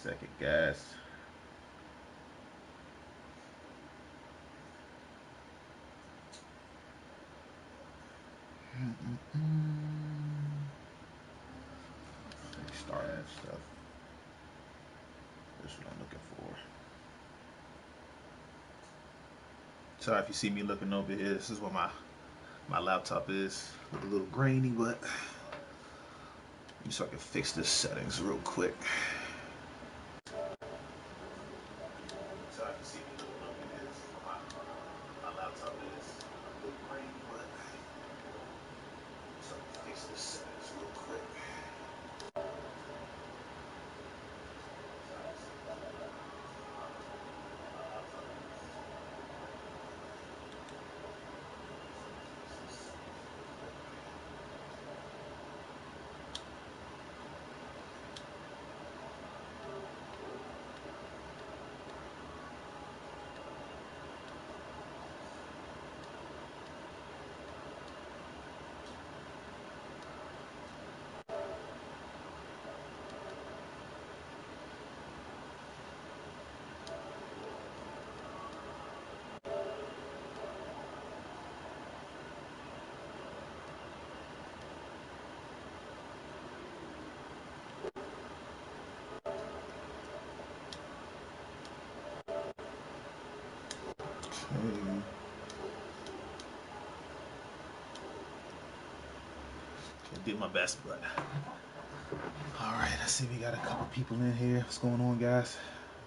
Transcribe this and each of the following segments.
Second, guys. Start that stuff. That's what I'm looking for. Sorry if you see me looking over here. This is what my laptop is. Look a little grainy, but so I can fix the settings real quick. Sorry if you see me looking over here. This is what my laptop is. A little grainy, but so I can fix the settings real quick. Did my best, but all right. I see we got a couple people in here. What's going on, guys?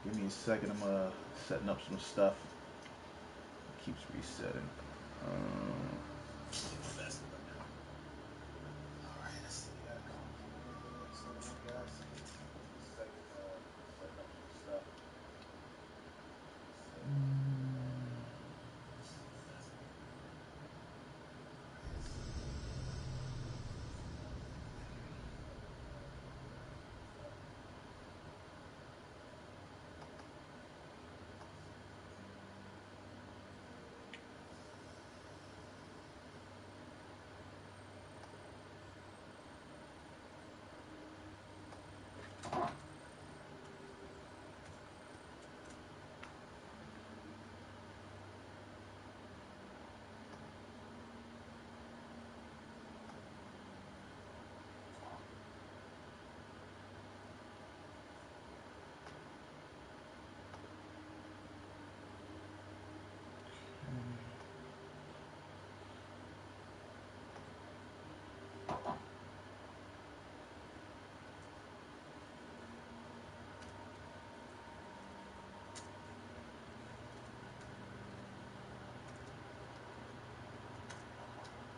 Give me a second. I'm setting up some stuff. It keeps resetting. Did my best, but all right. I see we got a couple people in here. What's going on, guys? Second, setting up some stuff.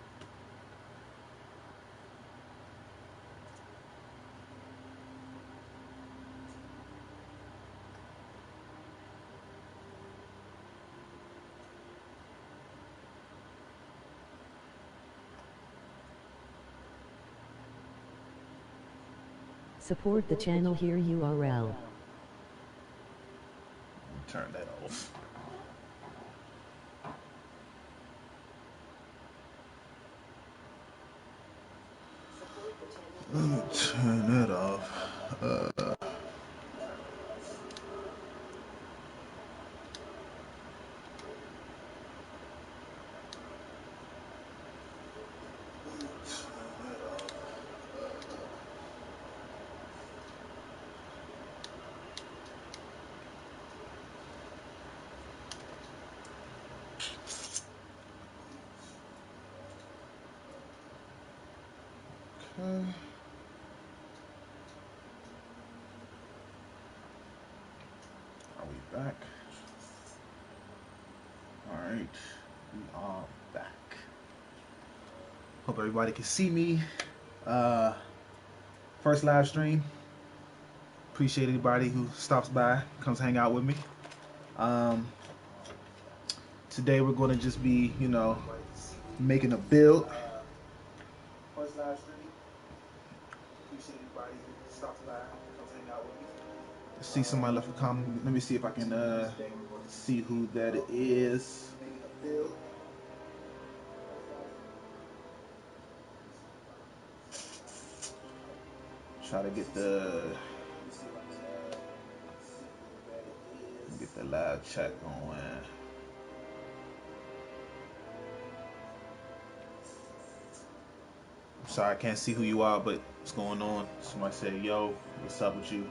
Support the channel here URL. Turn that off. Let me turn that off. Okay. Are we back? Alright, we are back. Hope everybody can see me. First live stream. Appreciate anybody who stops by, comes hang out with me. Today we're going to just be, making a build. First live stream. Appreciate anybody who stops by, comes hang out with me. Let's see, somebody left a comment. Let me see if I can see who that is. Making a build. Try to get the. Get the live chat going. I'm sorry, I can't see who you are, but what's going on? Somebody say, yo, what's up with you?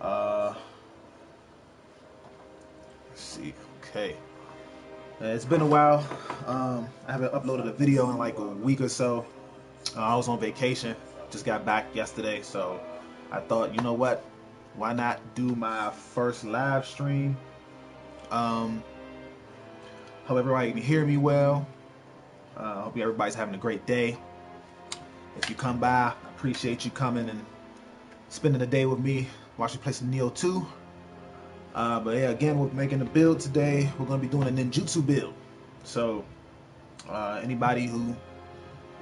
Let's see. Okay. It's been a while. I haven't uploaded a video in like a week or so. I was on vacation. Just got back yesterday, so I thought, you know what? Why not do my first live stream? Hope everybody can hear me well. Hope everybody's having a great day. If you come by, I appreciate you coming and spending the day with me. Watch me play some Neo 2. But yeah, again, we're making a build today. We're going to be doing a ninjutsu build. So anybody who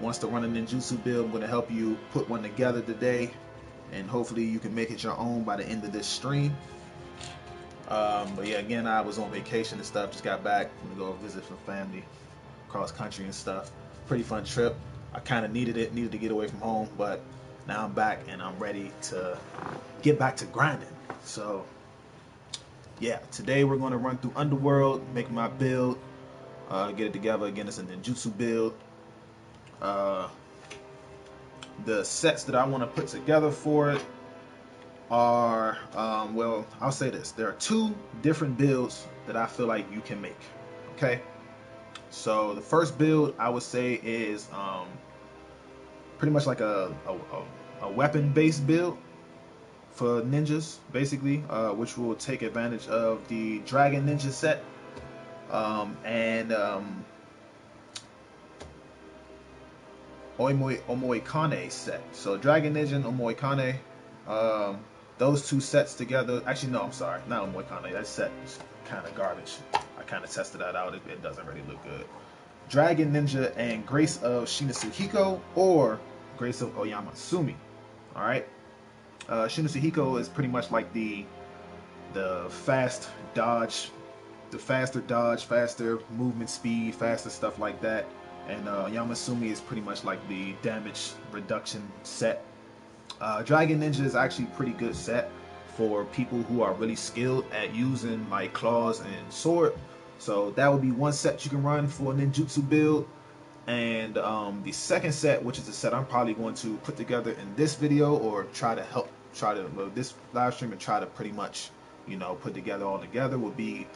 wants to run a ninjutsu build, I'm going to help you put one together today. And hopefully you can make it your own by the end of this stream. But yeah, again, I was on vacation and stuff. Just got back. I'm going to go visit some family across country and stuff. Pretty fun trip. I kind of needed to get away from home. But now I'm back and I'm ready to get back to grinding. So yeah, today we're going to run through Underworld, make my build, get it together. Again, it's a ninjutsu build. The sets that I want to put together for it are, well, I'll say this. There are two different builds that I feel like you can make. Okay, so the first build I would say is pretty much like a weapon-based build for ninjas, basically, which will take advantage of the Dragon Ninja set and Omoikane set. So Dragon Ninja and Omoikane, those two sets together. Actually, no, I'm sorry, not Omoikane. That set is kind of garbage. I kind of tested that out. It doesn't really look good. Dragon Ninja and Grace of Shinatsuhiko or Grace of Oyama Sumi. All right. Shinatsuhiko is pretty much like the fast dodge, the faster dodge, faster movement speed, faster stuff like that. And Yamasumi is pretty much like the damage reduction set. Dragon Ninja is actually a pretty good set for people who are really skilled at using like claws and sword. So that would be one set you can run for a ninjutsu build. And the second set, which is a set I'm probably going to put together in this video or try to this live stream and try to pretty much, you know, put together all together, would be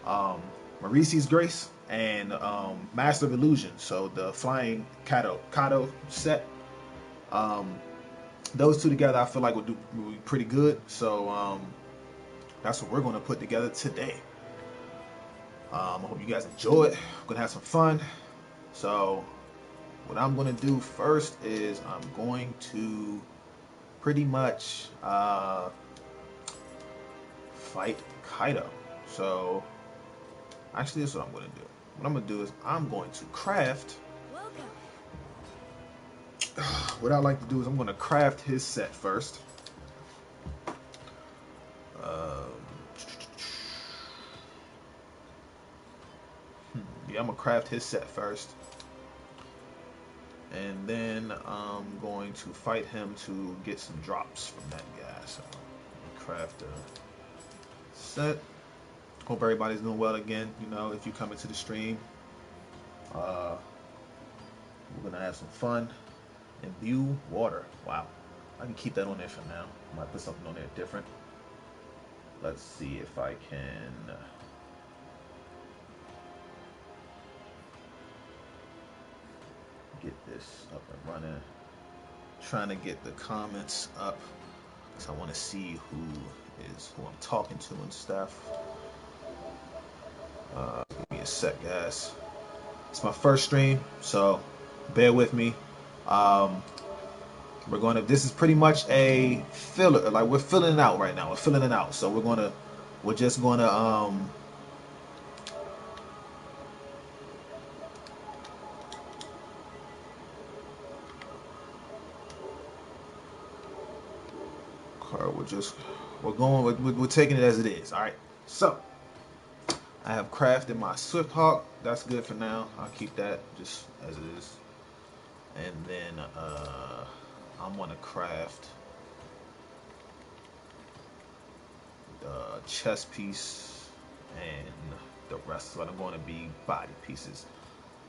Marisi's Grace and Master of Illusion. So the Flying Kato set. Those two together I feel like would be pretty good. So that's what we're going to put together today. I hope you guys enjoy it. We're going to have some fun. So what I'm going to do first is I'm going to pretty much fight Kaido. So actually, this is what I'm going to do. What I'm going to do is I'm going to craft. What I like to do is I'm going to craft his set first. Yeah, I'm going to craft his set first. And then I'm going to fight him to get some drops from that guy. So craft a set. Hope everybody's doing well again. You know, if you come into the stream, we're gonna have some fun. Imbue water. Wow, I can keep that on there for now. I might put something on there different. Let's see if I can. Get this up and running. Trying to get the comments up because I want to see who I'm talking to and stuff. Give me a sec, guys. It's my first stream, so bear with me. This is pretty much a filler. Like, we're filling it out right now. We're filling it out. So we're just gonna we're taking it as it is. All right. So I have crafted my Swift Hawk. That's good for now. I'll keep that just as it is. And then I'm gonna craft the chest piece, and the rest of it are going to be body pieces.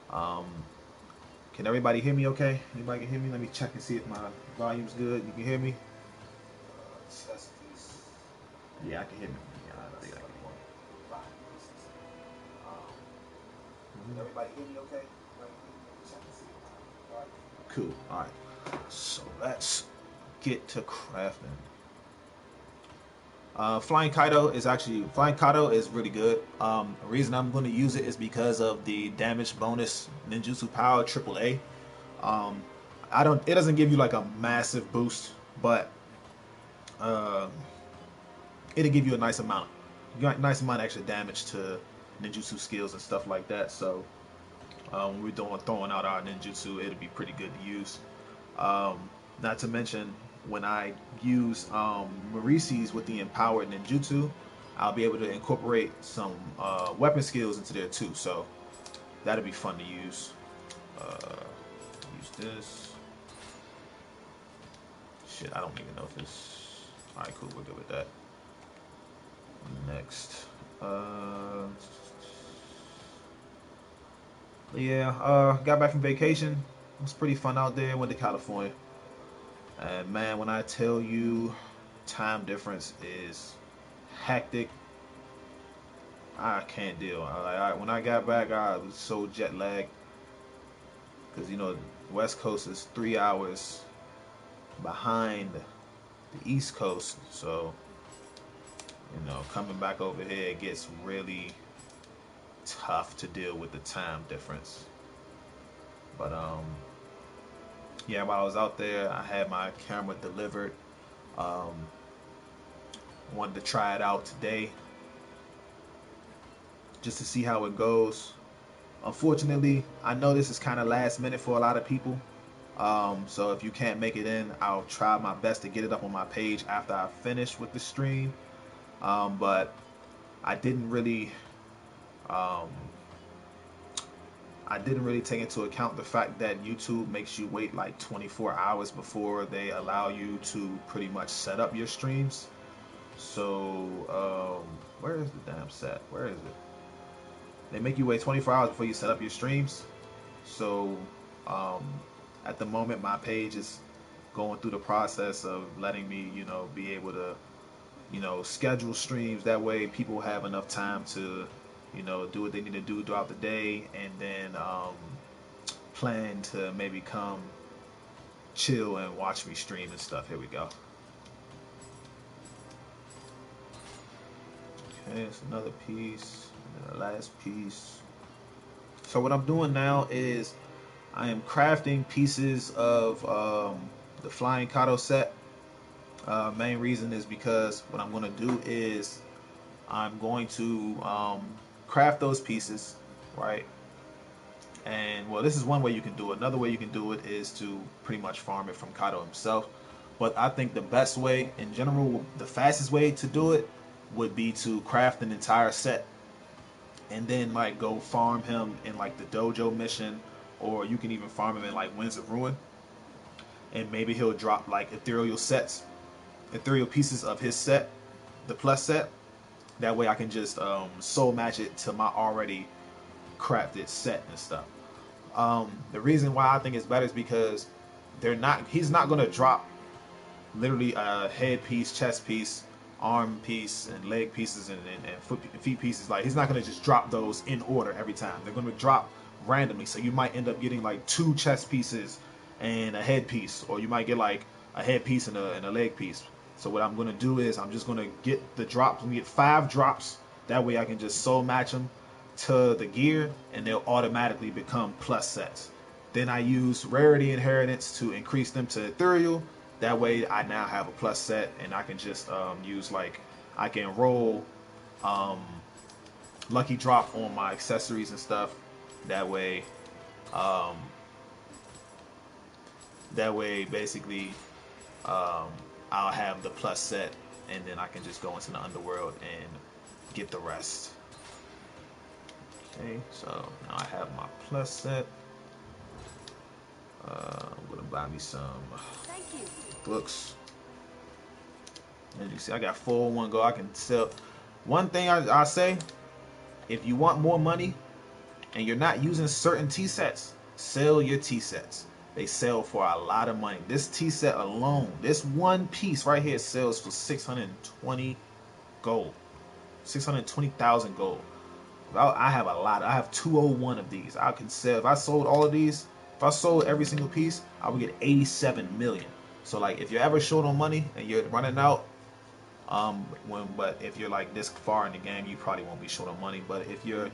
Um, can everybody hear me okay? Anybody can hear me? Let me check and see if my volume's good. You can hear me? Chest piece. Yeah, I can hear me. Yeah, I think I can hear me. Body pieces. Can everybody hear me okay? Check and see if my volume. Cool. All right. So let's get to crafting. Flying Kaido is really good. The reason I'm going to use it is because of the damage bonus ninjutsu power AAA. Um, it doesn't give you like a massive boost, but uh, it'll give you a nice amount, nice amount of extra damage to ninjutsu skills and stuff like that. So when we're throwing out our ninjutsu, it'll be pretty good to use. Not to mention, when I use Marisi's with the empowered ninjutsu, I'll be able to incorporate some weapon skills into there too. So that'll be fun to use. Use this. Shit, I don't even know if it's... Alright, cool, we're good with that. Next. Got back from vacation. It was pretty fun out there. Went to California. And man, when I tell you time difference is hectic, I can't deal. When I got back, I was so jet lagged. Because, you know, West Coast is 3 hours behind the East Coast. So, you know, coming back over here, it gets really tough to deal with the time difference. But, yeah, while I was out there, I had my camera delivered. Wanted to try it out today just to see how it goes. Unfortunately, I know this is kind of last minute for a lot of people. So if you can't make it in, I'll try my best to get it up on my page after I finish with the stream. But I didn't really take into account the fact that YouTube makes you wait like 24 hours before they allow you to pretty much set up your streams. So, where is the damn set? Where is it? They make you wait 24 hours before you set up your streams. So, at the moment, my page is going through the process of letting me, you know, be able to, you know, schedule streams. That way people have enough time to, you know, do what they need to do throughout the day, and then plan to maybe come chill and watch me stream and stuff. Here we go. Okay, it's another piece, and the last piece. So what I'm doing now is I am crafting pieces of the Flying Kato set. Main reason is because what I'm going to do is I'm going to craft those pieces, right? And well, this is one way you can do it. Another way you can do it is to pretty much farm it from Kato himself. But I think the best way, in general, the fastest way to do it would be to craft an entire set and then like go farm him in like the dojo mission, or you can even farm him in like Winds of Ruin, and maybe he'll drop like ethereal pieces of his set, the plus set. That way I can just soul match it to my already crafted set and stuff. The reason why I think it's better is because he's not gonna drop literally a head piece, chest piece, arm piece, and leg pieces, and feet pieces. Like, he's not gonna just drop those in order every time. They're gonna drop randomly. So you might end up getting like 2 chest pieces and a head piece, or you might get like a head piece and a leg piece. So what I'm gonna do is I'm just gonna get the drops. I'm gonna get 5 drops. That way I can just soul match them to the gear, and they'll automatically become plus sets. Then I use rarity inheritance to increase them to ethereal. That way I now have a plus set, and I can just use, like, I can roll lucky drop on my accessories and stuff. That way basically I'll have the plus set, and then I can just go into the Underworld and get the rest. Okay, so now I have my plus set. I'm gonna buy me some books. As you see, I got 401 gold. I can sell. One thing I say, if you want more money and you're not using certain T sets, sell your T sets. They sell for a lot of money. This T set alone, this one piece right here sells for 620 gold. 620,000 gold. I have a lot. I have 201 of these. I can sell. If I sold all of these, if I sold every single piece, I would get 87 million. So like, if you're ever short on money and you're running out, but if you're like this far in the game, you probably won't be short on money. But if you're,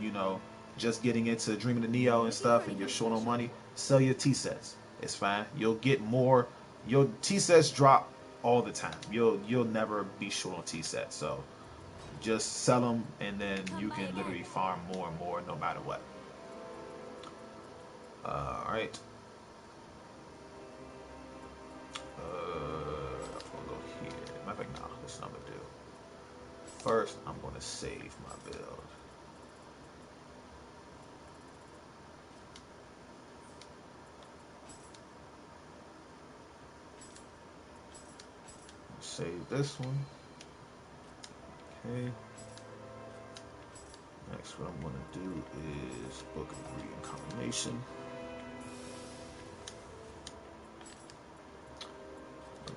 just getting into Dreaming of Neo and stuff, and you're short on money, sell your T sets. It's fine. You'll get more. Your T sets drop all the time. You'll never be short on T sets. So just sell them, and then you can literally farm more and more no matter what. All right. I'm gonna go here. Matter of fact, no, that's what I'm gonna do. First, I'm gonna save my build. Save this one. Okay. Next, what I'm gonna do is Book of Reincarnation.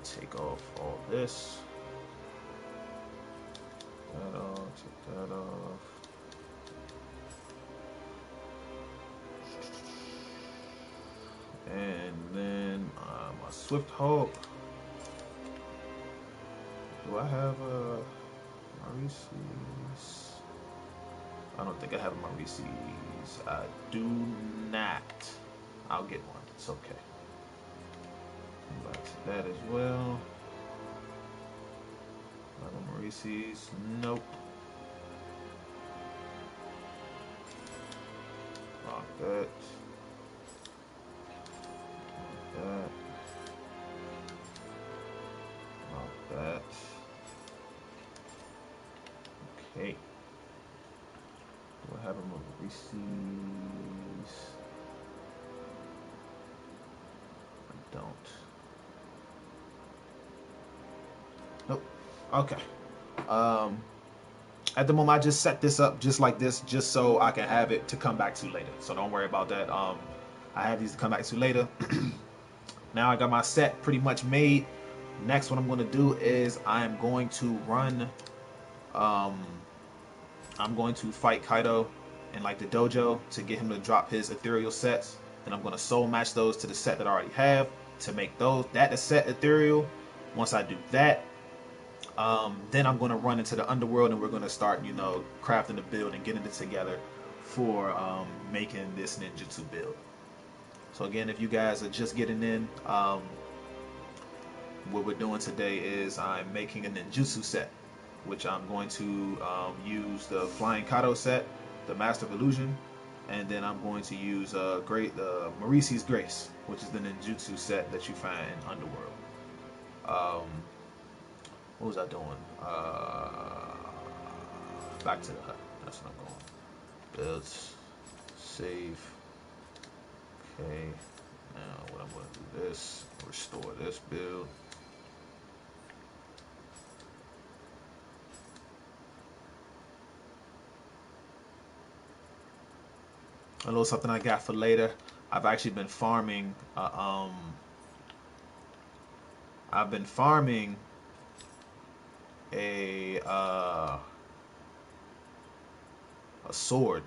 Take off all this. That off, take that off. And then my Swift Hulk. Do I have a Maurice's? I don't think I have a Maurice's. I do not. I'll get one. It's okay. Back to that as well. Not a Maurice's. Nope. Lock that. Lock that. Lock that. Okay. Do I have a Maurice's? I don't. Nope. Okay. At the moment, I just set this up just like this, just so I can have it to come back to later. So don't worry about that. I have these to come back to later. Now I got my set pretty much made. Next, what I'm going to do is I'm going to run. I'm going to fight Kaido in like the dojo to get him to drop his ethereal sets. And I'm going to soul match those to the set that I already have to make that set ethereal. Once I do that, then I'm going to run into the Underworld and we're going to start, crafting the build and getting it together for making this ninjutsu build. So again, if you guys are just getting in, what we're doing today is I'm making a ninjutsu set, which I'm going to use the Flying Kato set, the Master of Illusion, and then I'm going to use Maurice's Grace, which is the ninjutsu set that you find in Underworld. What was I doing? Back to the hut. That's what I'm going. Builds. Save. Okay. Now what I'm going to do this. Restore this build. A little something I got for later. I've actually been farming. I've been farming a sword,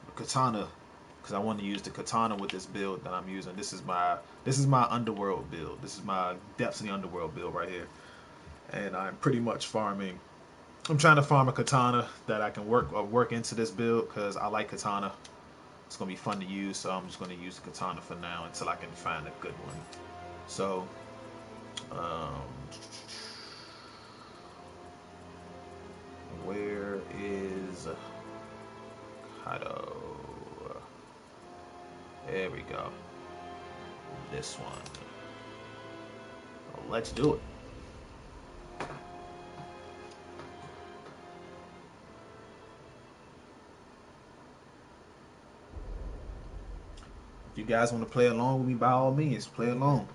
a katana, because I want to use the katana with this build that I'm using. This is my Underworld build. This is my Depths in the Underworld build right here, and I'm pretty much farming. I'm trying to farm a katana that I can work into this build because I like katana. It's gonna be fun to use, so I'm just gonna use the katana for now until I can find a good one. So, where is Kaido? There we go. This one. Well, let's do it. If you guys want to play along with me, by all means, play along.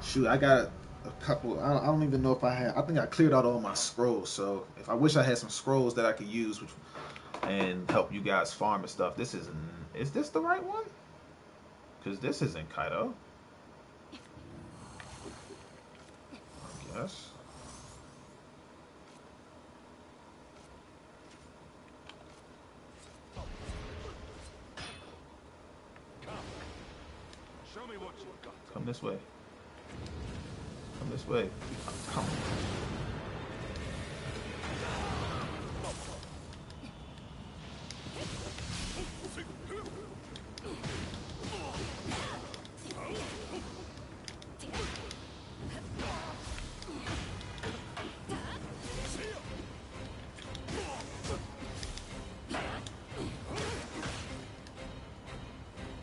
Shoot, I got a couple. I don't even know if I had. I think I cleared out all my scrolls. So if I wish I had some scrolls that I could use, which and help you guys farm and stuff. This isn't. Is this the right one? Because this isn't Kaido. I guess. Come this way. Come this way. Come.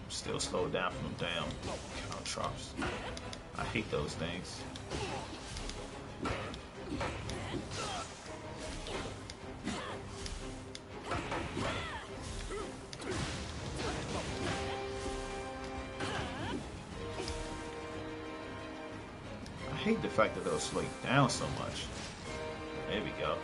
Still slowed down from them damn caltrops. I hate those things. I hate the fact that they'll slow you down so much. There we go.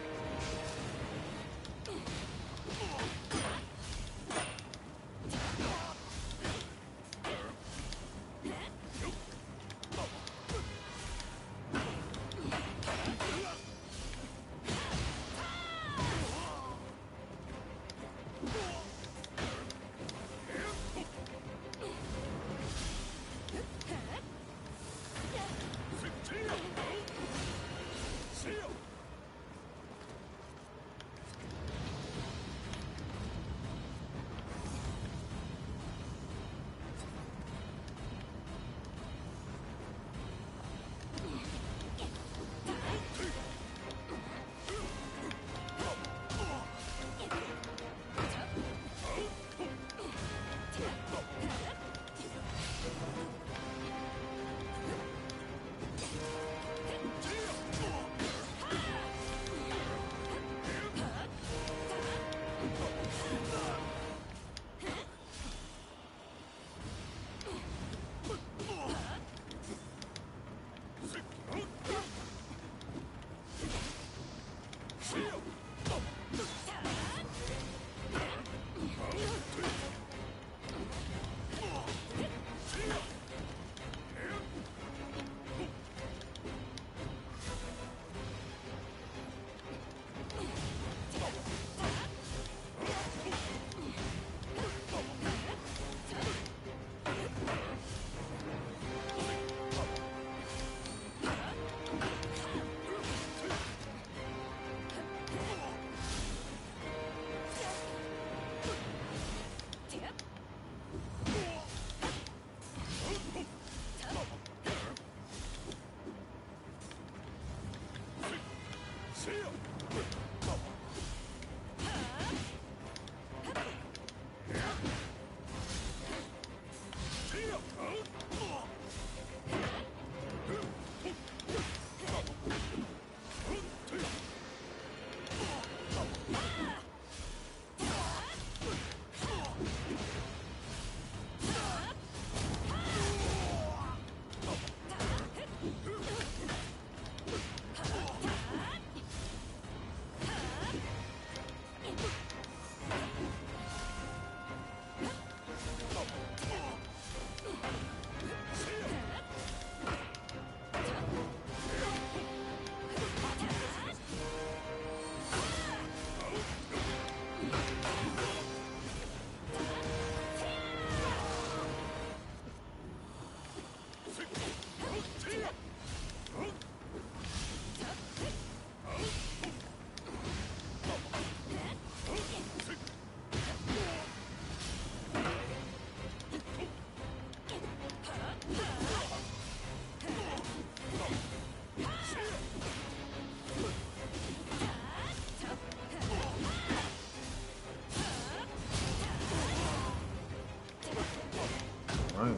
Right.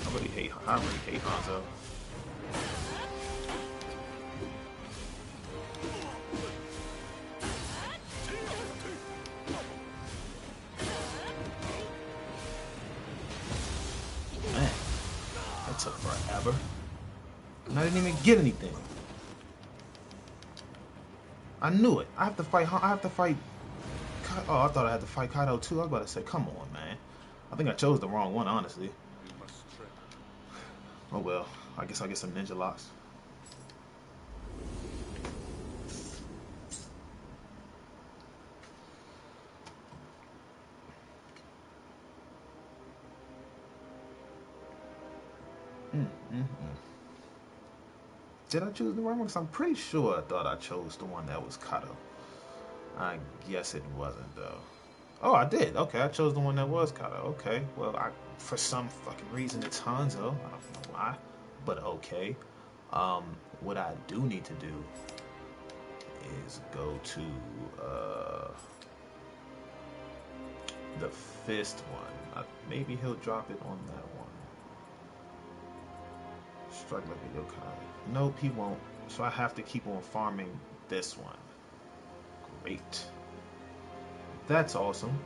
I really hate Hanzo. Man, that took forever. And I didn't even get anything. I knew it. I have to fight. I have to fight. Oh, I thought I had to fight Kaido too. I was about to say, come on, man. I think I chose the wrong one, honestly. Oh well. I guess I'll get some ninja locks. Did I choose the wrong one? Because I'm pretty sure I thought I chose the one that was Kato. I guess it wasn't, though. Oh, I did. Okay, I chose the one that was Kato. Okay, well, for some fucking reason it's Hanzo. I don't know why, but okay. What I do need to do is go to the fist one. Maybe he'll drop it on that one. Strike like a yokai. Nope, he won't. So I have to keep on farming this one. Great. That's awesome.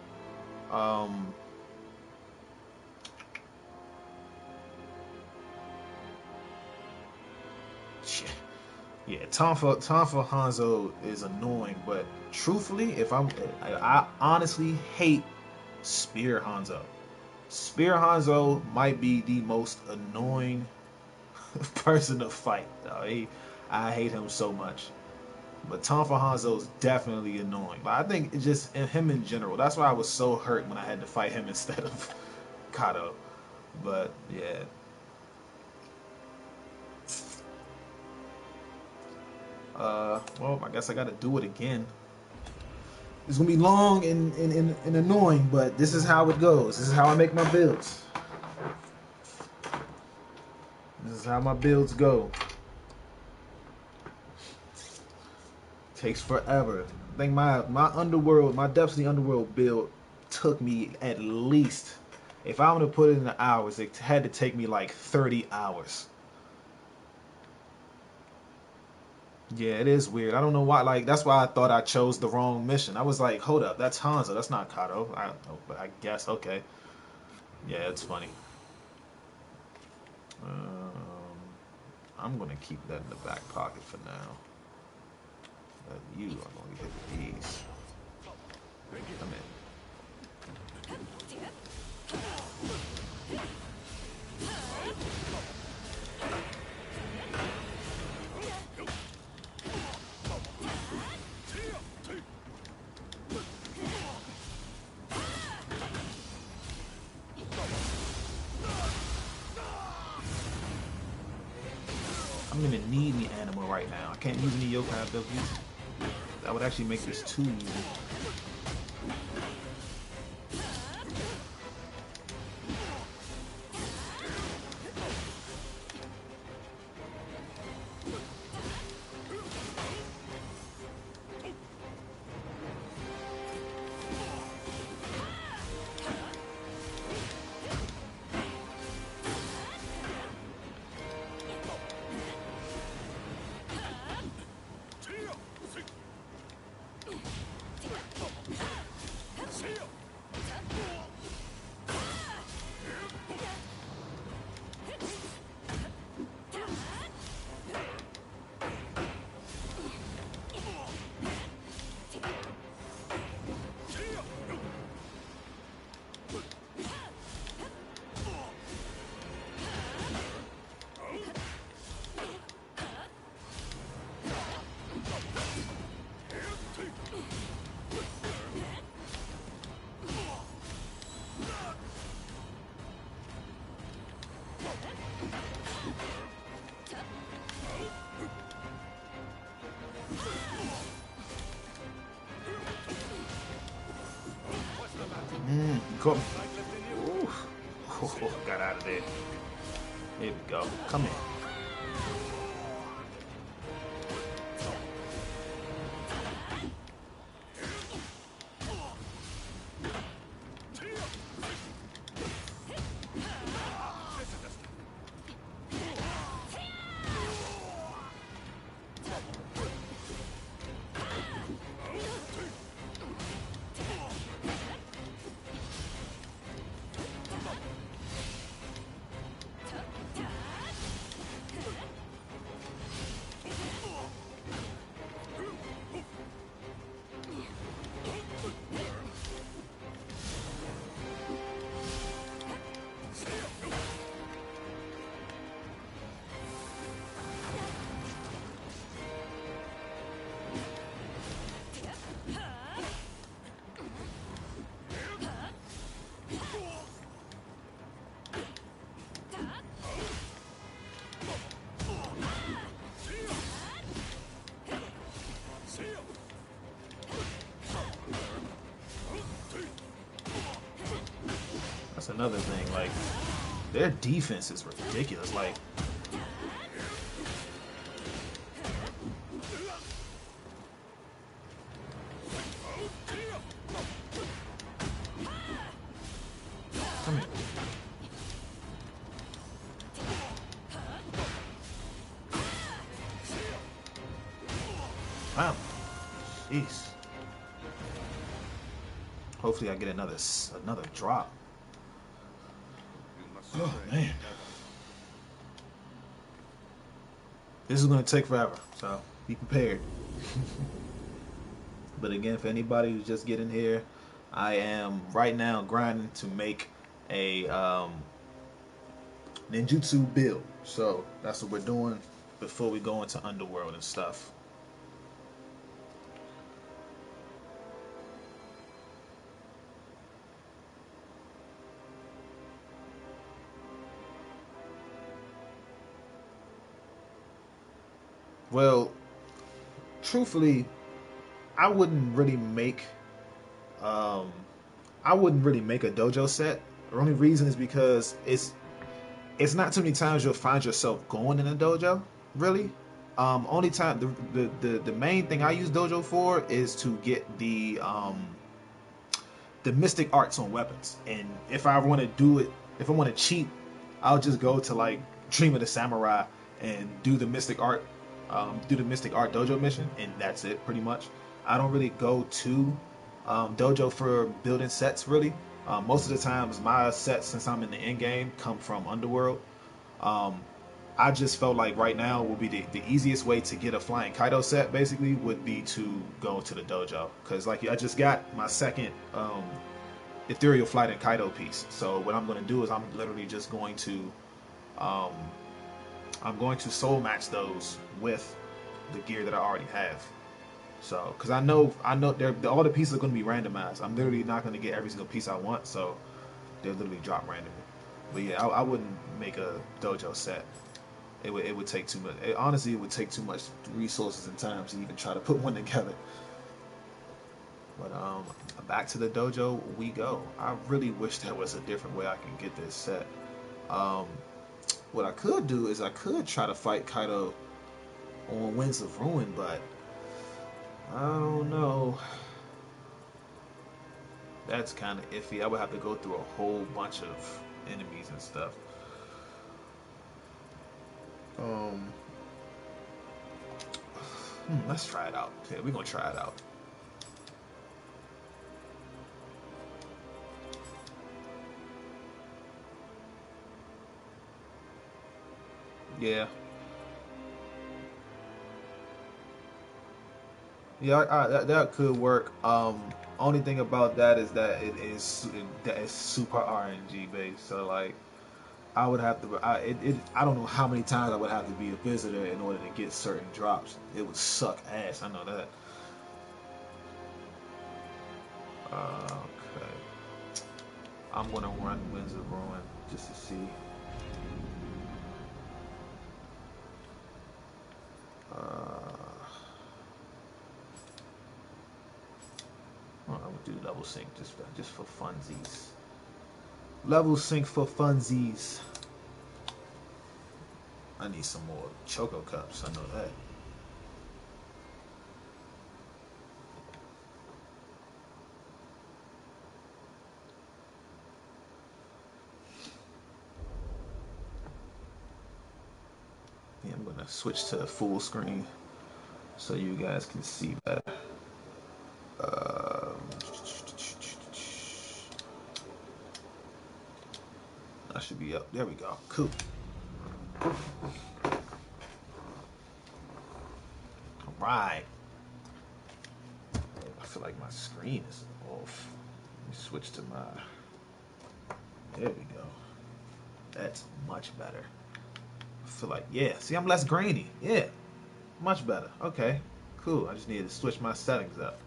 Yeah, time for Hanzo is annoying, but truthfully, I honestly hate Spear Hanzo. Spear Hanzo might be the most annoying person to fight. I hate him so much. But Tom for Hanzo is definitely annoying. But I think it's just him in general. That's why I was so hurt when I had to fight him instead of Kato. But yeah. Well, I guess I gotta do it again. It's gonna be long and annoying, but this is how it goes. This is how I make my builds. This is how my builds go. Takes forever. I think my Underworld, my Destiny Underworld build took me at least, if I'm gonna put it in the hours, it had to take me like 30 hours. Yeah, it is weird. I don't know why. Like, that's why I thought I chose the wrong mission. I was like, hold up, that's Hanzo. That's not Kato. I don't know, but I guess, okay. Yeah, it's funny. I'm going to keep that in the back pocket for now. You are going to hit these. Come in. I'm gonna need the animal right now. I can't use any yokai abilities. That would actually make this too easy. Caught me. Oof. Oh, got out of there. Here we go. Come in. another thing. Like, their defense is ridiculous. Like, come here. Wow. Jeez. Hopefully I get another drop. Oh man. This is gonna take forever, so be prepared. But again, for anybody who's just getting here, I am right now grinding to make a ninjutsu build. So that's what we're doing before we go into Underworld and stuff. Well, truthfully, I wouldn't really make um, I wouldn't really make a dojo set. The only reason is because it's not too many times you'll find yourself going in a dojo, really. Only time the main thing I use dojo for is to get the mystic arts on weapons. And if I want to do it, if I want to cheat, I'll just go to like Dream of the Samurai and do the mystic art, dojo mission, and that's it pretty much. I don't really go to dojo for building sets really. Most of the times my sets, since I'm in the end game, come from Underworld. Um, I just felt like right now would be the easiest way to get a flying Kaido set basically would be to go to the dojo, because like I just got my second ethereal flight and Kaido piece. So what I'm going to do is I'm literally just going to um, I'm going to soul match those with the gear that I already have. So because I know all the pieces are going to be randomized. I'm literally not going to get every single piece I want, so they'll literally drop randomly. But yeah, I wouldn't make a dojo set. It would take too much. Honestly, it would take too much resources and time to even try to put one together. But back to the dojo we go. I really wish there was a different way I can get this set. Um, what I could do is I could try to fight Kaido on Winds of Ruin, but I don't know. That's kind of iffy. I would have to go through a whole bunch of enemies and stuff. Let's try it out. Okay, we're gonna try it out. Yeah. Yeah, that could work. Only thing about that is that that is super RNG based. So like, I would have to. I don't know how many times I would have to be a visitor in order to get certain drops. It would suck ass. I know that. Okay. I'm gonna run Winds of Ruin just to see. I'm gonna do level sync just for funsies. Level sync for funsies. I need some more Choco Cups. I know that. Yeah, I'm gonna switch to full screen so you guys can see better. I should be up. There we go. Cool. All right. I feel like my screen is off. Let me switch to my. There we go. That's much better. I feel like, yeah. See, I'm less grainy. Yeah. Much better. Okay. Cool. I just needed to switch my settings up.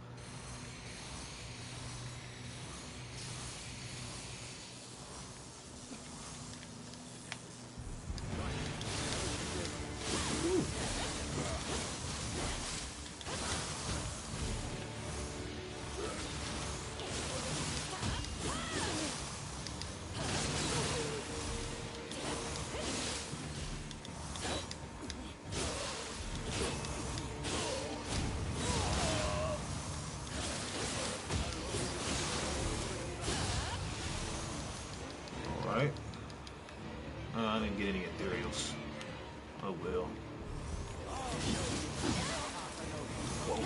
didn't get any ethereals. Oh well. Whoa.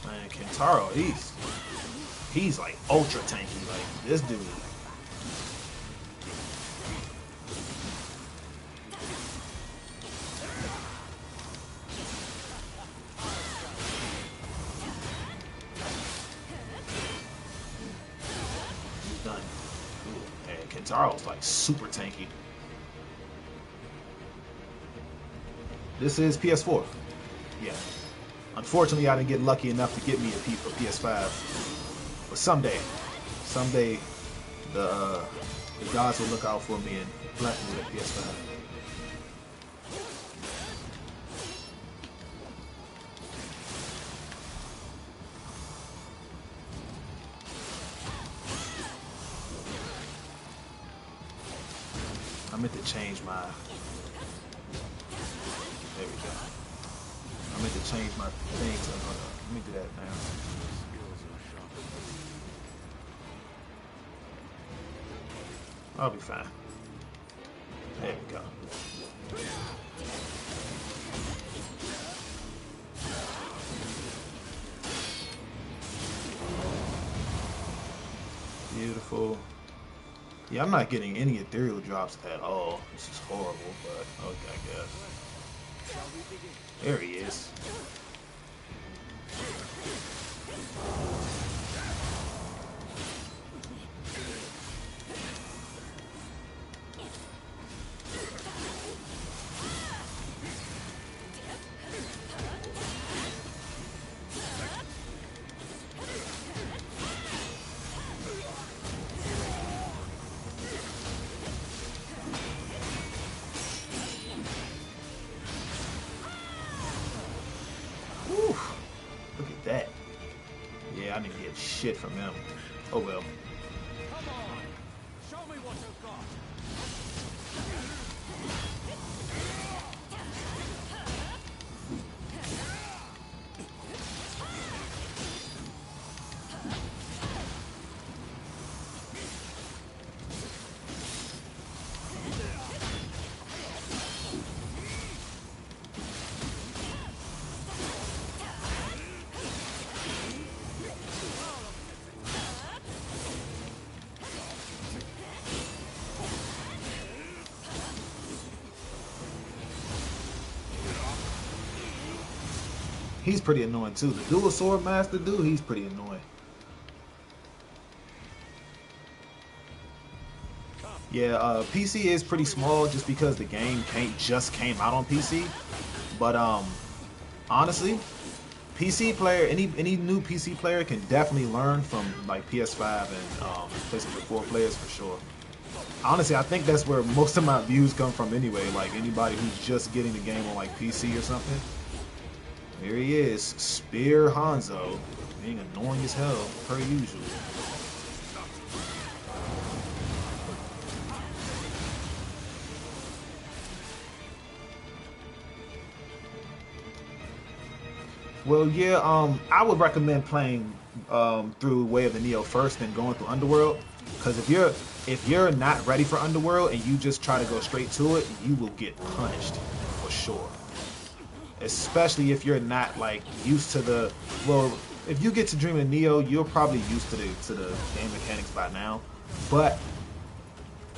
Man, Kentaro, he's like ultra tanky. Like this dude. Done. Ooh, and Kentaro's like super tanky. This is PS4. Yeah. Unfortunately, I didn't get lucky enough to get me a PS5. But someday, the gods will look out for me and bless me with a PS5. I meant to change my. There we go. I meant to change my thing to. Hold on. Let me do that now. I'll be fine. There we go. Beautiful. Yeah, I'm not getting any ethereal drops at all. This is horrible, but okay, I guess. There he is. Whew. Look at that. Yeah, I didn't get shit from him. Oh well. Come on, show me what you've got. He's pretty annoying too. The dual sword master dude, he's pretty annoying. Yeah, PC is pretty small just because the game just came out on PC. But honestly, PC player, any new PC player can definitely learn from like PS5 and PlayStation 4 players for sure. Honestly, I think that's where most of my views come from anyway. Like anybody who's just getting the game on like PC or something. Here he is, Spear Hanzo, being annoying as hell, per usual. Well, yeah, I would recommend playing through Way of the Neo first, then going through Underworld. Because if you're not ready for Underworld and you just try to go straight to it, you will get punished for sure. Especially if you're not like used to the if you get to Dream of Neo, you're probably used to the game mechanics by now. But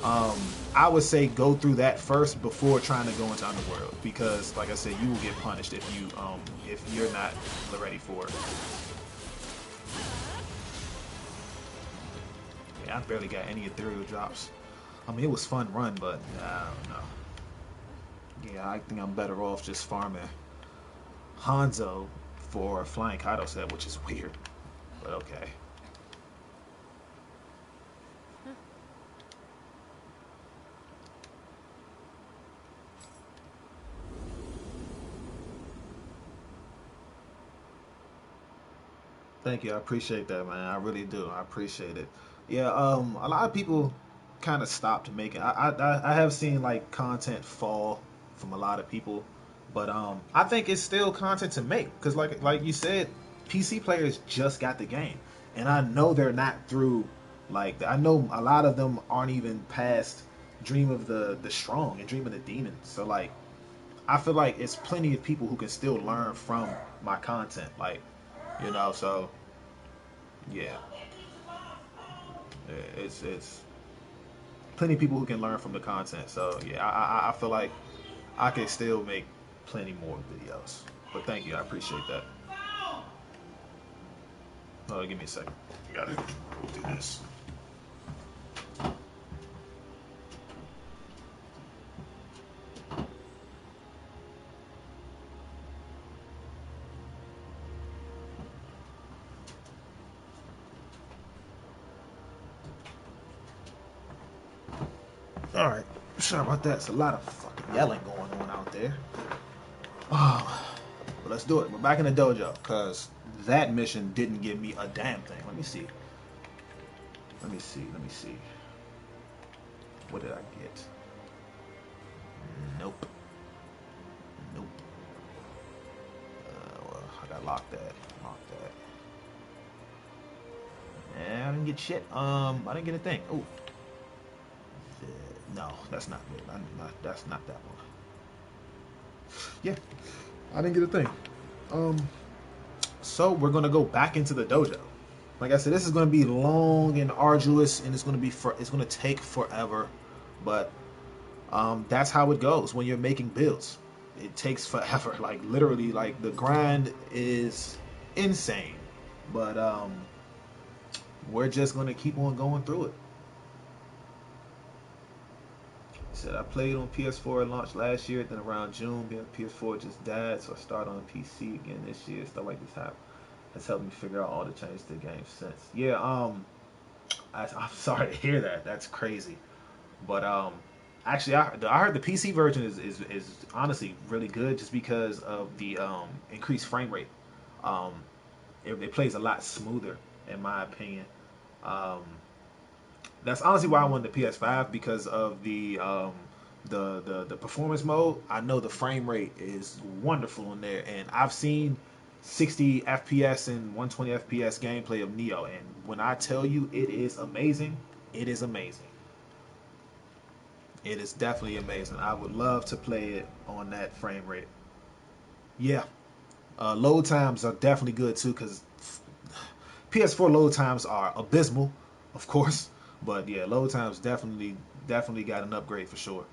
I would say go through that first before trying to go into Underworld, because like I said, you will get punished if you're not ready for it. Yeah, I barely got any ethereal drops. I mean, it was fun run, but I don't know. Yeah, I think I'm better off just farming Hanzo for a Flying Kaido set, which is weird, but okay. Thank you, I appreciate that, man. I really do. I appreciate it. Yeah, a lot of people kind of stopped making. I have seen like content fall from a lot of people, but I think it's still content to make because like you said. PC players just got the game, and I know they're not through. Like, I know a lot of them aren't even past Dream of the Strong and Dream of the Demon. So like, I feel like it's plenty of people who can still learn from my content. Like, so yeah, it's plenty of people who can learn from the content. So yeah, I feel like I can still make plenty more videos. But thank you, I appreciate that. Oh, give me a second. Gotta do this. All right, sorry about that. It's a lot of fucking yelling going on out there. Oh, but let's do it. We're back in the dojo because that mission didn't give me a damn thing. Let me see. Let me see. Let me see. What did I get? Nope. Nope. Well, I got locked that. Locked that. And I didn't get shit. I didn't get a thing. Oh. No, that's not good. That's not that one. Yeah, I didn't get a thing. So we're gonna go back into the dojo. Like I said, this is gonna be long and arduous, and it's gonna take forever. But that's how it goes when you're making builds. It takes forever. Like literally, like the grind is insane. But we're just gonna keep on going through it. He said, I played on PS4 at launch last year, then around June, PS4 just died, so I started on PC again this year. Stuff like this has helped me figure out all the changes to the game since. Yeah, I'm sorry to hear that. That's crazy. But actually, I heard the PC version is honestly really good just because of the increased frame rate. Um, it plays a lot smoother, in my opinion. Um, That's honestly why I wanted the PS5 because of the performance mode. I know the frame rate is wonderful in there, and I've seen 60 FPS and 120 FPS gameplay of Neo, and when I tell you it is amazing, it is amazing. It is definitely amazing. I would love to play it on that frame rate. Yeah, load times are definitely good too because PS4 load times are abysmal, of course. But yeah, load times definitely got an upgrade for sure.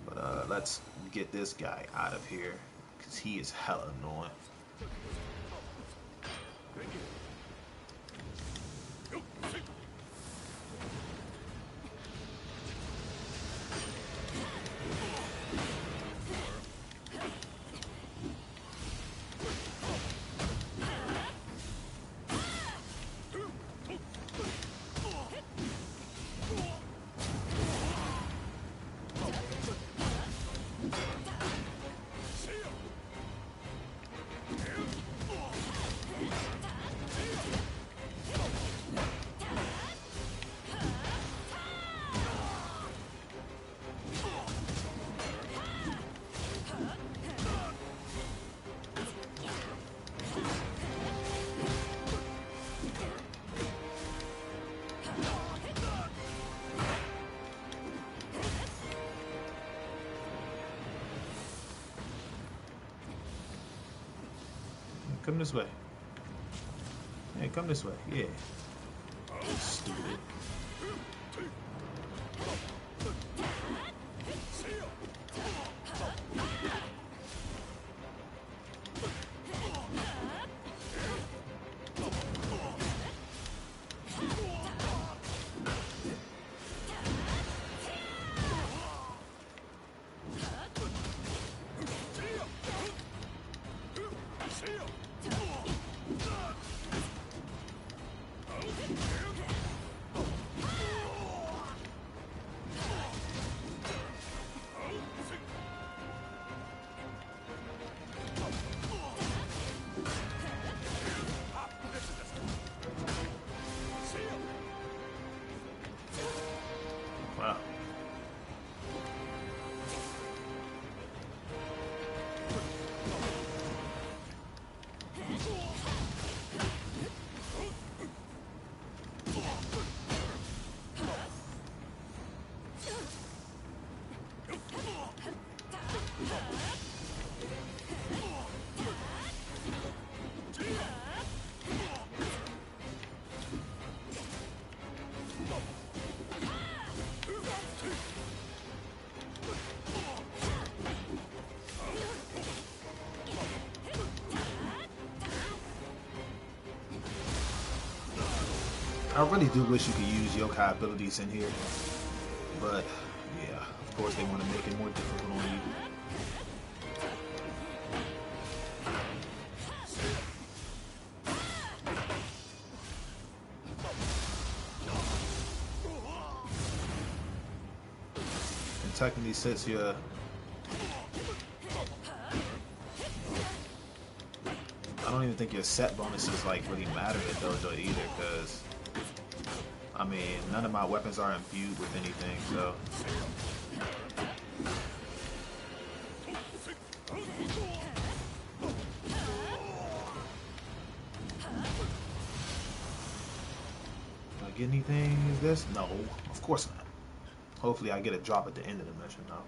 But let's get this guy out of here because he is hella annoying. Come this way. Hey, come this way. Yeah. Stupid. I really do wish you could use yokai abilities in here, but yeah, of course they want to make it more difficult on you. And technically, since you're, I don't even think your set bonuses like really matter in Dojo either, because I mean none of my weapons are imbued with anything, so. Do I get anything? Is this? No, of course not. Hopefully I get a drop at the end of the mission though.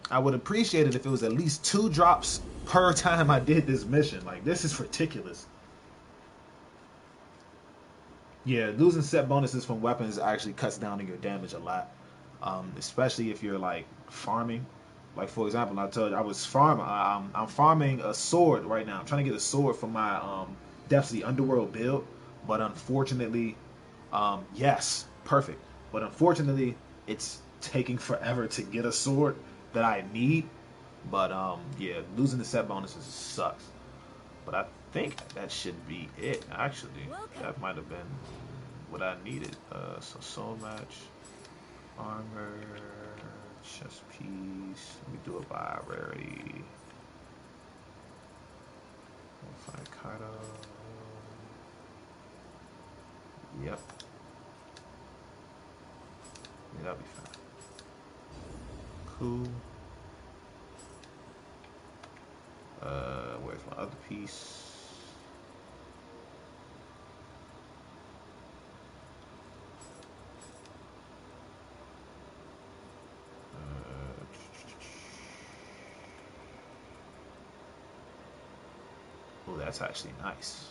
I would appreciate it if it was at least 2 drops per time I did this mission. Like, this is ridiculous. Yeah, losing set bonuses from weapons actually cuts down on your damage a lot. Especially if you're, like, farming. Like, for example, I told you I was farming. I'm farming a sword right now. I'm trying to get a sword for my Depths of the Underworld build. But unfortunately, yes, perfect. But unfortunately, it's taking forever to get a sword that I need. But yeah, losing the set bonuses sucks. But I think that should be it. Actually, that might have been what I needed. So soul match, armor, chest piece. Let me do it by rarity. We'll find Kaido. Yep. Yeah, that'll be fine. Cool. Where's my other piece? Oh, that's actually nice.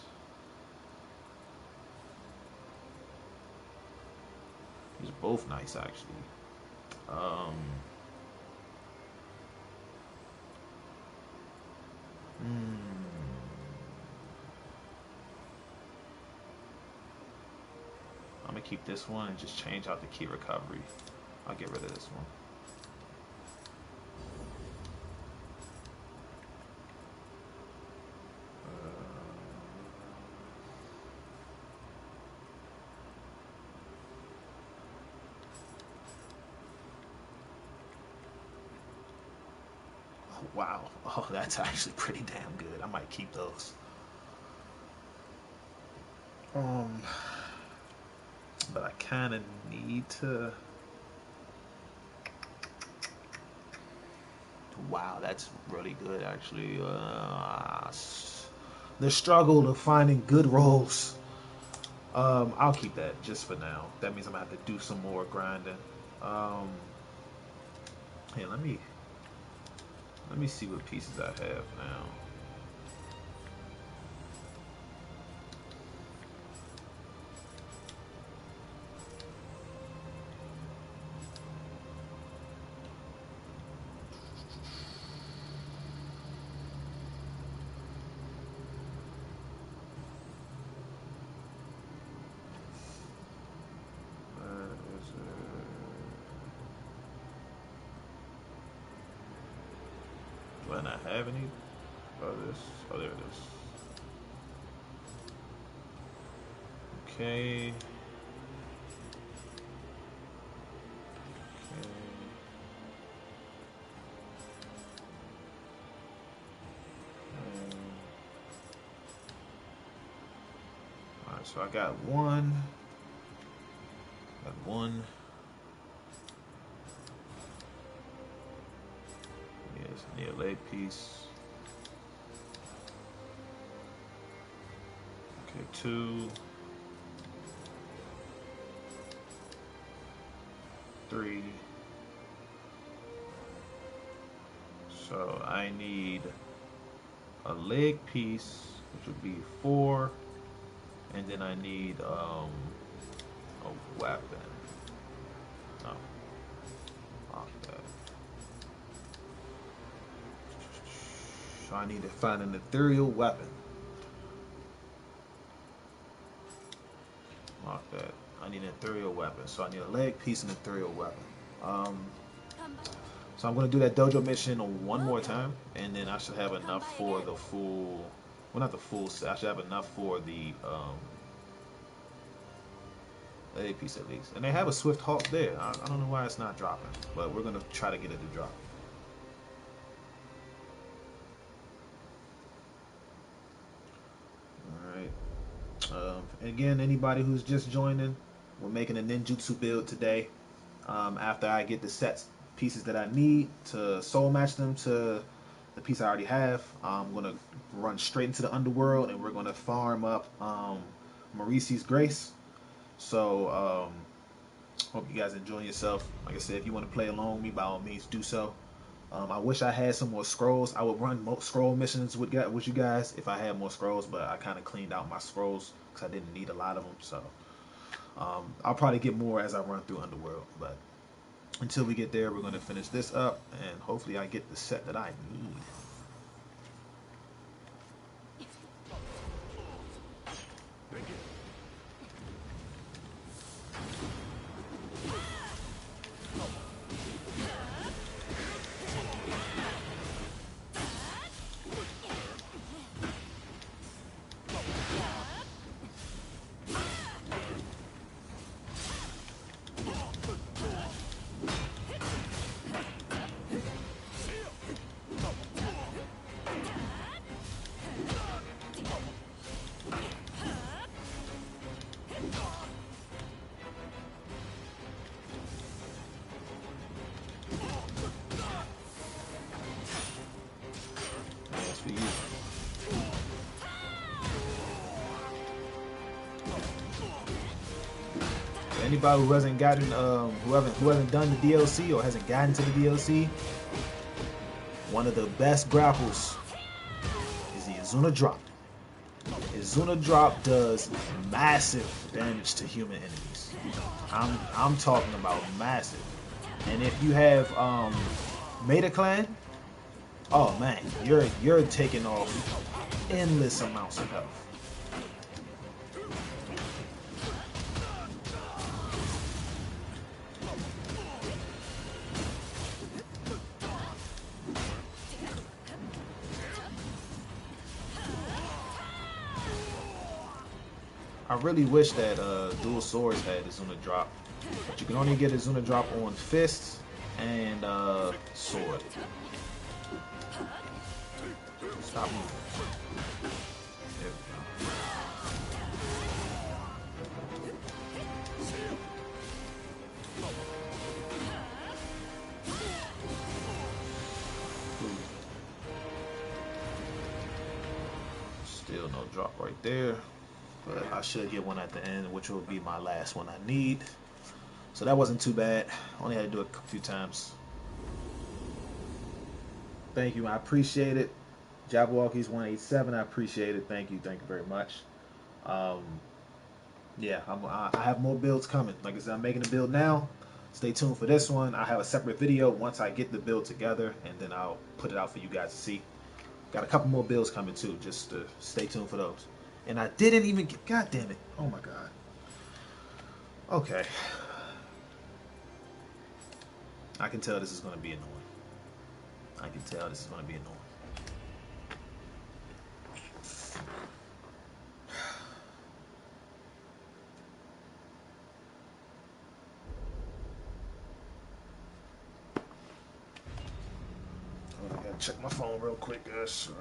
These are both nice, actually. I'm gonna keep this one and just change out the key recovery. I'll get rid of this one. Oh, wow. Oh, that's actually pretty damn good. I might keep those. But I kind of need to. Wow, that's really good, actually. The struggle of finding good rolls. I'll keep that just for now. That means I'm gonna have to do some more grinding. Hey, let me see what pieces I have now. Do I not have any? Oh, this. Oh, there it is. Okay. Alright, so I got one. Got one. Yes, I need a leg piece. Okay, 2, 3. So I need a leg piece, which would be 4, and then I need a weapon. No, off that. So I need to find an ethereal weapon. ethereal weapon. So I need a leg piece and ethereal weapon. So I'm going to do that dojo mission one more time, and then I should have enough for the full, well, not the full set, I should have enough for the leg piece at least. And they have a Swift Hawk there. I don't know why it's not dropping, but we're going to try to get it to drop. Alright. Again, anybody who's just joining, we're making a ninjutsu build today. After I get the sets pieces that I need to soul match them to the piece I already have, I'm gonna run straight into the Underworld and we're gonna farm up Mauricie's Grace. So hope you guys enjoy yourself. Like I said, if you want to play along with me, by all means do so. I wish I had some more scrolls. I would run more scroll missions with you guys if I had more scrolls, but I kind of cleaned out my scrolls because I didn't need a lot of them. So I'll probably get more as I run through Underworld, but until we get there, we're going to finish this up, and hopefully I get the set that I need. Anybody who hasn't gotten, who hasn't done the DLC or hasn't gotten to the DLC, one of the best grapples is the Izuna Drop. Izuna Drop does massive damage to human enemies. I'm talking about massive. And if you have Maida Clan, oh man, you're taking off endless amounts of health. I really wish that dual swords had Izuna Drop, but you can only get Izuna Drop on fists and sword. Stop moving. There we go. Still no drop right there. But I should get one at the end, which will be my last one I need. So that wasn't too bad. Only had to do it a few times. Thank you. I appreciate it. Jabberwockies 187. I appreciate it. Thank you. Thank you very much. Yeah, I have more builds coming. Like I said, I'm making a build now. Stay tuned for this one. I have a separate video once I get the build together, and then I'll put it out for you guys to see. Got a couple more builds coming too. Just stay tuned for those. And I didn't even get, god damn it. Oh my god. Okay. I can tell this is going to be annoying. I can tell this is going to be annoying. Oh, I gotta check my phone real quick, guys. Sorry.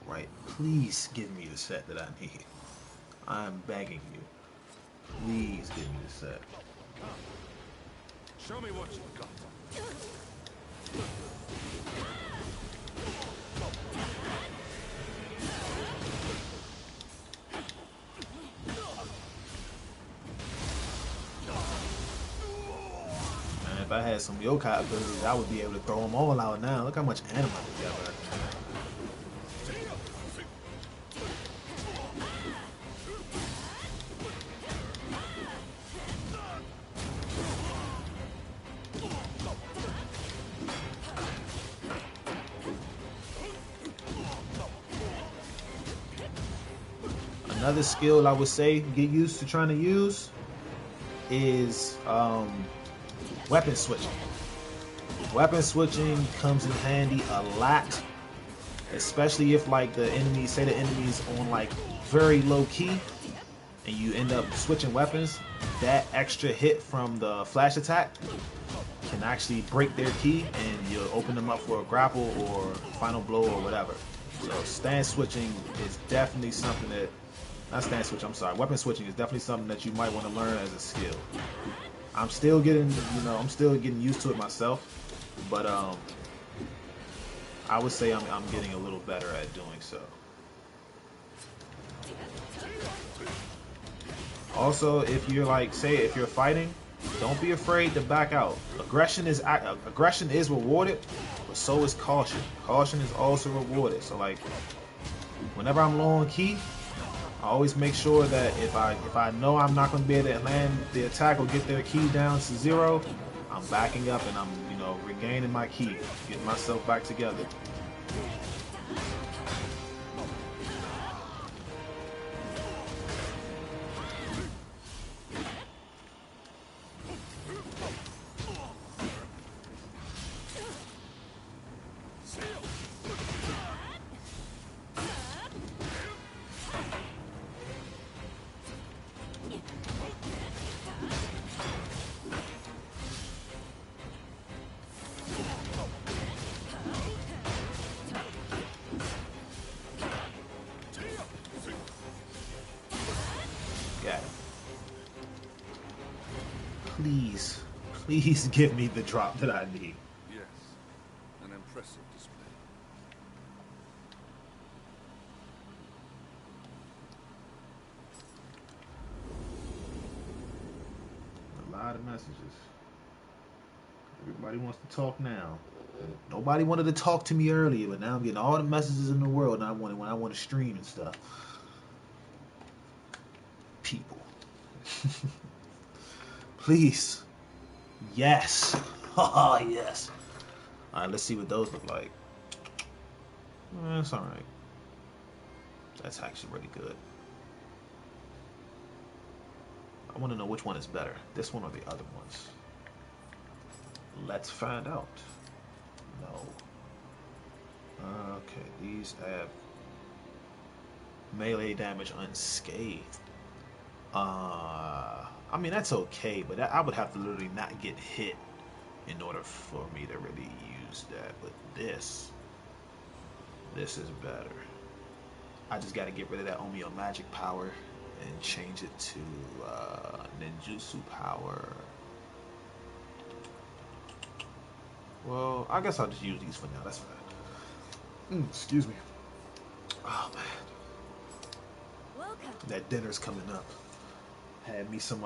Right, please give me the set that I need. I'm begging you. Please give me the set. Show me what you've got. if I had some yokai abilities, I would be able to throw them all out now. Look how much anima together. Another skill I would say get used to trying to use is weapon switching. Weapon switching comes in handy a lot, especially if like the enemy, say the enemy's on like very low key and you end up switching weapons. That extra hit from the flash attack can actually break their key and you'll open them up for a grapple or final blow or whatever. So stance switching is definitely something that, not stance switch, I'm sorry, weapon switching is definitely something that you might want to learn as a skill. I'm still getting, I'm still getting used to it myself, but I would say I'm getting a little better at doing so. Also, if you're like, say, if you're fighting, don't be afraid to back out. Aggression is rewarded, but so is caution. Caution is also rewarded. So like, whenever I'm low on ki, I always make sure that if I know I'm not going to be able to land the attack or get their ki down to 0, I'm backing up and I'm regaining my ki, getting myself back together. Please give me the drop that I need. Yes, an impressive display. A lot of messages. Everybody wants to talk now. Nobody wanted to talk to me earlier, but now I'm getting all the messages in the world. And when I want to stream and stuff. People, please. Yes. Oh, yes. Alright, let's see what those look like. That's alright. That's actually really good. I want to know which one is better. This one or the other ones. Let's find out. No. Okay, these have melee damage unscathed. I mean, that's okay, but I would have to literally not get hit in order for me to really use that. But this is better. I just got to get rid of that Omeo magic power and change it to ninjutsu power. Well, I guess I'll just use these for now. That's fine. Excuse me. Oh man, that dinner's coming up. Had me some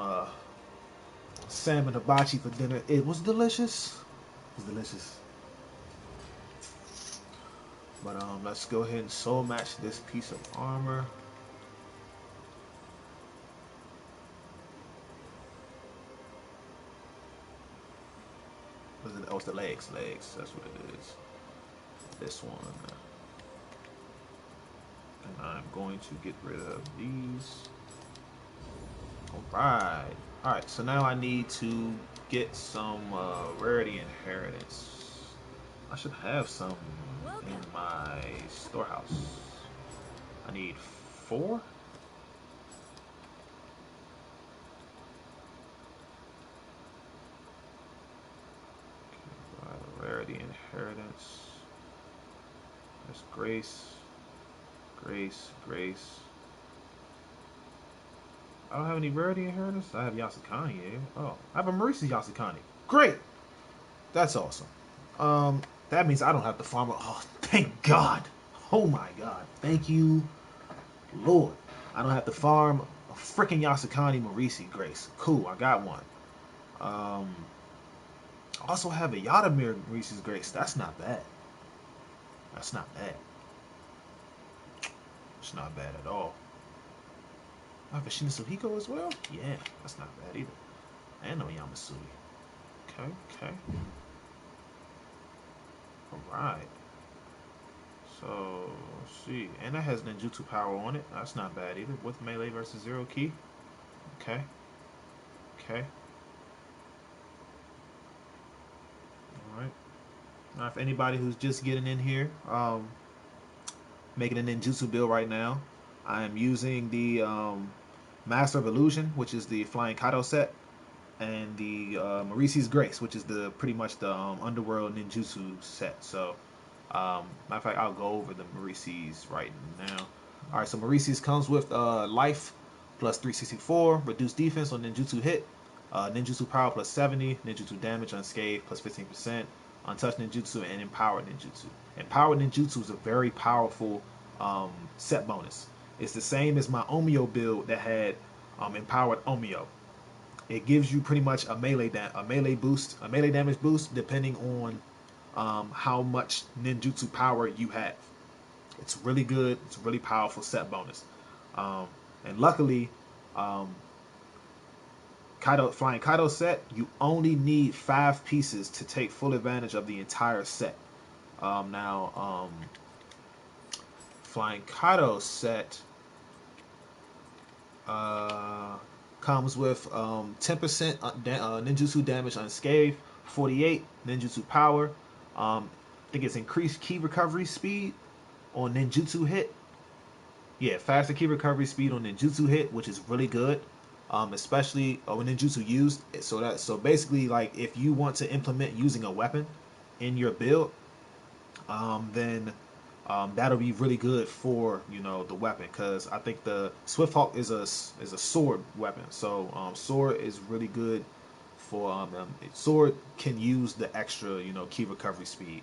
salmon hibachi for dinner. It was delicious. It was delicious. But let's go ahead and soul match this piece of armor. What is it? Oh, it's the legs. Legs. That's what it is. This one. And I'm going to get rid of these. Alright. Alright, so now I need to get some rarity inheritance. I should have some in my storehouse. I need 4? Okay, rarity inheritance. That's grace. Grace, grace. I don't have any rarity inheritance. I have Yasukani here. Oh, I have a Marisa Yasukani. Great! That's awesome. That means I don't have to farm. Oh, thank God! Oh my God! Thank you, Lord. I don't have to farm a freaking Yasukani Marisi Grace. Cool, I got one. Also have a Yadamir Reese's Grace. That's not bad. That's not bad. It's not bad at all. I have a Shinsuhiko as well? Yeah, that's not bad either. And no Yamasui. Okay, okay. Alright. So, let's see. And that has ninjutsu power on it. That's not bad either. With melee versus zero key. Okay. Okay. Alright. Now, if anybody who's just getting in here, making a ninjutsu build right now, I am using the Master of Illusion, which is the Flying Kado set, and the Marisi's Grace, which is the pretty much the Underworld ninjutsu set. So, matter of fact, I'll go over the Marisi's right now. All right, so Marisi's comes with life plus 364, reduced defense on ninjutsu hit, ninjutsu power plus 70, ninjutsu damage unscathed plus 15%, untouched ninjutsu, and empowered ninjutsu. Empowered ninjutsu is a very powerful set bonus. It's the same as my Omio build that had empowered Omio. It gives you pretty much a melee boost, a melee damage boost, depending on how much ninjutsu power you have. It's really good. It's a really powerful set bonus. Um, and luckily, um, Flying Kaido set, you only need 5 pieces to take full advantage of the entire set. Now, Flying Kaido set uh, comes with 10% ninjutsu damage unscathed, 48 ninjutsu power. I think it's increased key recovery speed on ninjutsu hit. Yeah, faster key recovery speed on ninjutsu hit, which is really good, especially when ninjutsu used. So basically, like if you want to implement using a weapon in your build, then that'll be really good for the weapon, because I think the Swift Hawk is a sword weapon. So sword is really good for sword can use the extra key recovery speed.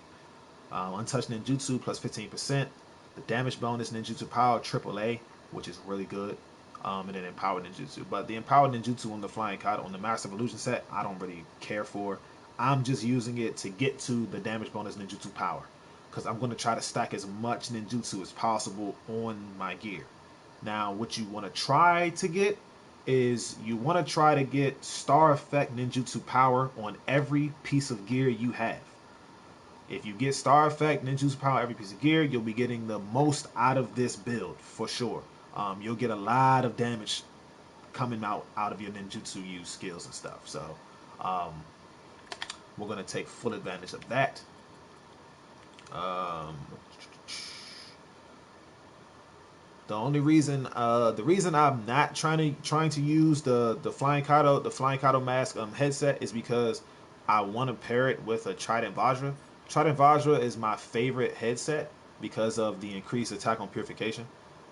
Untouched ninjutsu plus 15%. The damage bonus ninjutsu power AAA, which is really good. And then empowered ninjutsu. But the empowered ninjutsu on the Flying Kaido on the Master of Illusion set, I don't really care for. I'm just using it to get to the damage bonus ninjutsu power, because I'm going to try to stack as much ninjutsu as possible on my gear. Now, what you want to try to get is you want to try to get star effect ninjutsu power on every piece of gear you have. If you get star effect ninjutsu power every piece of gear, you'll be getting the most out of this build for sure. You'll get a lot of damage coming out of your ninjutsu use skills and stuff. So um, we're gonna take full advantage of that. Um, the reason I'm not trying to use the Flying Kaido mask headset is because I want to pair it with a Trident Vajra. Trident Vajra is my favorite headset because of the increased attack on purification,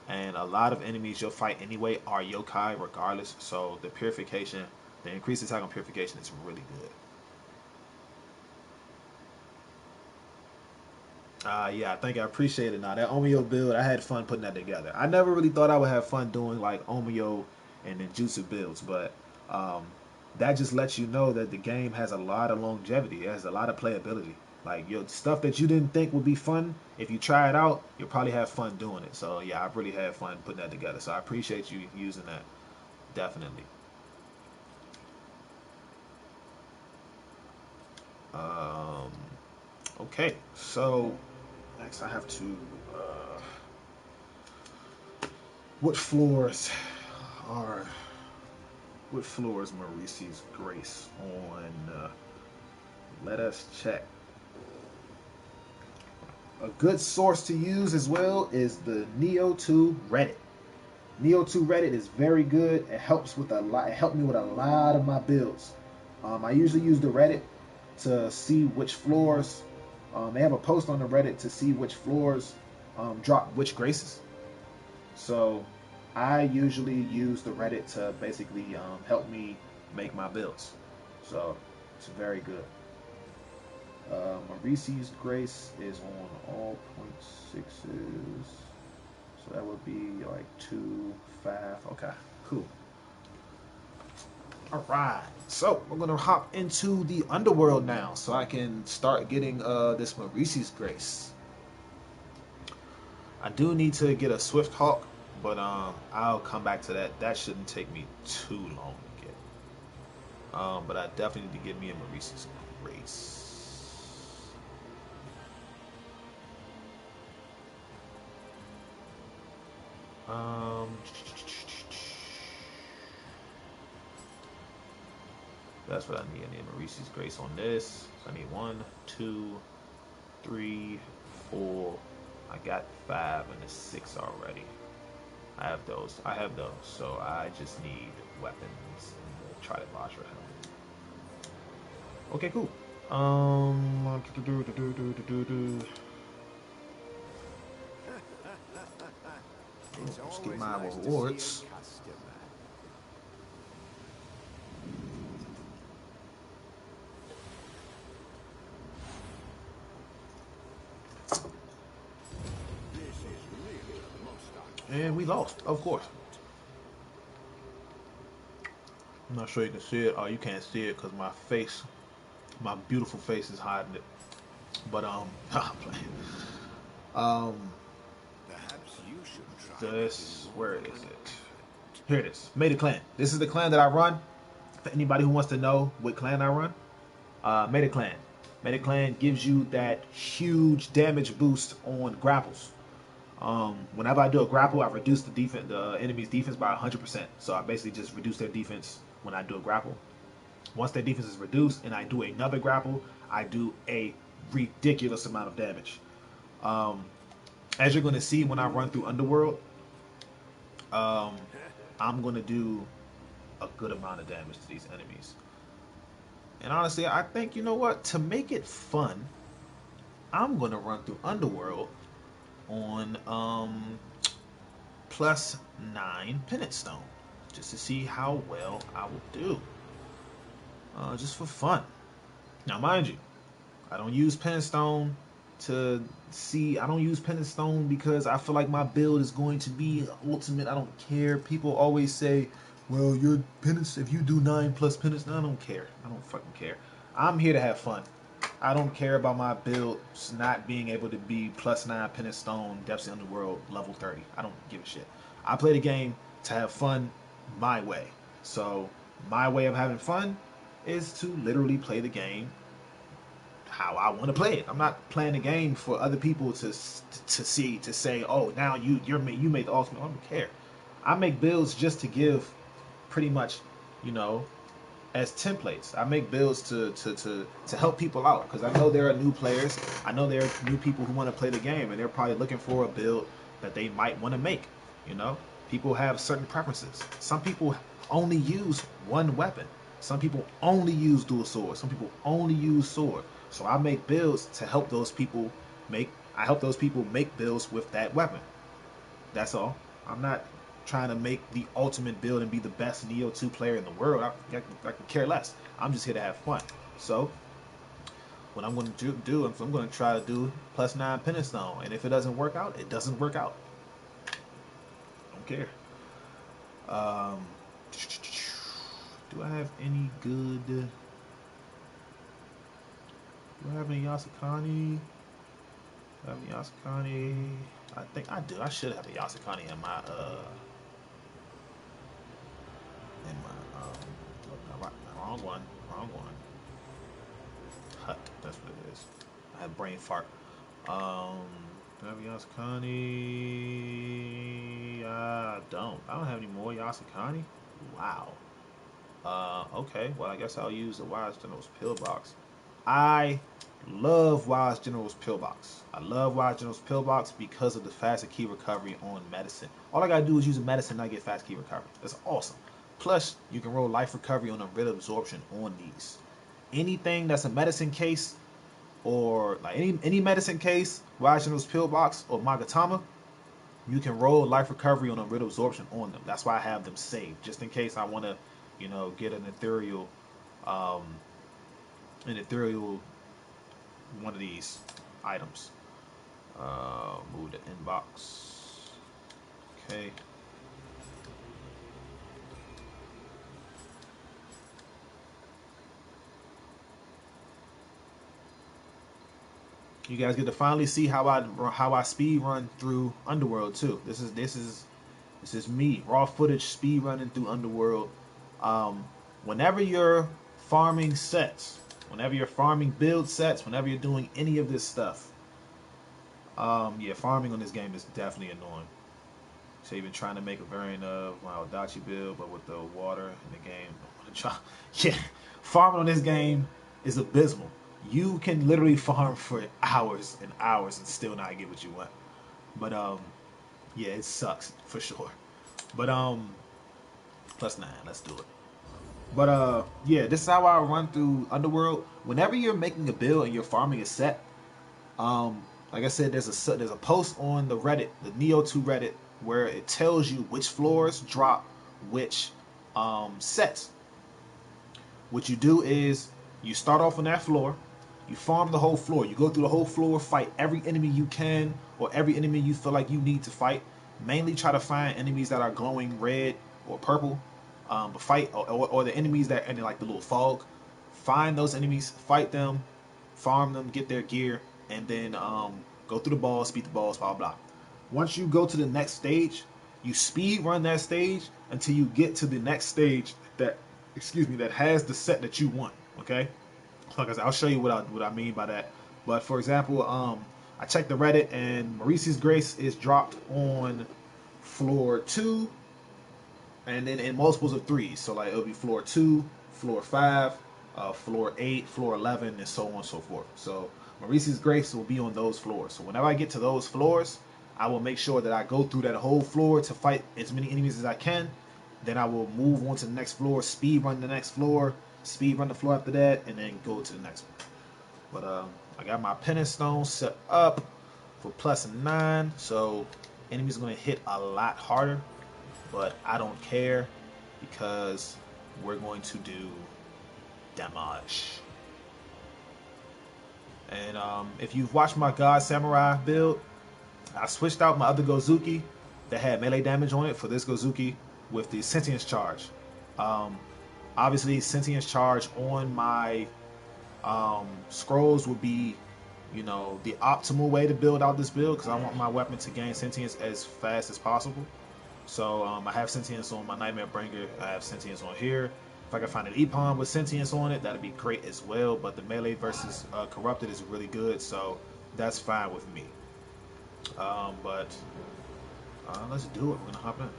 and a lot of enemies you'll fight anyway are yokai regardless. So the increased attack on purification is really good. Yeah, I think I appreciate it. Now that Omio build, I had fun putting that together. I never really thought I would have fun doing like Omio and Ninjutsu builds, but um, that just lets you know that the game has a lot of longevity. It has a lot of playability. Like your stuff that you didn't think would be fun, if you try it out, you'll probably have fun doing it. So yeah, I've really had fun putting that together. So I appreciate you using that. Definitely. Um, okay, so next I have to. What floors are what floors Mauricie's Grace on? Let us check. A good source to use as well is the Neo 2 Reddit. Neo 2 Reddit is very good. It helps with a lot. It helped me with a lot of my builds. I usually use the Reddit to see which floors. They have a post on the Reddit to see which floors drop which graces. So I usually use the Reddit to basically help me make my builds. So it's very good. Mauricie's Grace is on all 0.6s. So that would be like 2, 5. Okay, cool. Alright, so we're gonna hop into the Underworld now so I can start getting this Maurice's Grace. I do need to get a Swift Hawk, but I'll come back to that. That shouldn't take me too long to get. But I definitely need to get me a Maurice's Grace. That's what I need. I need Maurice's Grace on this. So I need 1, 2, 3, 4. I got 5 and a 6 already. I have those. So I just need weapons and try to boss her help. Okay, cool. Let's get my rewards. And we lost, of course. I'm not sure you can see it. Oh, you can't see it because my face, my beautiful face is hiding it. But I'm playing. This, where is it? Here it is. Made a clan. This is the clan that I run. For anybody who wants to know what clan I run, Made a clan. Made a clan gives you that huge damage boost on grapples. Whenever I do a grapple, I reduce the enemy's defense by 100%. So I basically just reduce their defense when I do a grapple. Once their defense is reduced and I do another grapple, I do a ridiculous amount of damage. As you're going to see when I run through Underworld, I'm going to do a good amount of damage to these enemies. And honestly, I think, you know what? To make it fun, I'm going to run through Underworld on +9 Penance Stone, just to see how well I will do. Just for fun. Now, mind you, I don't use Penance Stone to see. I don't use Penance Stone because I feel like my build is going to be ultimate. I don't care. People always say, well, your penance, if you do 9 plus penance, no, I don't care. I don't fucking care. I'm here to have fun. I don't care about my build not being able to be +9 penance stone, Depths of the Underworld, level 30. I don't give a shit. I play the game to have fun my way. So my way of having fun is to literally play the game how I want to play it. I'm not playing the game for other people to say, oh, now you made the ultimate. I don't care. I make builds just to give, pretty much, you know, as templates. I make builds to help people out because I know there are new players. I know there are new people who want to play the game and they're probably looking for a build that they might want to make. You know, people have certain preferences. Some people only use one weapon. Some people only use dual sword. Some people only use sword. So I make builds to help those people make. I help those people make builds with that weapon. That's all. I'm not trying to make the ultimate build and be the best Neo 2 player in the world. I can care less. I'm just here to have fun. So what I'm going to do is I'm going to try to do +9 Penance Stone. And if it doesn't work out, it doesn't work out. Don't care. Do I have any good... Do I have any Yasakani? Do I have any Yasakani? I think I do. I should have a Yasakani in my wrong one. Hut, that's what it is. I have brain fart. Do I have Yasakani? I don't have any more Yasakani. Wow. Okay, well, I guess I'll use the Wise General's Pillbox. I love Wise General's Pillbox. I love Wise General's Pillbox because of the faster key recovery on medicine. All I gotta do is use a medicine and I get fast key recovery. That's awesome. Plus, you can roll life recovery on a rid absorption on these. Anything that's a medicine case, or like any medicine case, Wise General's Pillbox or Magatama, you can roll life recovery on a rid absorption on them. That's why I have them saved, just in case I want to, you know, get an ethereal one of these items. Move the inbox. Okay. You guys get to finally see how I speed run through Underworld too. This is me, raw footage speed running through Underworld. Um, Whenever you're farming sets, whenever you're farming build sets, whenever you're doing any of this stuff, yeah, farming on this game is definitely annoying. So even trying to make a variant of my Odachi build, but with the water in the game. Yeah, farming on this game is abysmal. You can literally farm for hours and hours and still not get what you want. But yeah, it sucks for sure. But +9, let's do it. But yeah, this is how I run through Underworld. Whenever you're making a build and you're farming a set, um, like I said, there's a post on the Reddit, the Neo2 Reddit, where it tells you which floors drop which sets. What you do is you start off on that floor, you farm the whole floor, you go through the whole floor, fight every enemy you can or every enemy you feel like you need to fight. Mainly try to find enemies that are glowing red or purple, but fight or the enemies that are in like the little fog. Find those enemies, fight them, farm them, get their gear, and then go through the balls, beat the balls, blah blah. Once you go to the next stage, you speed run that stage until you get to the next stage that, excuse me, that has the set that you want. Okay, like I said, I'll show you what I mean by that. But for example, I checked the Reddit and Maurice's Grace is dropped on floor 2, and then in multiples of 3. So like it'll be floor 2, floor 5, floor 8, floor 11, and so on and so forth. So Maurice's Grace will be on those floors. So whenever I get to those floors, I will make sure that I go through that whole floor to fight as many enemies as I can. Then I will move on to the next floor, speed run the next floor, speed run the floor after that, and then go to the next one. But I got my penance stone set up for +9, so enemies are gonna hit a lot harder. But I don't care because we're going to do damage. And if you've watched my God Samurai build, I switched out my other Gozuki that had melee damage on it for this Gozuki with the Sentience Charge. Um, Obviously, Sentience Charge on my scrolls would be, you know, the optimal way to build out this build because I want my weapon to gain Sentience as fast as possible. So I have Sentience on my Nightmare Bringer. I have Sentience on here. If I can find an Epon with Sentience on it, that'd be great as well. But the melee versus Corrupted is really good, so that's fine with me. But let's do it. We're gonna hop in.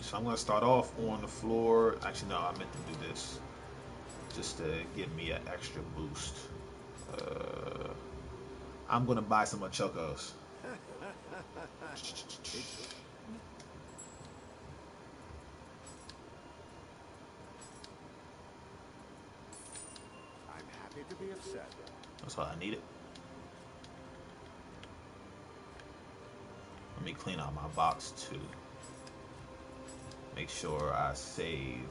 So I'm gonna start off on the floor. Actually, no, I meant to do this just to give me an extra boost. I'm gonna buy some Ochokos. I'm happy to be upset. That's all I needed. Let me clean out my box too. Make sure I save,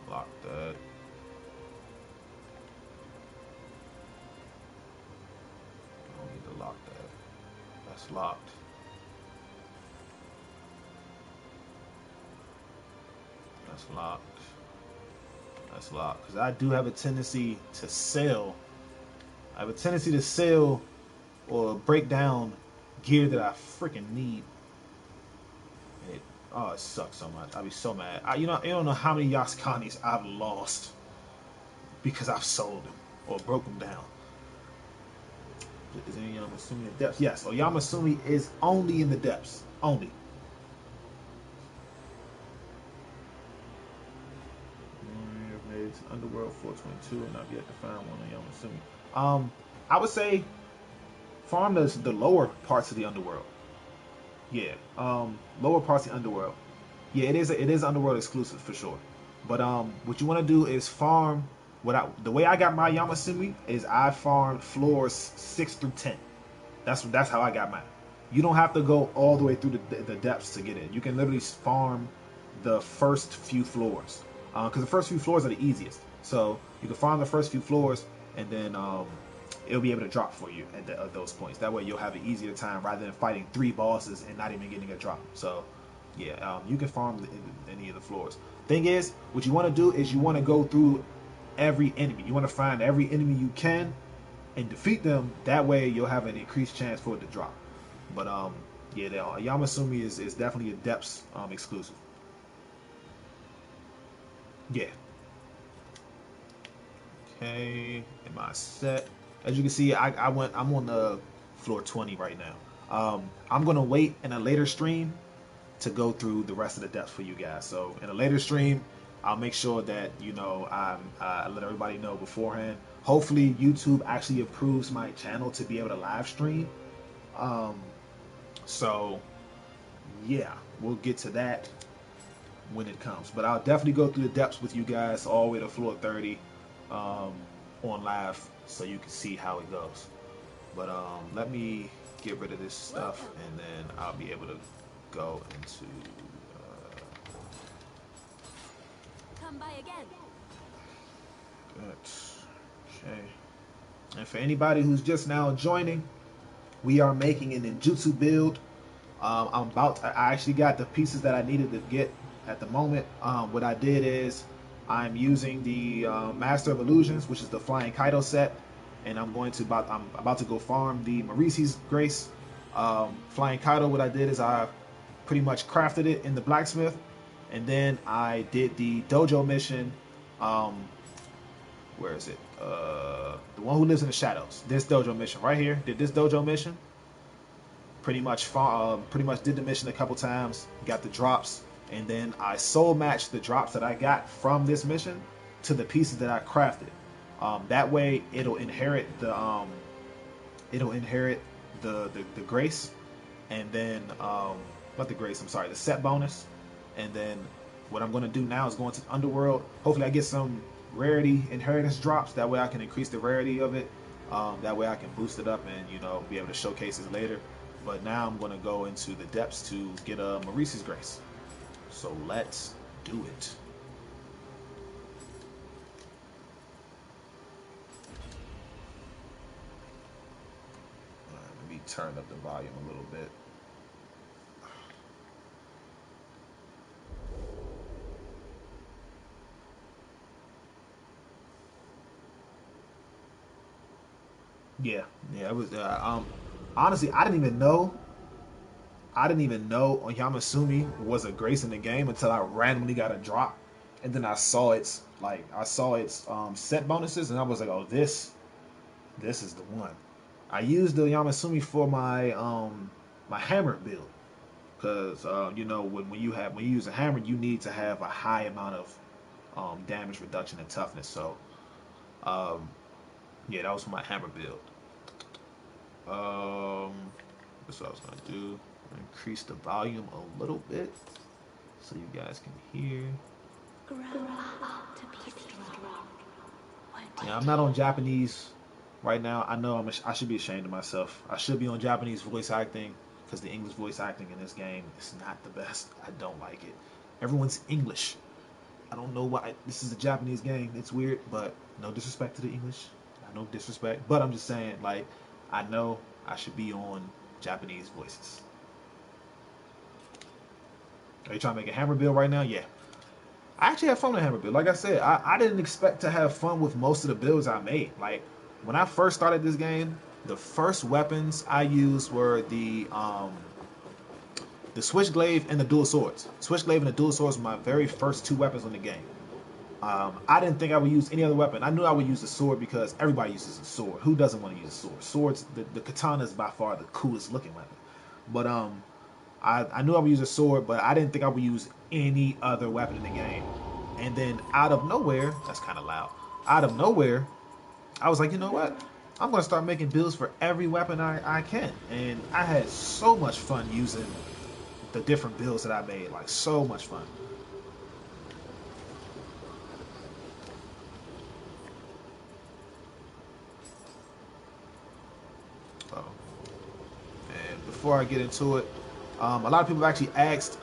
lock that. I don't need to lock that. That's locked. That's locked. That's locked. Because I do have a tendency to sell. I have a tendency to sell or break down gear that I freaking need. And it sucks so much. I'd be so mad. You don't know how many Yasukanis I've lost because I've sold them or broke them down. Is any Yamasumi in the depths? Yes. So Yamasumi is only in the depths. Only. Underworld 422 and I've yet to find one on Yamasumi. I would say farm the lower parts of the Underworld. Yeah. Lower parts of the Underworld. Yeah, it is Underworld exclusive for sure. But what you want to do is farm the way I got my Yamasumi is I farmed floors 6 through 10. That's how I got mine. You don't have to go all the way through the depths to get it. You can literally farm the first few floors. Because the first few floors are the easiest. So you can farm the first few floors and then it'll be able to drop for you at those points. That way you'll have an easier time rather than fighting 3 bosses and not even getting a drop. So yeah, you can farm any of the floors. Thing is, what you want to do is you want to go through every enemy. You want to find every enemy you can and defeat them. That way you'll have an increased chance for it to drop. But yeah, the Yamasumi is definitely a depths exclusive. Yeah. Okay, am I set? As you can see, I'm on the floor 20 right now. I'm gonna wait in a later stream to go through the rest of the depths for you guys. So in a later stream, I'll make sure that I let everybody know beforehand. Hopefully, YouTube actually approves my channel to be able to live stream. Um, so yeah, we'll get to that when it comes. But I'll definitely go through the depths with you guys all the way to floor 30 um, on live so you can see how it goes. But let me get rid of this stuff and then I'll be able to go into Come by again. that. Okay. And for anybody who's just now joining, we are making an ninjutsu build. I actually got the pieces that I needed to get at the moment. What I did is I'm using the Master of Illusions, which is the Flying Kaido set, and I'm about to go farm the Marisi's Grace Flying Kaido. What I did is I pretty much crafted it in the blacksmith, and then I did the dojo mission. Where is it? The one who lives in the shadows. This dojo mission right here. Did this dojo mission. Pretty much did the mission a couple times, got the drops, and then I soul matched the drops that I got from this mission to the pieces that I crafted. That way, it'll inherit the grace, and then not the grace. I'm sorry, the set bonus, and then what I'm going to do now is go into Underworld. Hopefully, I get some rarity inheritance drops. That way, I can increase the rarity of it. That way, I can boost it up and be able to showcase it later. But now I'm going to go into the depths to get a Marisi's Grace. So let's do it. Let me turn up the volume a little bit. Yeah, it was. Honestly, I didn't even know Yamasumi was a grace in the game until I randomly got a drop, and then I saw its set bonuses, and I was like, oh, this is the one. I used the Yamasumi for my my hammer build because when you use a hammer, you need to have a high amount of damage reduction and toughness. So yeah, that was for my hammer build. That's what I was gonna do. Increase the volume a little bit so you guys can hear. Yeah, I'm not on Japanese right now. I know I should be ashamed of myself. I should be on Japanese voice acting because the English voice acting in this game is not the best. I don't like it. Everyone's English. I don't know why. This is a Japanese game. It's weird, but no disrespect to the English. No disrespect, but I'm just saying, like, I know I should be on Japanese voices. Are you trying to make a hammer build right now? Yeah. I actually have fun with hammer build. Like I said, I didn't expect to have fun with most of the builds I made. Like, when I first started this game, the first weapons I used were the switchglaive and the dual swords. Switchglaive and the dual swords were my very first two weapons in the game. I didn't think I would use any other weapon. I knew I would use a sword because everybody uses a sword. Who doesn't want to use a sword? Swords, the katana is by far the coolest looking weapon. But I knew I would use a sword, but I didn't think I would use any other weapon in the game. And then out of nowhere, that's kind of loud. Out of nowhere, I was like, you know what? I'm going to start making builds for every weapon I can. And I had so much fun using the different builds that I made. Like, so much fun. And before I get into it, a lot of people have actually asked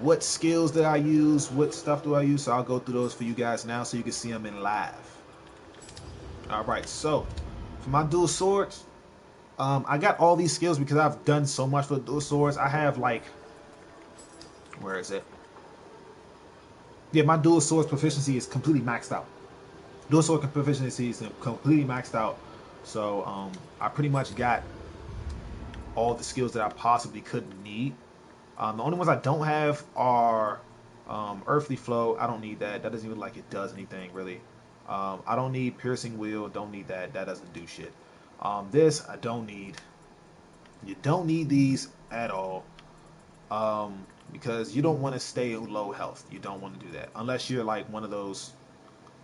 what skills did I use, what stuff do I use, so I'll go through those for you guys now so you can see them in live. Alright, so for my dual swords, I got all these skills because I've done so much for the dual swords. I have like, where is it? Yeah, my dual swords proficiency is completely maxed out. Dual sword proficiency is completely maxed out. So I pretty much got all the skills that I possibly could need. The only ones I don't have are Earthly Flow. I don't need that. That doesn't even like it does anything really. I don't need Piercing Wheel. Don't need that. That doesn't do shit. This I don't need. You don't need these at all. Because you don't want to stay low health. You don't want to do that unless you're like one of those,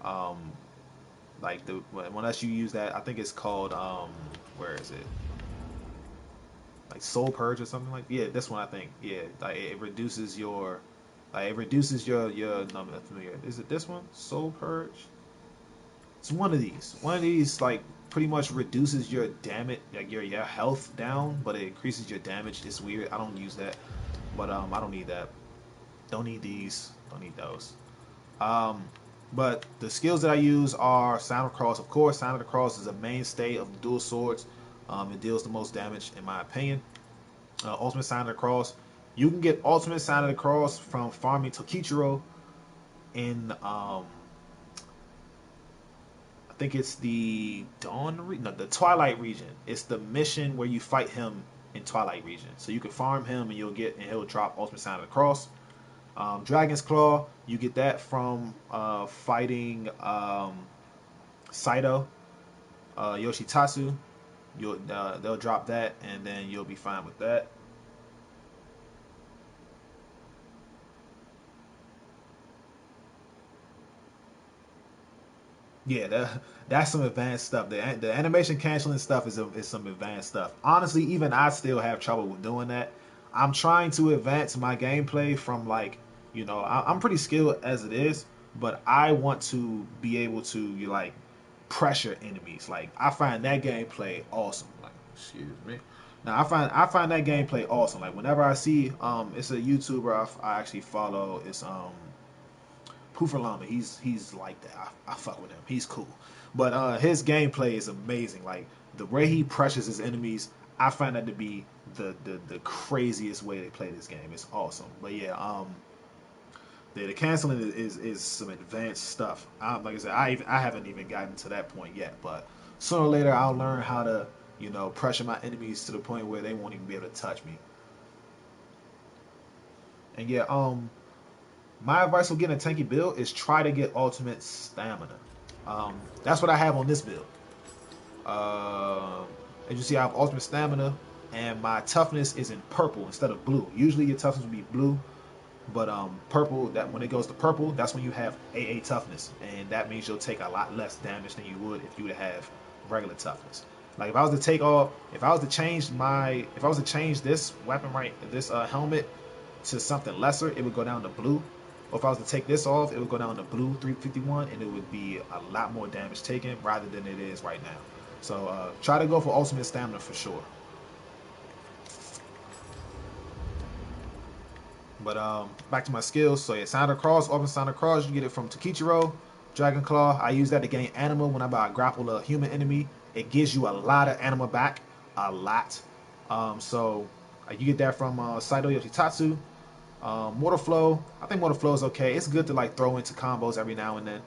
um, like the unless you use that. I think it's called where is it? Like Soul Purge or something like. Yeah, this one I think. Yeah, like it reduces your, like it reduces your. No, I'm not familiar. Is it this one? Soul Purge. It's one of these. One of these like pretty much reduces your damage, like your health down, but it increases your damage. It's weird. I don't use that, but I don't need that. Don't need these. Don't need those. Um, but the skills that I use are Sound of Cross. Of course, Sound of the Cross is a mainstay of the dual swords. It deals the most damage, in my opinion. Ultimate Sound of the Cross. You can get Ultimate Sound of the Cross from farming Tokichiro in, I think it's the no, the Twilight region. It's the mission where you fight him in Twilight region. So you can farm him and he'll drop Ultimate Sound of the Cross. Dragon's Claw, you get that from fighting Saito, Yoshitatsu. They'll drop that, and then you'll be fine with that. Yeah, that's some advanced stuff. The animation canceling stuff is some advanced stuff. Honestly, even I still have trouble with doing that. I'm trying to advance my gameplay from like, I'm pretty skilled as it is, but I want to be able to like pressure enemies. Like I find that gameplay awesome. Like, excuse me. Now I find that gameplay awesome. Like whenever I see it's a YouTuber I actually follow. It's Poofer Llama, he's like that. I fuck with him. He's cool. But his gameplay is amazing. Like the way he pressures his enemies, I find that to be the craziest way they play this game. It's awesome. But yeah, the canceling is some advanced stuff. Like I said, I haven't even gotten to that point yet. But sooner or later, I'll learn how to pressure my enemies to the point where they won't even be able to touch me. And yeah, my advice for getting a tanky build is try to get ultimate stamina. That's what I have on this build. As you see, I have ultimate stamina, and my toughness is in purple instead of blue. Usually your toughness would be blue, but purple. That when it goes to purple, that's when you have AA toughness, and that means you'll take a lot less damage than you would if you would have regular toughness. Like if I was to change this weapon this helmet to something lesser, it would go down to blue. Or if I was to take this off, it would go down to blue 351, and it would be a lot more damage taken rather than it is right now. So try to go for ultimate stamina for sure. But back to my skills. So yeah, Sound of Cross, Ultimate Sound of Cross, you get it from Tokichiro, Dragon Claw. I use that to gain anima whenever I grapple a human enemy. It gives you a lot of anima back, a lot. So you get that from Saito Yoshitatsu. Mortal Flow, I think Mortal Flow is okay. It's good to like throw into combos every now and then.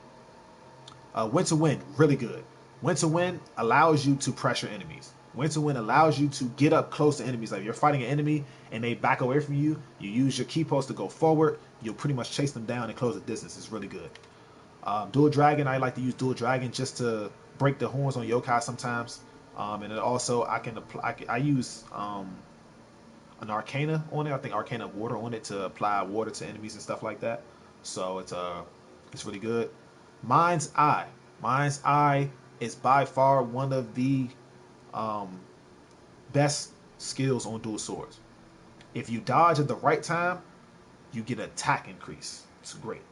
Winter Wind, really good. Winter Wind allows you to pressure enemies. Winter Wind allows you to get up close to enemies. Like if you're fighting an enemy and they back away from you, you use your key post to go forward. You'll pretty much chase them down and close the distance. It's really good. Dual Dragon, I like to use Dual Dragon just to break the horns on yokai sometimes. And then also I can apply. I use an Arcana on it. I think Arcana Water on it to apply water to enemies and stuff like that. So it's really good. Mind's Eye. Mind's Eye is by far one of the um, best skills on dual swords. If you dodge at the right time, you get an attack increase. It's great.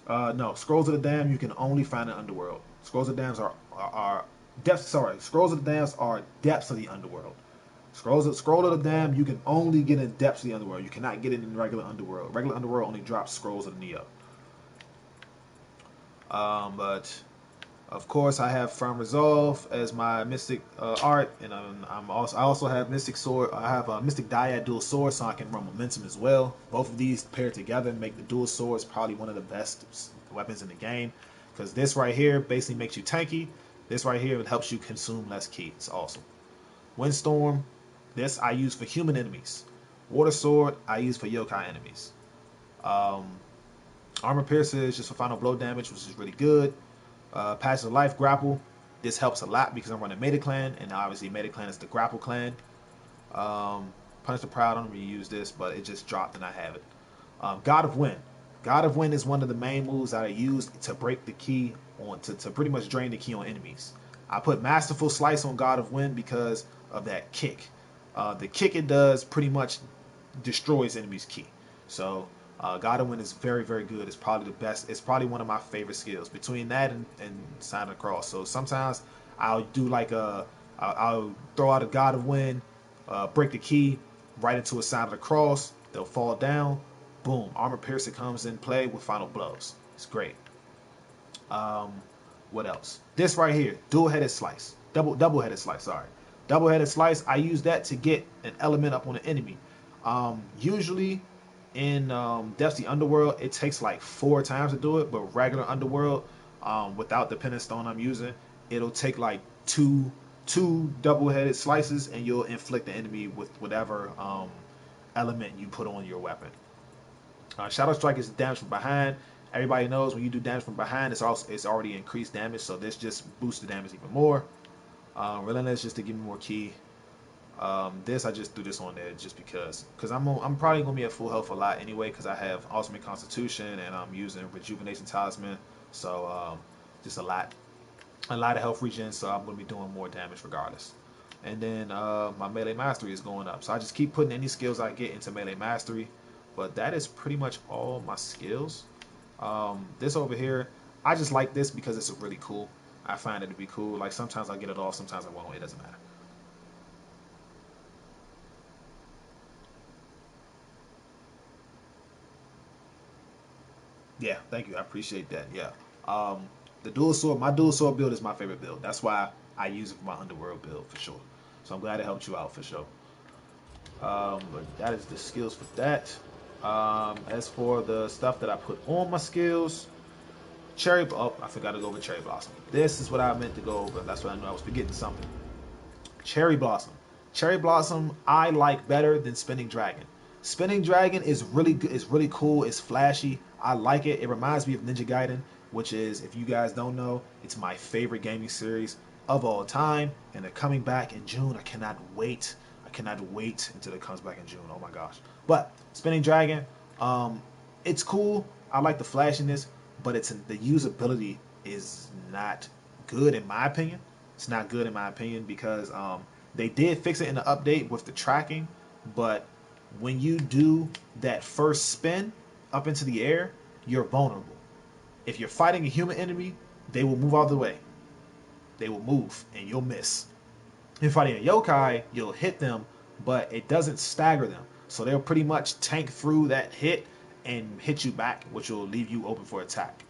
No, Scrolls of the Dam you can only find in Underworld. Scrolls of the Dams are depths. Sorry, Scrolls of the Dams are depths of the Underworld. Scroll of the Dam you can only get in depths of the Underworld. You cannot get it in regular Underworld. Regular Underworld only drops Scrolls of the Neo. But of course, I have Firm Resolve as my Mystic art, and I also have Mystic Sword. I have a Mystic Dyad dual sword, so I can run momentum as well. Both of these paired together make the dual swords probably one of the best weapons in the game. because this right here basically makes you tanky. This right here, it helps you consume less ki. It's awesome. Windstorm, this I use for human enemies. Water Sword, I use for yokai enemies. Um, Armor Piercer is just for final blow damage, which is really good. Passage of Life, Grapple. This helps a lot because I'm running Meta Clan, and obviously Meta Clan is the Grapple Clan. Punish the Proud, I don't really use this, but it just dropped and I have it. God of Wind. God of Wind is one of the main moves that I use to break the ki on, to pretty much drain the ki on enemies. I put Masterful Slice on God of Wind because of that kick. The kick it does pretty much destroys enemies' ki. So God of Wind is very, very good. It's probably the best. It's probably one of my favorite skills between that and Sign of the Cross. So sometimes I'll do like I'll throw out a God of Wind, break the ki right into a Sign of the Cross. They'll fall down. Boom. Armor Piercer comes in play with final blows. It's great. What else? This right here, dual-headed slice. Double-headed slice, sorry. Double-headed slice, I use that to get an element up on an enemy. Usually in Depths Underworld, it takes like 4 times to do it, but regular Underworld, without the pendant stone I'm using, it'll take like two double-headed slices, and you'll inflict the enemy with whatever element you put on your weapon. Shadow Strike is damage from behind. Everybody knows when you do damage from behind, it's already increased damage, so this just boosts the damage even more. Relentless just to give me more ki. This I just threw this on there just because I'm probably gonna be at full health a lot anyway because I have Ultimate Constitution and I'm using Rejuvenation Talisman, so just a lot of health regen, so I'm gonna be doing more damage regardless. And then my melee mastery is going up, so I just keep putting any skills I get into melee mastery. But that is pretty much all my skills. This over here, I just like this because it's really cool. I find it to be cool. Like sometimes I get it off, sometimes I won't. It doesn't matter. Yeah, thank you. I appreciate that. Yeah. The dual sword, my dual sword build is my favorite build. That's why I use it for my Underworld build for sure. So I'm glad it helped you out for sure. But that is the skills for that. As for the stuff that I put on my skills, I forgot to go over Cherry Blossom. This is what I meant to go over. That's what I knew I was forgetting something. Cherry Blossom. Cherry Blossom I like better than Spinning Dragon. Spinning Dragon is really good. It's really cool. It's flashy. I like it. It reminds me of Ninja Gaiden, which is, if you guys don't know, it's my favorite gaming series of all time. And they're coming back in June. I cannot wait. I cannot wait until it comes back in June. Oh my gosh. But Spinning Dragon, it's cool. I like the flashiness, but the usability is not good in my opinion. It's not good in my opinion because they did fix it in the update with the tracking, but when you do that first spin up into the air, you're vulnerable. If you're fighting a human enemy, they will move out of the way. They will move and you'll miss. If you're fighting a yokai, you'll hit them, but it doesn't stagger them. So they'll pretty much tank through that hit and hit you back, which will leave you open for attack.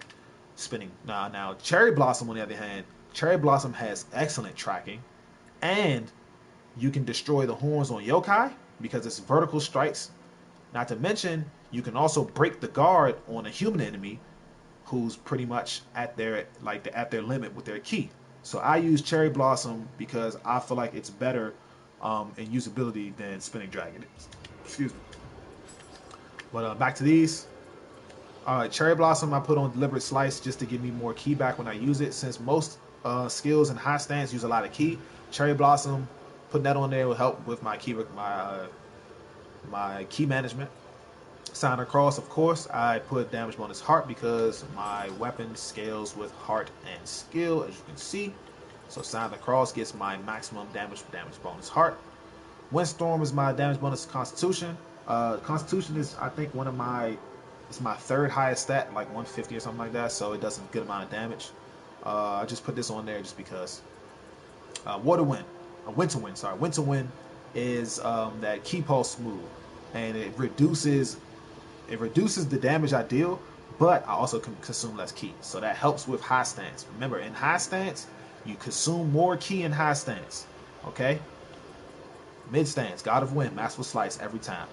Spinning. Now Cherry Blossom, on the other hand, Cherry Blossom has excellent tracking, and you can destroy the horns on yokai because it's vertical strikes. Not to mention, you can also break the guard on a human enemy who's pretty much at their limit with their ki. So I use Cherry Blossom because I feel like it's better in usability than Spinning Dragon is. Excuse me. But back to these. Cherry Blossom I put on Deliberate Slice just to give me more ki back when I use it. Since most skills in high stance use a lot of ki, Cherry Blossom, putting that on there will help with my my ki management. Sign of Cross, of course, I put damage bonus heart because my weapon scales with heart and skill, as you can see. So Sign of the Cross gets my maximum damage bonus heart. Windstorm is my damage bonus Constitution. Constitution is, I think, it's my third highest stat, like 150 or something like that, so it does a good amount of damage. I just put this on there just because. Winter Wind is that ki pulse move, and it reduces the damage I deal, but I also can consume less ki, so that helps with high stance. Remember, in high stance, you consume more ki in high stance. Okay. Mid stance, God of Wind, Masterful Slice every time.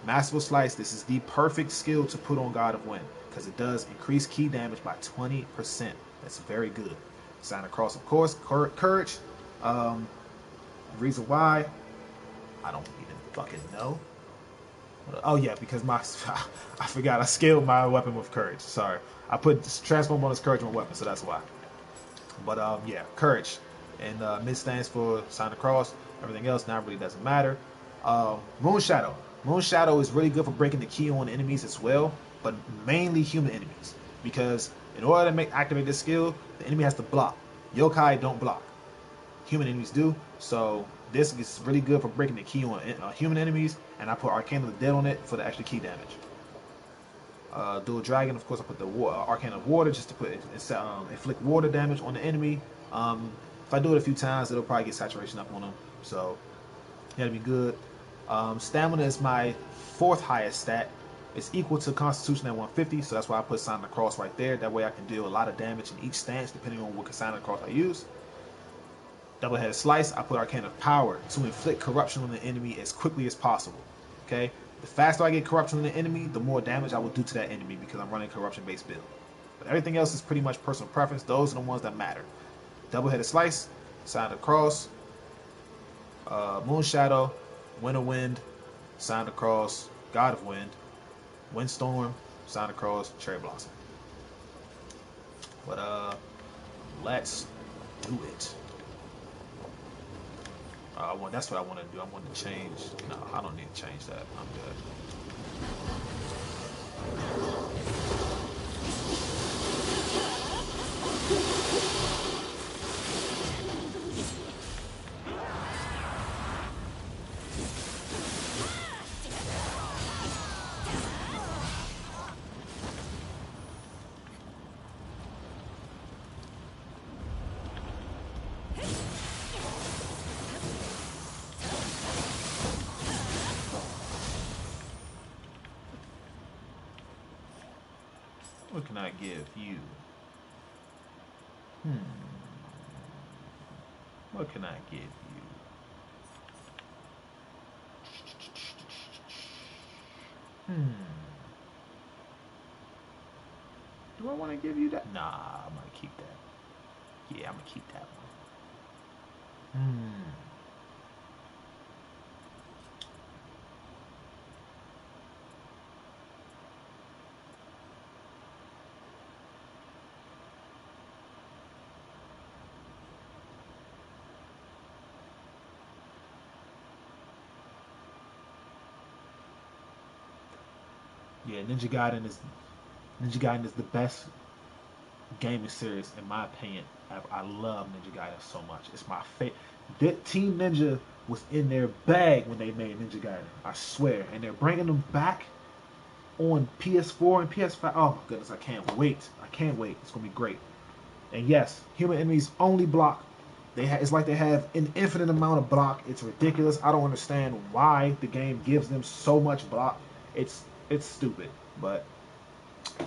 Masterful Slice, this is the perfect skill to put on God of Wind because it does increase key damage by 20%. That's very good. Sign of Cross, of course. Courage. Reason why, I don't even fucking know. Oh yeah, because my I forgot I scaled my weapon with Courage. Sorry, I put transform bonus Courage on my weapon, so that's why. But yeah, Courage, and mid stands for Sign of Cross. Everything else now really doesn't matter. Moon Shadow. Moon Shadow is really good for breaking the key on enemies as well, but mainly human enemies. Because in order to activate this skill, the enemy has to block. Yokai don't block. Human enemies do. So this is really good for breaking the key on human enemies, and I put Arcane of the Dead on it for the extra key damage. Dual Dragon, of course, I put the Arcane of Water just to put inflict water damage on the enemy. If I do it a few times, it'll probably get saturation up on them. So that'll be good. Stamina is my 4th highest stat. It's equal to Constitution at 150, so that's why I put Sign of the Cross right there. That way I can deal a lot of damage in each stance depending on what Sign of the Cross I use. Double-headed Slice, I put Arcane of Power to inflict corruption on the enemy as quickly as possible. Okay? The faster I get corruption on the enemy, the more damage I will do to that enemy because I'm running a corruption-based build. But everything else is pretty much personal preference. Those are the ones that matter. Double-headed Slice, Sign of the Cross, Moon Shadow, Wind of Wind, Sign of the Cross, God of Wind, Windstorm, Sign of the Cross, Cherry Blossom. But let's do it. That's what I want to do. I want to change. No, I don't need to change that. I'm What can I give you? What can I give you? Do I want to give you that? Nah, I'm gonna keep that. Yeah, I'm gonna keep that one. Yeah, Ninja Gaiden is the best gaming series in my opinion. I love Ninja Gaiden so much. It's my favorite. Team Ninja was in their bag when they made Ninja Gaiden. I swear, and they're bringing them back on PS4 and PS5. Oh my goodness, I can't wait. I can't wait. It's gonna be great. And yes, human enemies only block. It's like they have an infinite amount of block. It's ridiculous. I don't understand why the game gives them so much block. It's stupid, but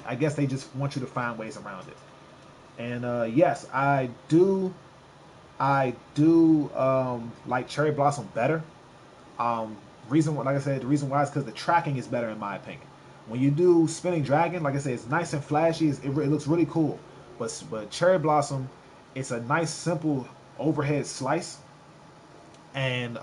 I guess they just want you to find ways around it. And yes, I do like Cherry Blossom better. Like I said, the reason why is because the tracking is better in my opinion. When you do Spinning Dragon, like I said, it's nice and flashy. It looks really cool. But Cherry Blossom, it's a nice simple overhead slice, and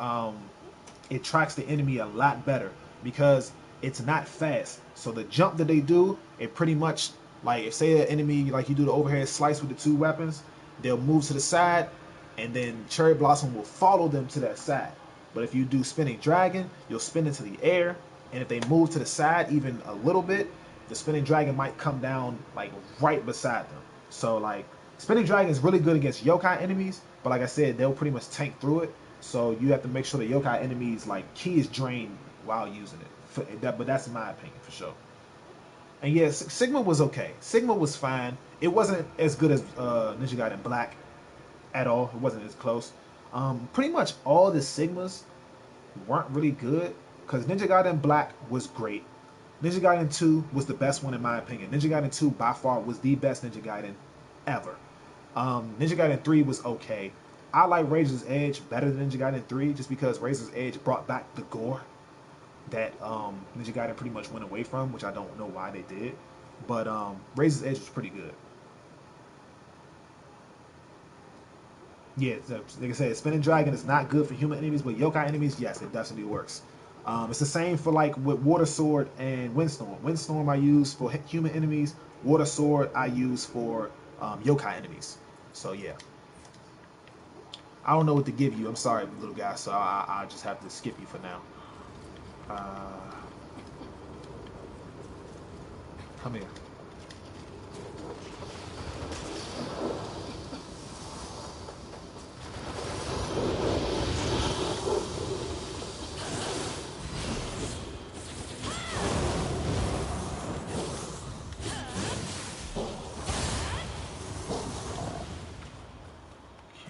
it tracks the enemy a lot better because it's not fast. So the jump that they do, it pretty much, like if say an enemy, like you do the overhead slice with the 2 weapons, they'll move to the side, and then Cherry Blossom will follow them to that side. But if you do Spinning Dragon, you'll spin into the air, and if they move to the side even a little bit, the Spinning Dragon might come down like right beside them. So like Spinning Dragon is really good against yokai enemies, but like I said, they'll pretty much tank through it. So you have to make sure the yokai enemies like ki is drained while using it. But that's my opinion for sure. And yes, Sigma was okay. Sigma was fine. It wasn't as good as Ninja Gaiden Black at all. It wasn't as close. Pretty much all the Sigmas weren't really good because Ninja Gaiden Black was great. Ninja Gaiden 2 was the best one in my opinion. Ninja Gaiden 2 by far was the best Ninja Gaiden ever. Ninja Gaiden 3 was okay. I like Razor's Edge better than Ninja Gaiden 3 just because Razor's Edge brought back the gore. that Ninja Gaiden pretty much went away from, which I don't know why they did. But Razor's Edge was pretty good. Yeah, like I said, Spinning Dragon is not good for human enemies, but yokai enemies, yes, it definitely works. It's the same for like with Water Sword and Windstorm. Windstorm I use for human enemies. Water Sword I use for yokai enemies. So yeah. I don't know what to give you. I'm sorry, little guy, so I just have to skip you for now. Come here.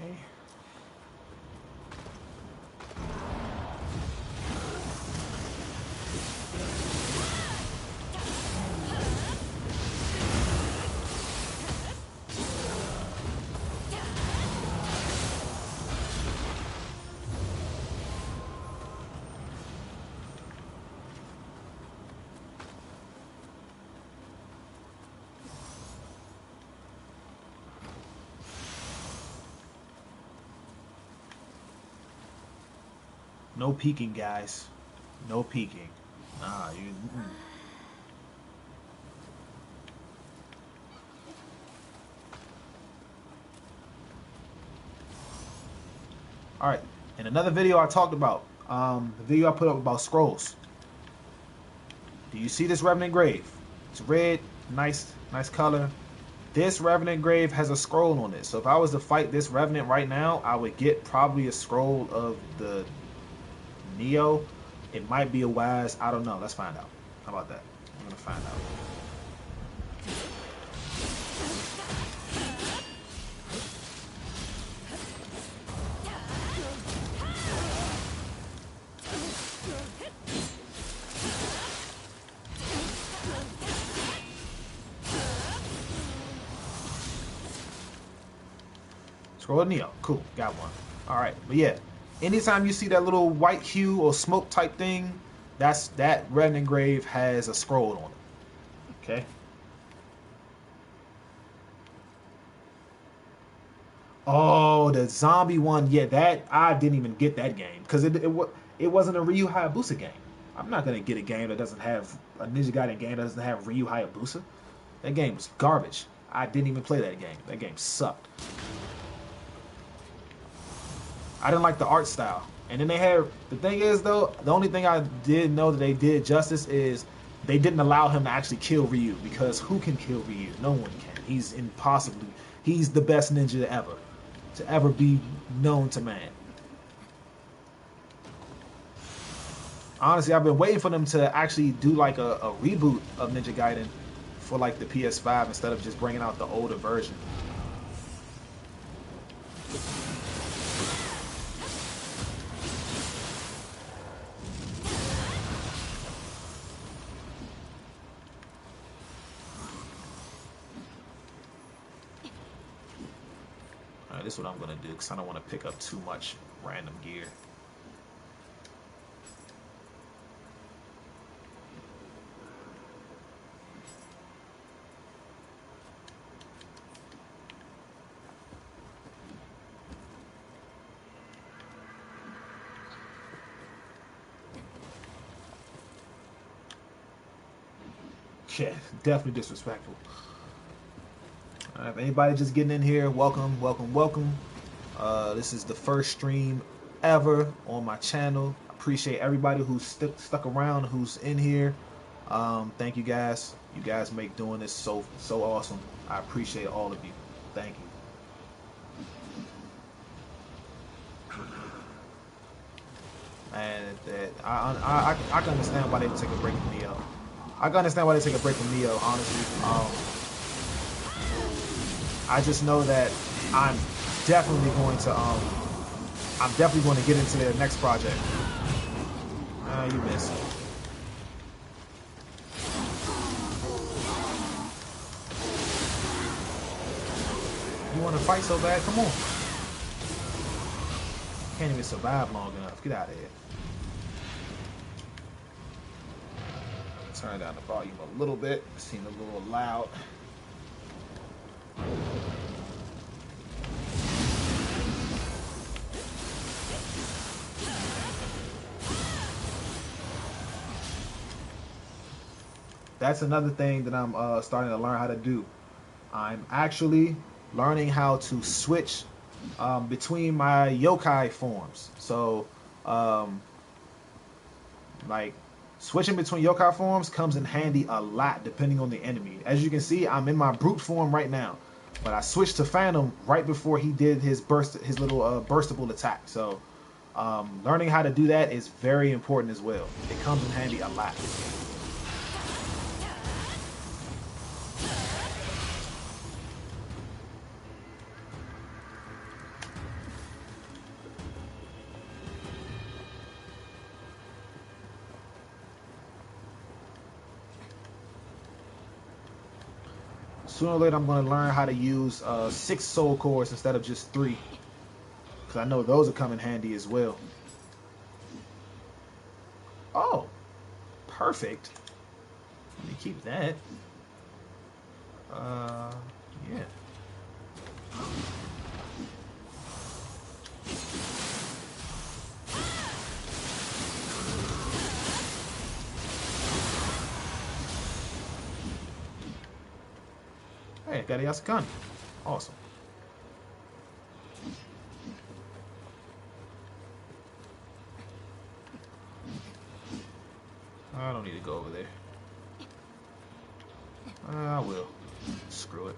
Okay. No peeking, guys. No peeking. Nah, you. All right. In another video I talked about, the video I put up about scrolls. Do you see this Revenant Grave? It's red, nice color. This Revenant Grave has a scroll on it. So if I was to fight this Revenant right now, I would get probably a scroll of the Neo. It might be a Wise. I don't know. Let's find out. How about that? I'm going to find out. Scroll of Neo. Cool. Got one. All right. But yeah. Anytime you see that little white hue or smoke type thing, that Revenant Grave has a scroll on it. Okay. Oh, the zombie one. Yeah, that I didn't even get that game because it wasn't a Ryu Hayabusa game. I'm not gonna get a game that doesn't have a Ninja Gaiden game that doesn't have Ryu Hayabusa. That game was garbage. I didn't even play that game. That game sucked. I didn't like the art style. And then they had, the thing is though, the only thing I did know that they did justice is they didn't allow him to actually kill Ryu, because who can kill Ryu? No one can. He's impossibly, he's the best ninja ever to ever be known to man. Honestly, I've been waiting for them to actually do like a reboot of Ninja Gaiden for like the PS5 instead of just bringing out the older version. Alright, this is what I'm going to do because I don't want to pick up too much random gear. Yeah, definitely disrespectful. If anybody just getting in here, welcome, welcome, welcome. This is the first stream ever on my channel. I appreciate everybody who's stuck around, who's in here. Thank you guys. You guys make doing this so awesome. I appreciate all of you. Thank you. And I can understand why they take a break from Neo. I can understand why they take a break from Neo, honestly. I just know that I'm definitely going to get into their next project. You missed. You want to fight so bad? Come on. Can't even survive long enough. Get out of here. Turn down the volume a little bit. It seemed a little loud. That's another thing that I'm starting to learn how to do. I'm actually learning how to switch between my yokai forms. So, like, switching between yokai forms comes in handy a lot depending on the enemy. As you can see, I'm in my brute form right now, but I switched to Phantom right before he did his little burstable attack. So, learning how to do that is very important as well. It comes in handy a lot. Sooner or later, I'm going to learn how to use 6 soul cores instead of just 3. Because I know those will come in handy as well. Oh, perfect. Let me keep that. Yeah. Hey, got a Yasukan. Awesome. I don't need to go over there. I will. Screw it.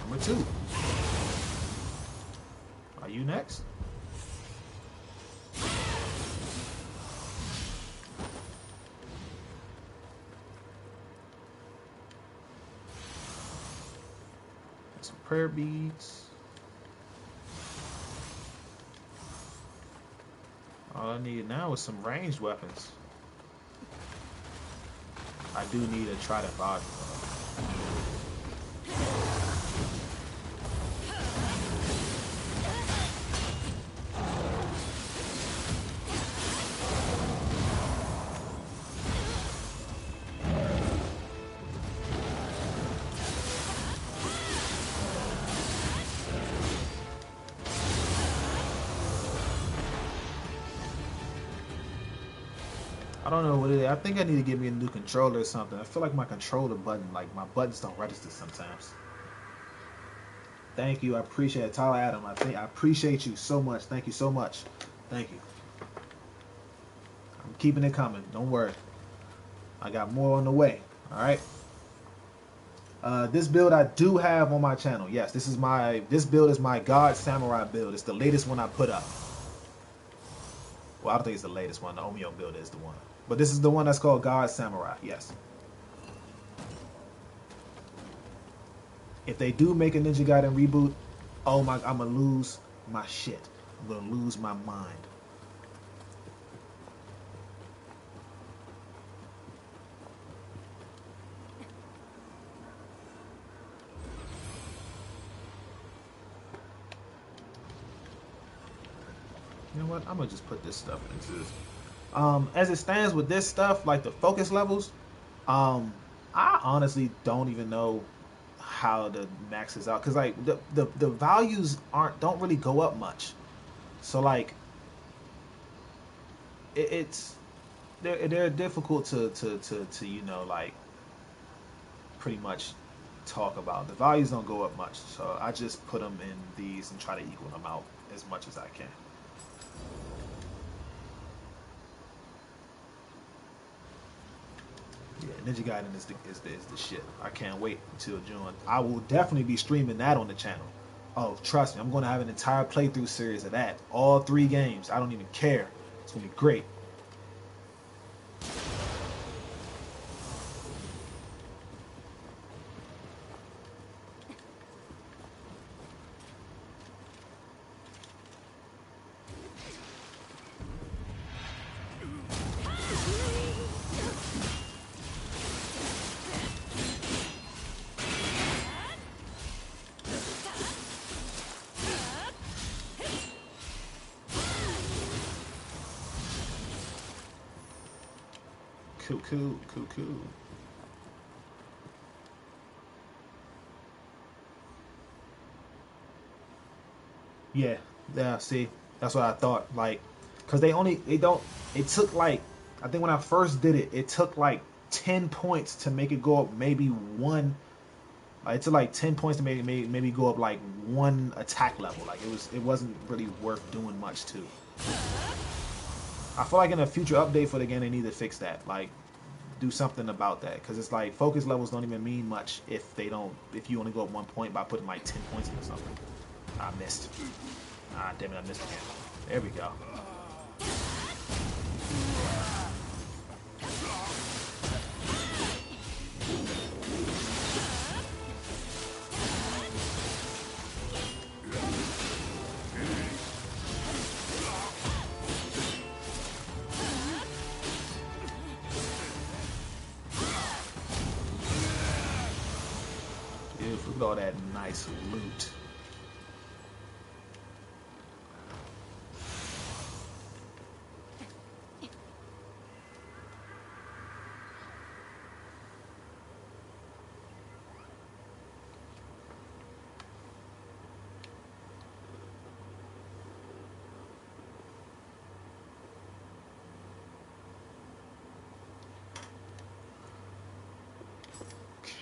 Number 2. Are you next? Some prayer beads. All I need now is some ranged weapons. I do need a trident body. I don't know what it is. I think I need to get me a new controller or something. I feel like my controller button, like my buttons don't register sometimes. Thank you. I appreciate it. Tyler Adam, I appreciate you so much. Thank you so much. Thank you. I'm keeping it coming. Don't worry. I got more on the way. All right. This build I do have on my channel. Yes, this build is my God Samurai build. It's the latest one I put up. Well, I don't think it's the latest one. The Omeo build is the one. But this is the one that's called God Samurai. Yes. If they do make a Ninja Gaiden reboot, oh my, I'm going to lose my shit. I'm going to lose my mind. You know what? I'm going to just put this stuff into this. As it stands with this stuff, like the focus levels, I honestly don't even know how to max this out, because like the values don't really go up much. So like they're difficult to you know, like pretty much talk about. The values don't go up much, so I just put them in these and try to equal them out as much as I can. Yeah, Ninja Gaiden is the shit. I can't wait until June. I will definitely be streaming that on the channel. Oh, trust me, I'm going to have an entire playthrough series of that. All 3 games. I don't even care. It's going to be great. Cool, cool, cool, cool. Yeah, yeah. See, that's what I thought. Like, cause they don't. It took like, I think when I first did it, it took like 10 points to make it go up maybe one. It took like 10 points to maybe go up like one attack level. Like it wasn't really worth doing much to. I feel like in a future update for the game they need to fix that. Like do something about that, because it's like focus levels don't even mean much if you only go up 1 point by putting like 10 points in or something. I missed. Ah, damn it, I missed again. There we go. Dude, look at all that nice loot.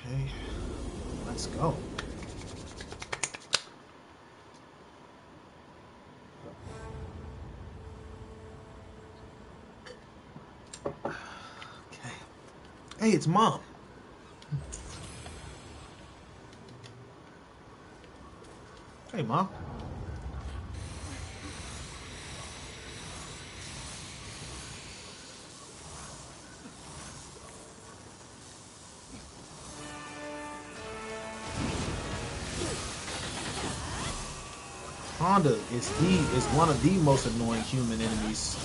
Okay, let's go. Okay. Hey, it's Mom. Hey, Mom. Honda is one of the most annoying human enemies.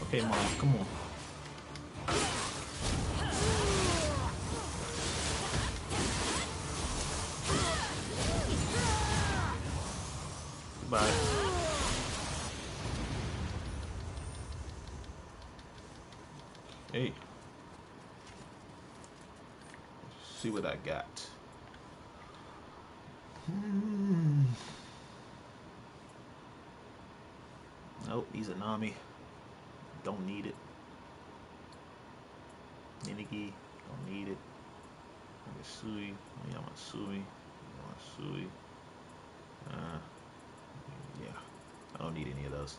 Okay, Mom, come on. Goodbye. Hey. Let's see what I got. Nope, he's a Nami. Don't need it. Ninigi, don't need it. Yamasui, Yamasui, Yamasui. Yeah, I don't need any of those.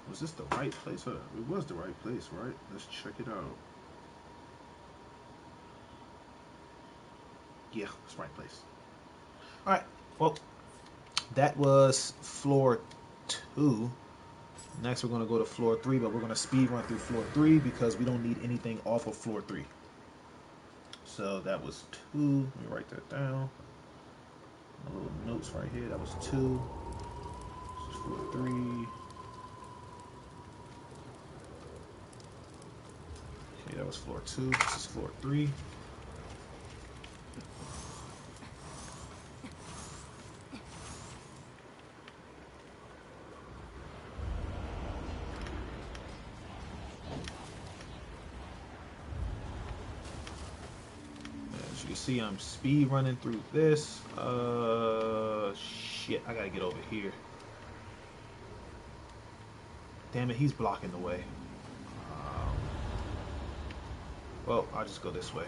Was this the right place? It was the right place, right? Let's check it out. Yeah, it's the right place. Alright, well, that was floor 2. Next we're going to go to floor 3, but we're going to speed run through floor 3 because we don't need anything off of floor 3. So that was 2. Let me write that down. My little notes right here. That was 2. This is floor 3. Okay, that was floor 2. This is floor 3. As you can see, I'm speed running through this. Shit, I gotta get over here. Damn it, he's blocking the way. Well, I'll just go this way.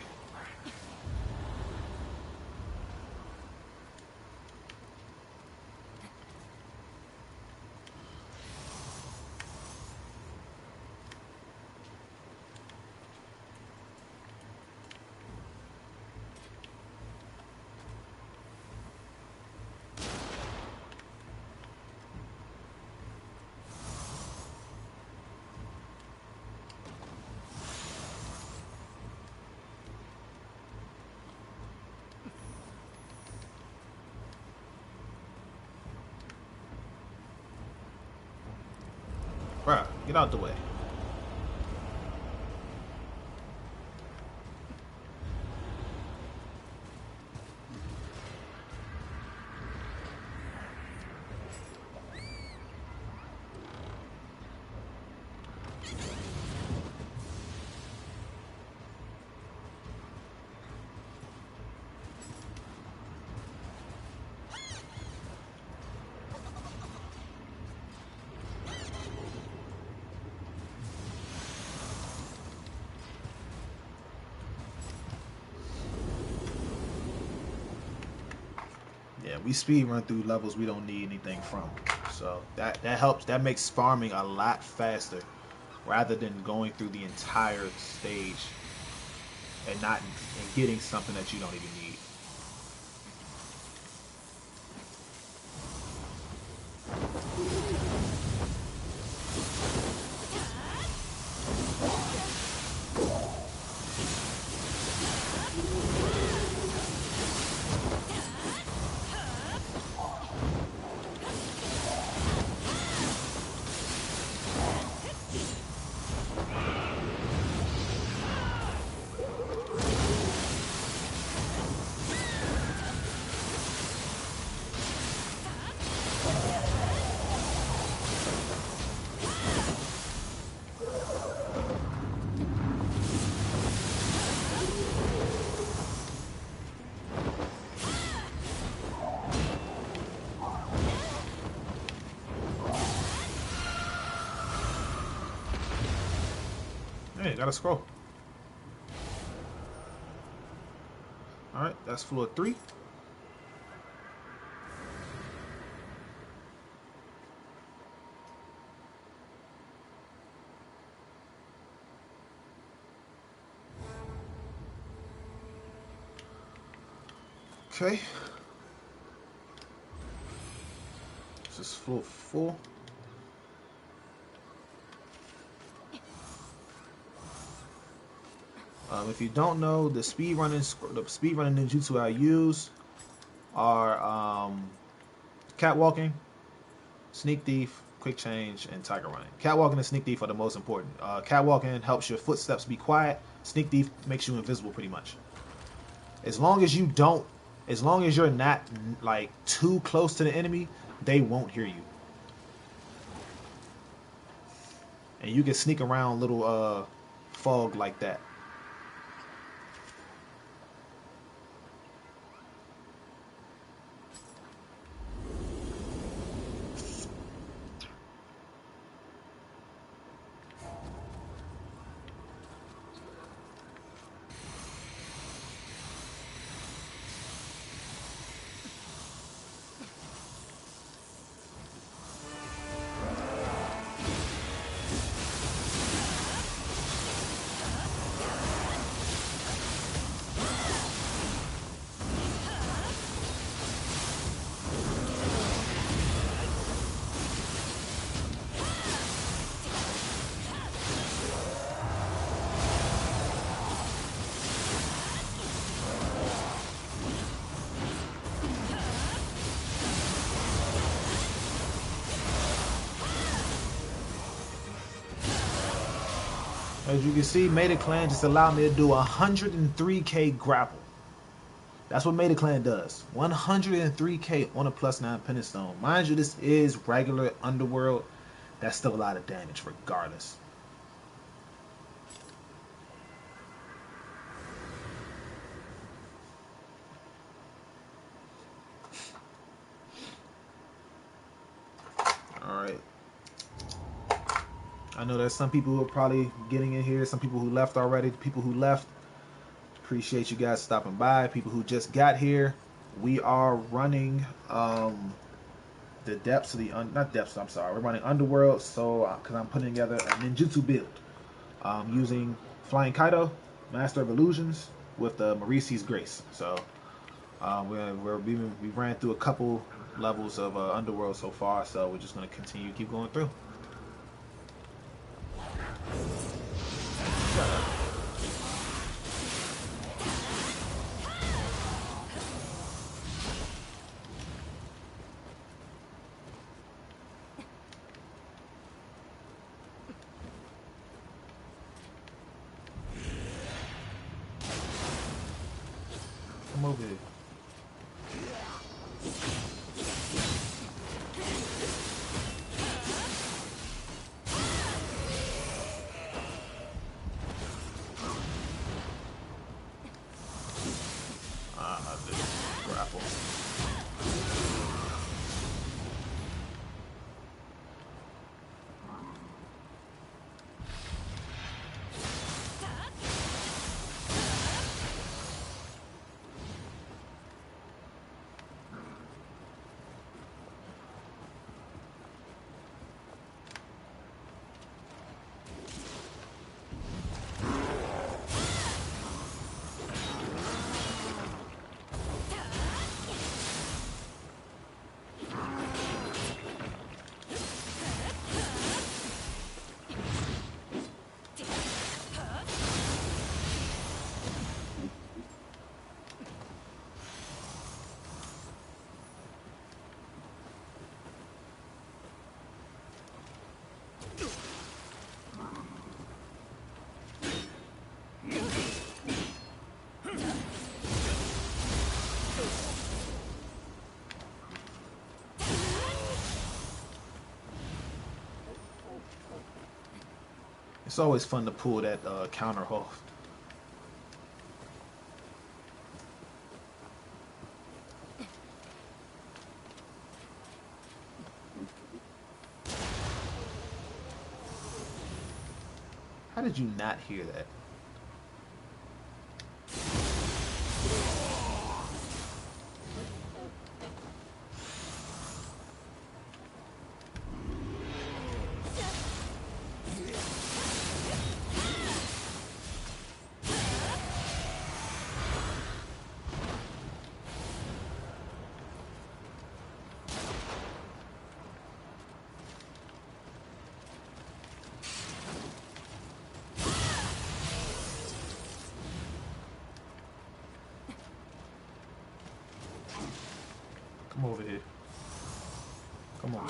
Bruh, get out the way. we speed run through levels we don't need anything from. So that helps. That makes farming a lot faster, rather than going through the entire stage and not and getting something that you don't even need. Hey, got a scroll. Alright, that's floor 3. Okay. This is floor 4. If you don't know, the speedrunning ninjutsu I use are catwalking, sneak thief, quick change, and tiger running. Catwalking and sneak thief are the most important. Catwalking helps your footsteps be quiet. Sneak thief makes you invisible, pretty much. As long as you're not like too close to the enemy, they won't hear you. And you can sneak around little fog like that. As you can see, Meta Clan just allowed me to do 103k grapple. That's what Meta Clan does. 103k on a +9 Penance Stone. Mind you, this is regular Underworld. That's still a lot of damage regardless. Alright. I know there's some people who are probably getting in here. Some people who left already. People who left, appreciate you guys stopping by. People who just got here, we are running the depths of the not depths. I'm sorry, we're running Underworld. So because I'm putting together a ninjutsu build using Flying Kaido, Master of Illusions, with Marisi's Grace. So we ran through a couple levels of Underworld so far. So we're just going to continue keep going through. Come over here. This grapple. It's always fun to pull that counter off. How did you not hear that? Come over here. Come on.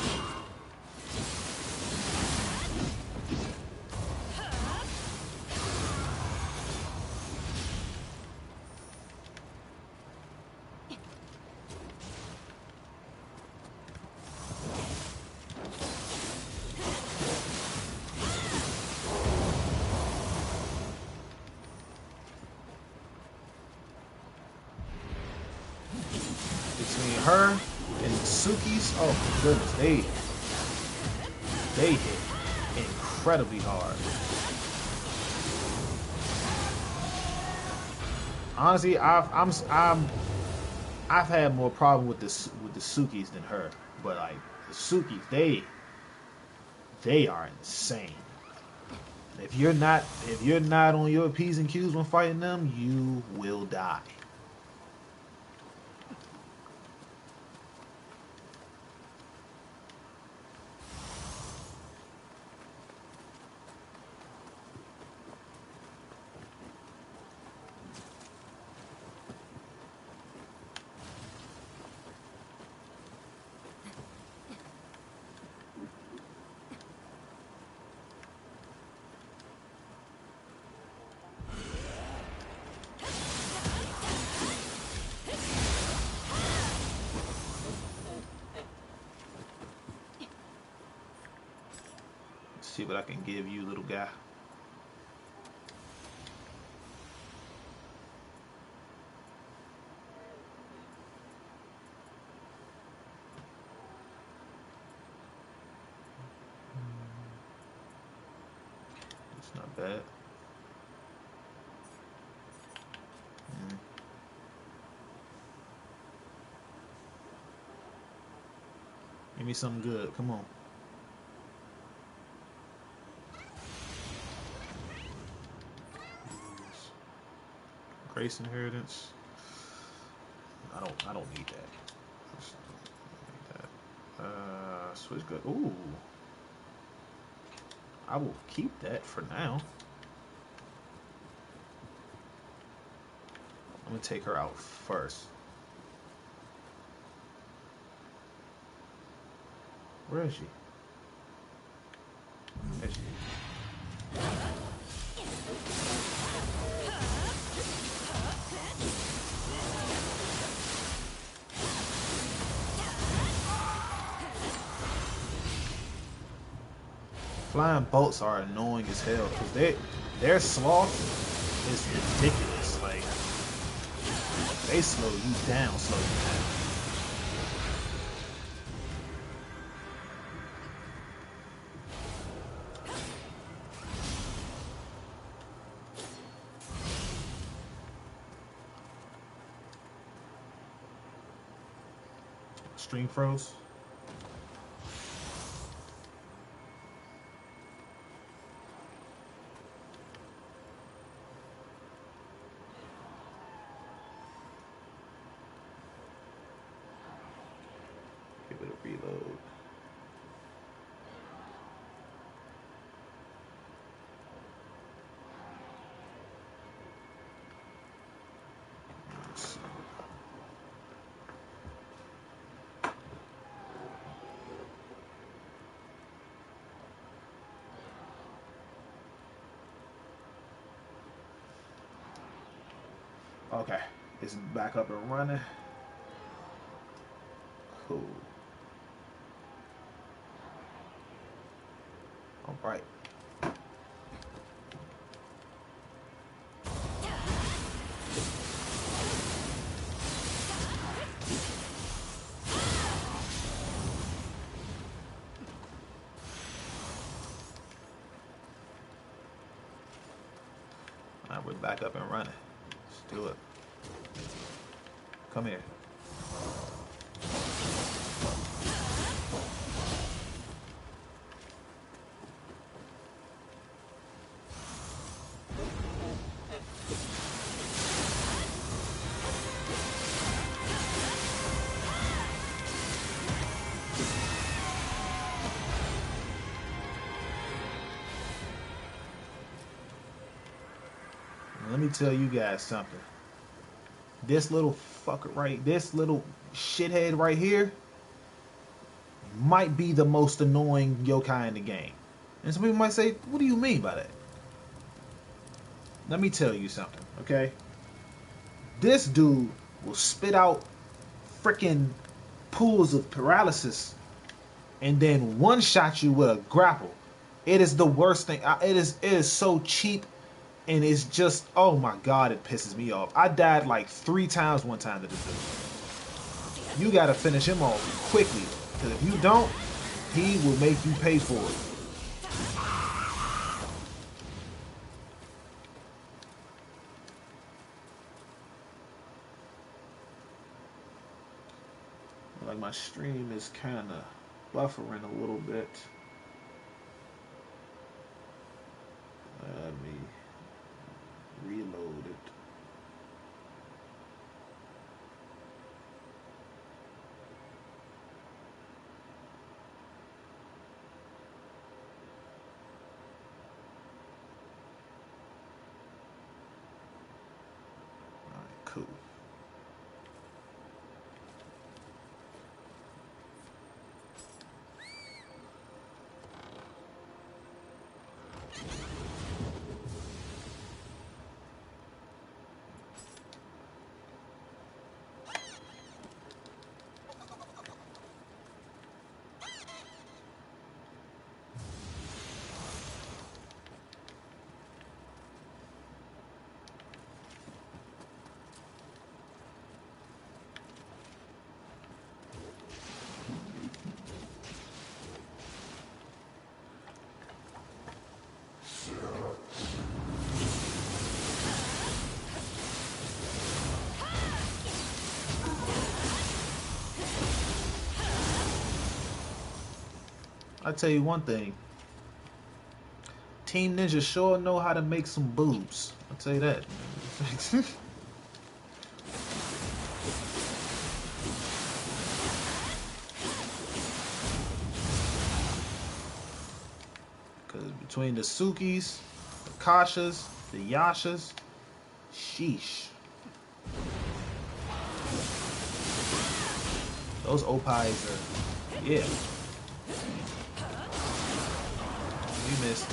Between her and Suki's, oh my goodness, they hit incredibly hard. Honestly, I've had more problem with the Suki's than her, but like the Suki's, they are insane. If you're not on your P's and Q's when fighting them, you will die. Let's see what I can give you, little guy. It's not bad. Give me something good. Come on. Grace inheritance. I don't need that. Switch good. Ooh. I will keep that for now. I'm gonna take her out first. Where is she? There she is. Flying bolts are annoying as hell because their sloth is ridiculous. Like they slow you down. Stream froze. Give it a reload. Okay, it's back up and running. Cool. All right. back up and running. Let's do it. Come here. Let me tell you guys something. This little fucker this little shithead right here might be the most annoying yokai in the game. And some people might say, what do you mean by that? Let me tell you something, okay? This dude will spit out freaking pools of paralysis and then one-shot you with a grapple. It is the worst thing. It is so cheap. And it's just, oh my god, it pisses me off. I died like 3 times one time to this dude. You gotta finish him off quickly. Because if you don't, he will make you pay for it. Like my stream is kind of buffering a little bit. Let me reload it. All right, cool. I tell you one thing. Team Ninja sure know how to make some boobs. I'll tell you that. Because between the Sukis, the Kashas, the Yashas, sheesh. Those Opais are, yeah. You missed.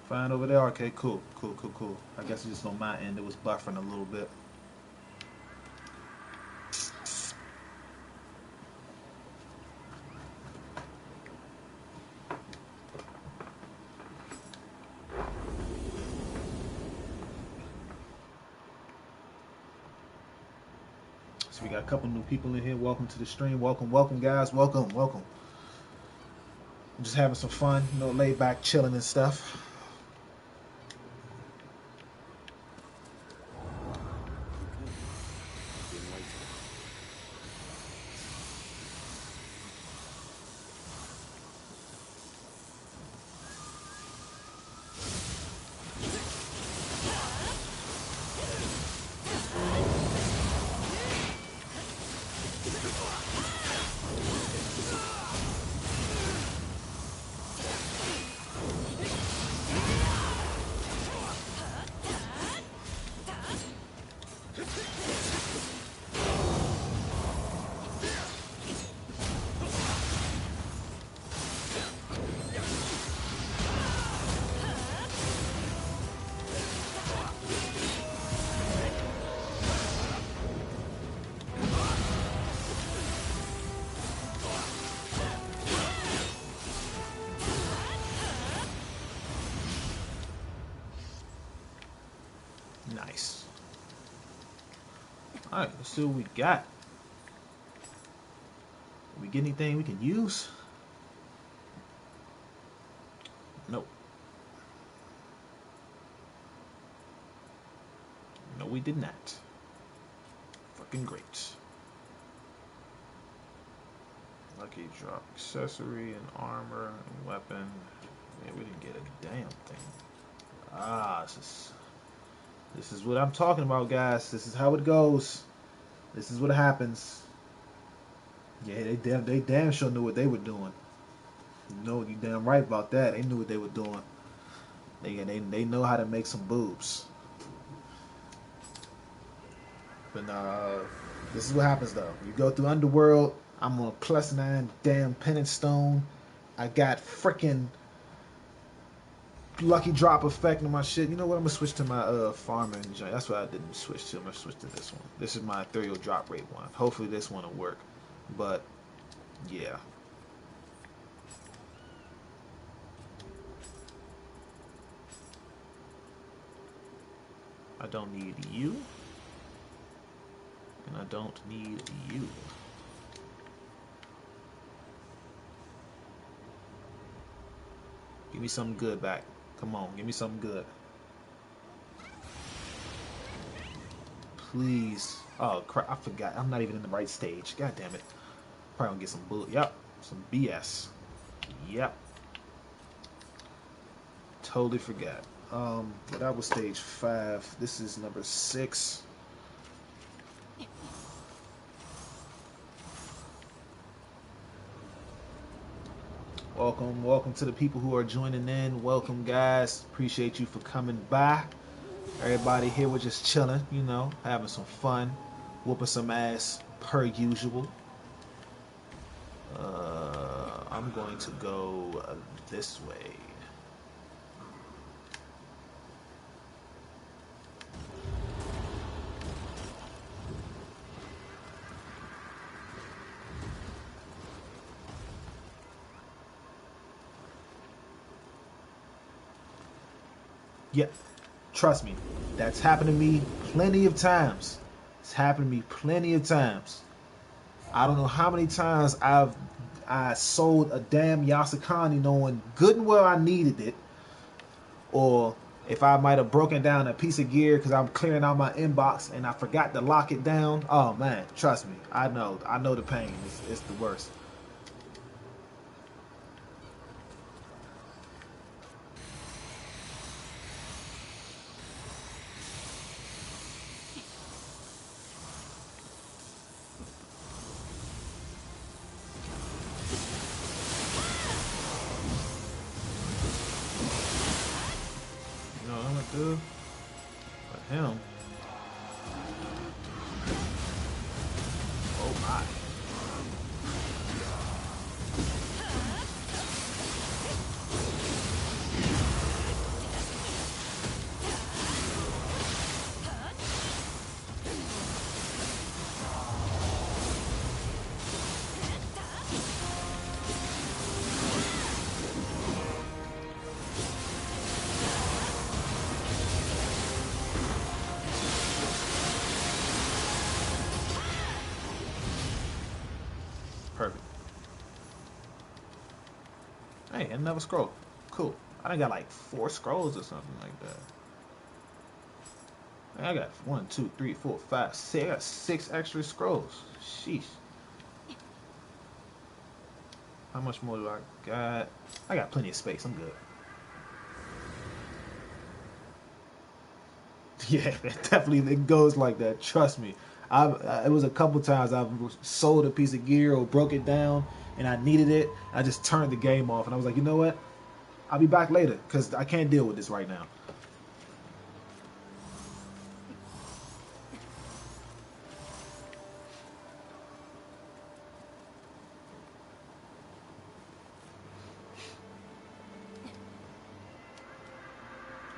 Fine over there. Okay, cool. I guess it's just on my end. It was buffering a little bit. So we got a couple new people in here. Welcome to the stream. Welcome guys. Welcome. I'm just having some fun, laid back, chilling and stuff. Nice. Alright, let's see what we got. get anything we can use? Nope. No, we did not. Fucking great. Lucky drop accessory and armor and weapon. Yeah, we didn't get a damn thing. Ah, this is what I'm talking about, guys. This is how it goes. This is what happens. Yeah, they damn sure knew what they were doing. No, you damn right about that. They knew what they were doing. They know how to make some boobs. But this is what happens though. You go through Underworld. I'm on +9 damn penance stone. I got freaking lucky drop effect on my shit. You know what? I'm gonna switch to my farming joint. That's what I didn't switch to. I'm gonna switch to this one. This is my ethereal drop rate one. Hopefully this one will work. But yeah. I don't need you. And I don't need you. Give me something good back. Come on, give me something good. Please. Oh crap, I forgot. I'm not even in the right stage. God damn it. Probably gonna get some bullet. Yep, some BS. Yep. Totally forgot. But that was stage 5. This is number 6. Welcome to the people who are joining in. Welcome, guys. Appreciate you for coming by. Everybody here, we're just chilling, you know, having some fun, whooping some ass per usual. I'm going to go this way. Yep, trust me, that's happened to me plenty of times. It's happened to me plenty of times. I don't know how many times I sold a damn Yasakani knowing good and well I needed it, or if I might have broken down a piece of gear because I'm clearing out my inbox and I forgot to lock it down. Oh man, trust me, I know the pain. It's the worst. But him. Oh my. Perfect. Hey, another scroll. Cool. I done got like 4 scrolls or something like that. I got 1, 2, 3, 4, 5, 6. I got 6 extra scrolls. Sheesh. How much more do I got? I got plenty of space. I'm good. Yeah, it definitely goes like that. Trust me. It was a couple times I've sold a piece of gear or broke it down and I needed it. I just turned the game off and I was like, you know what? I'll be back later because I can't deal with this right now.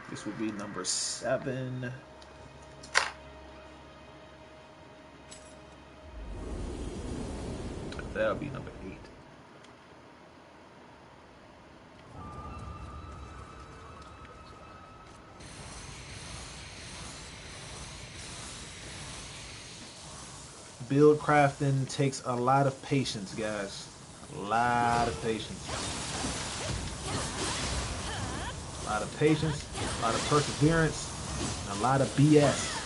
This would be number 7. That'll be number 8. Build crafting takes a lot of patience, guys. A lot of patience. A lot of patience, a lot of perseverance, and a lot of BS.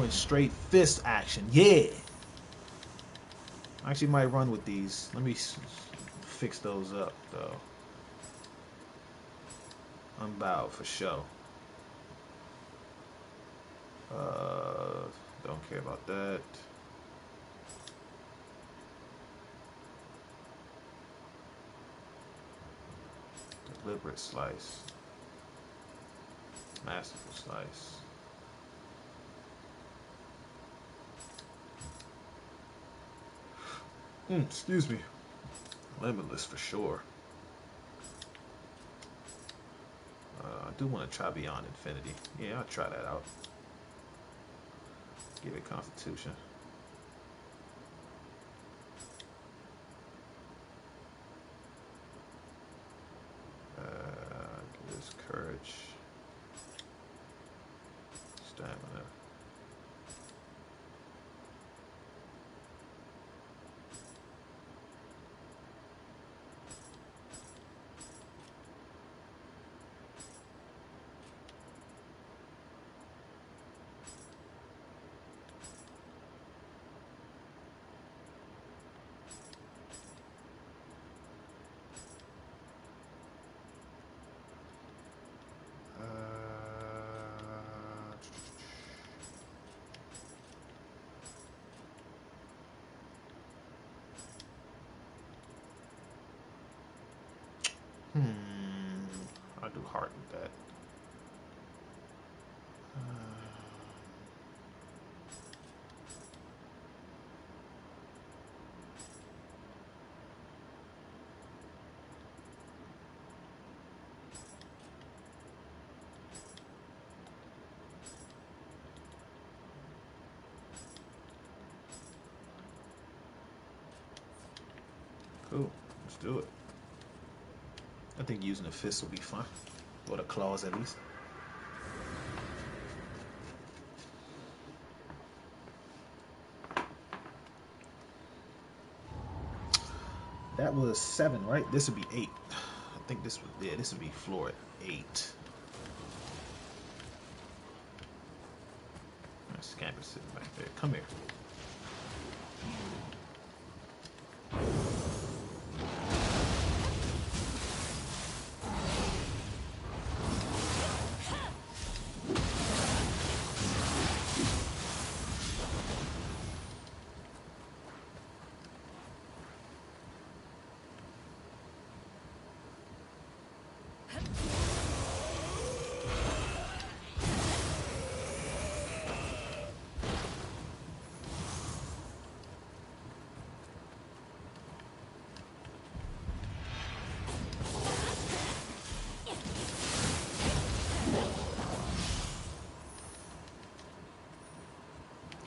Straight fist action, yeah. I actually might run with these. Let me fix those up though. Unbowed for show. Don't care about that. Deliberate slice. Masterful slice. Excuse me. Limitless for sure. I do want to try Beyond Infinity. Yeah, I'll try that out. Give it Constitution. Give this Courage. Stamina. I'll do heart with that. Cool, let's do it. I think using the fist will be fun. Or the claws at least. That was 7, right? This would be 8. I think this would, yeah, this would be floor 8. Scamper sitting back there. Come here.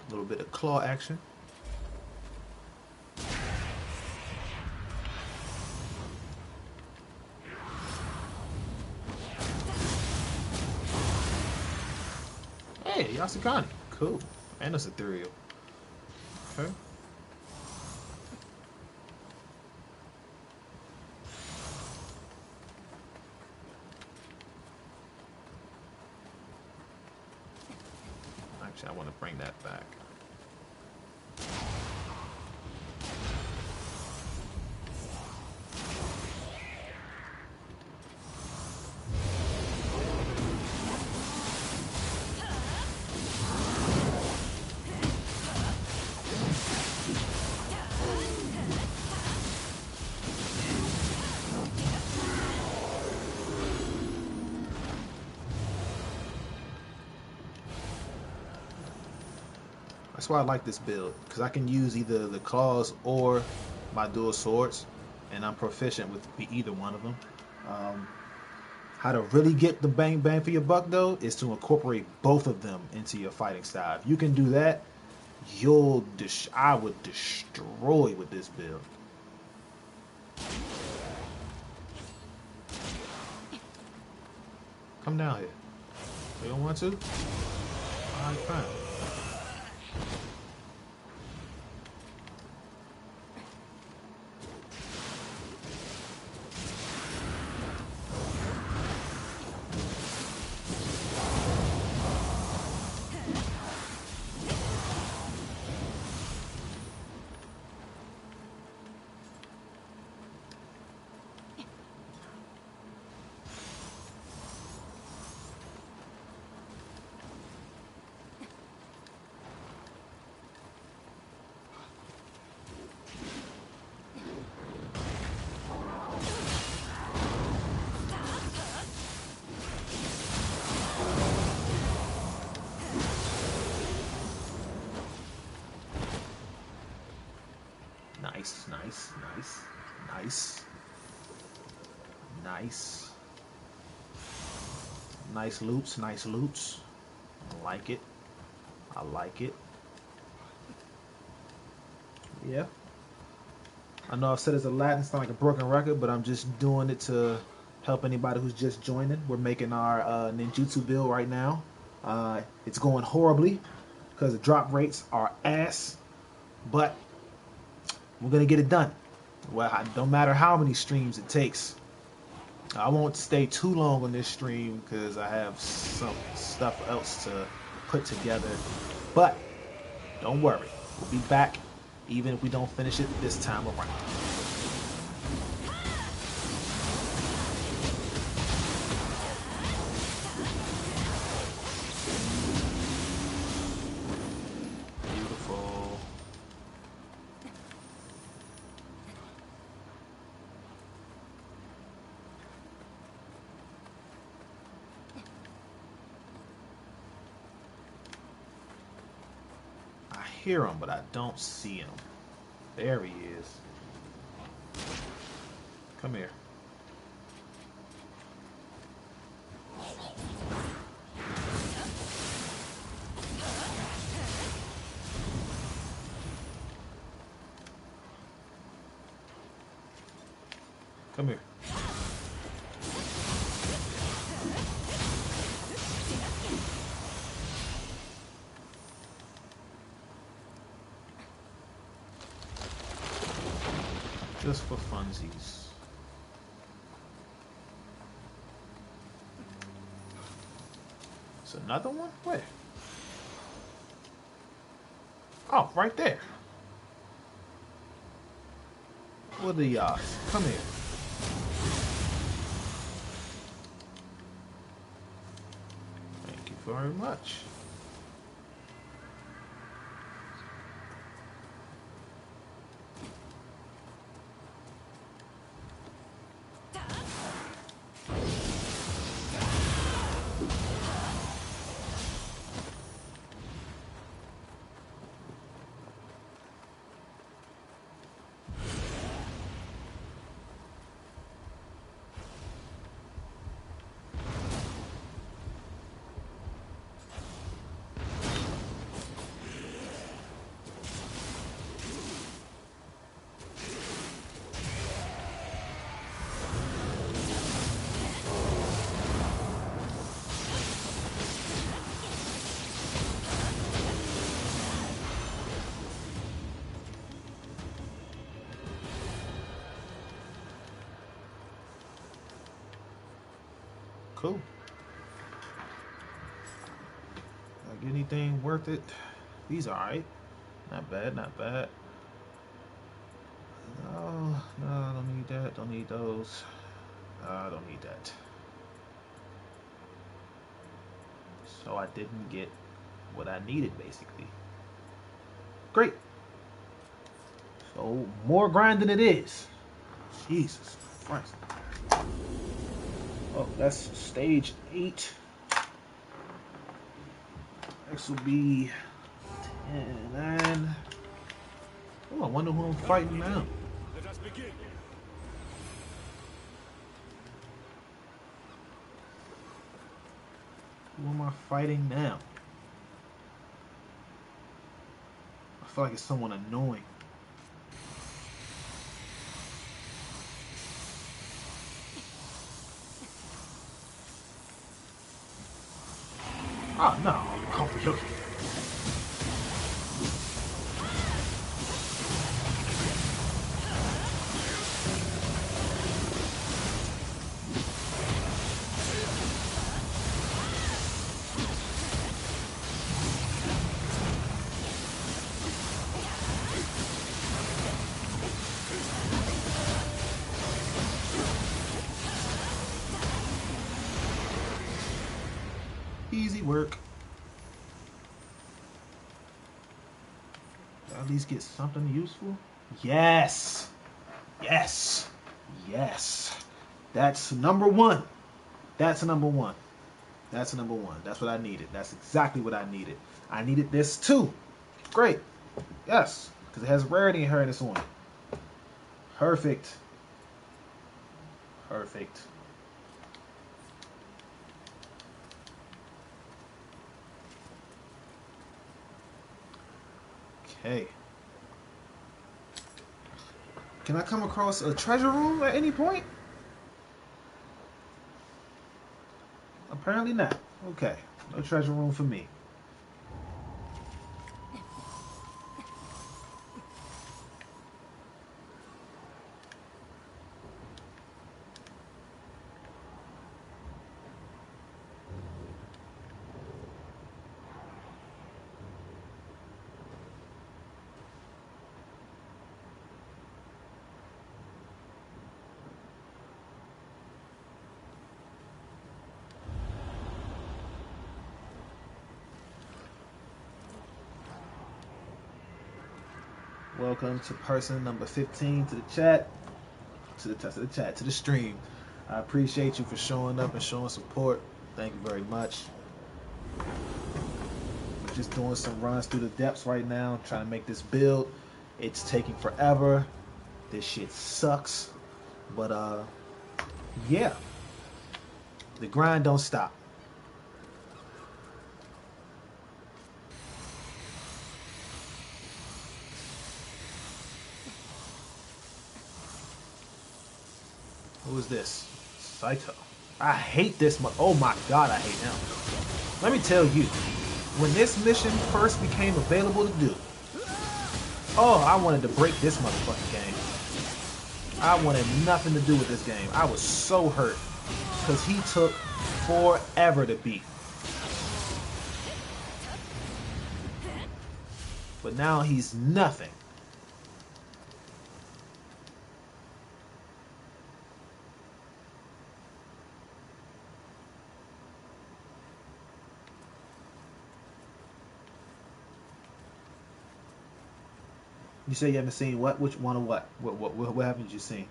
A little bit of claw action. Hey, Yasukani. Cool. And it's ethereal. Okay. Actually, I want to bring that back. That's why I like this build, because I can use either the claws or my dual swords, and I'm proficient with either one of them. Um, how to really get the bang bang for your buck though is to incorporate both of them into your fighting style. If you can do that, I would destroy with this build. Come down here. You don't want to? Alright, fine. Nice, nice, nice, nice, nice. Nice loops, nice loops. I like it. I like it. Yeah. I know I've said it's a lot, it's not like a broken record, but I'm just doing it to help anybody who's just joining. We're making our ninjutsu build right now. It's going horribly because the drop rates are ass, but we're gonna get it done. Well, don't matter how many streams it takes. I won't stay too long on this stream because I have some stuff else to put together. But don't worry, we'll be back even if we don't finish it this time around. Beautiful. I hear him, but I don't see him. There he is. Come here. Come here. Just for funsies. It's another one? Where? Oh, right there. What are the odds? Come here. Thank you very much. Cool. Like anything worth it? These are alright. Not bad, not bad. No, no, don't need that. Don't need those. I don't need that. So I didn't get what I needed, basically. Great. So more grinding it is. Jesus Christ. Oh, that's stage 8. Next will be And then, oh, I wonder who I'm fighting now. Let us begin. Who am I fighting now? I feel like it's someone annoying. Oh no, oh, easy work. At least get something useful. Yes, yes, yes. That's number one. That's number one. That's number one. That's what I needed. That's exactly what I needed. I needed this too. Great. Yes, because it has rarity inheritance on it. Perfect. Perfect. Okay. Can I come across a treasure room at any point? Apparently not. Okay. No treasure room for me. Welcome to person number 15 to the chat, to the stream. I appreciate you for showing up and showing support. Thank you very much. We're just doing some runs through the depths right now, trying to make this build. It's taking forever. This shit sucks. But yeah. The grind don't stop. Who is this? Saito. I hate this. Oh my god, I hate him. Let me tell you, when this mission first became available to do, oh, I wanted to break this motherfucking game. I wanted nothing to do with this game. I was so hurt because he took forever to beat. But now he's nothing. You say you haven't seen what? Which one or what? What haven't you seen?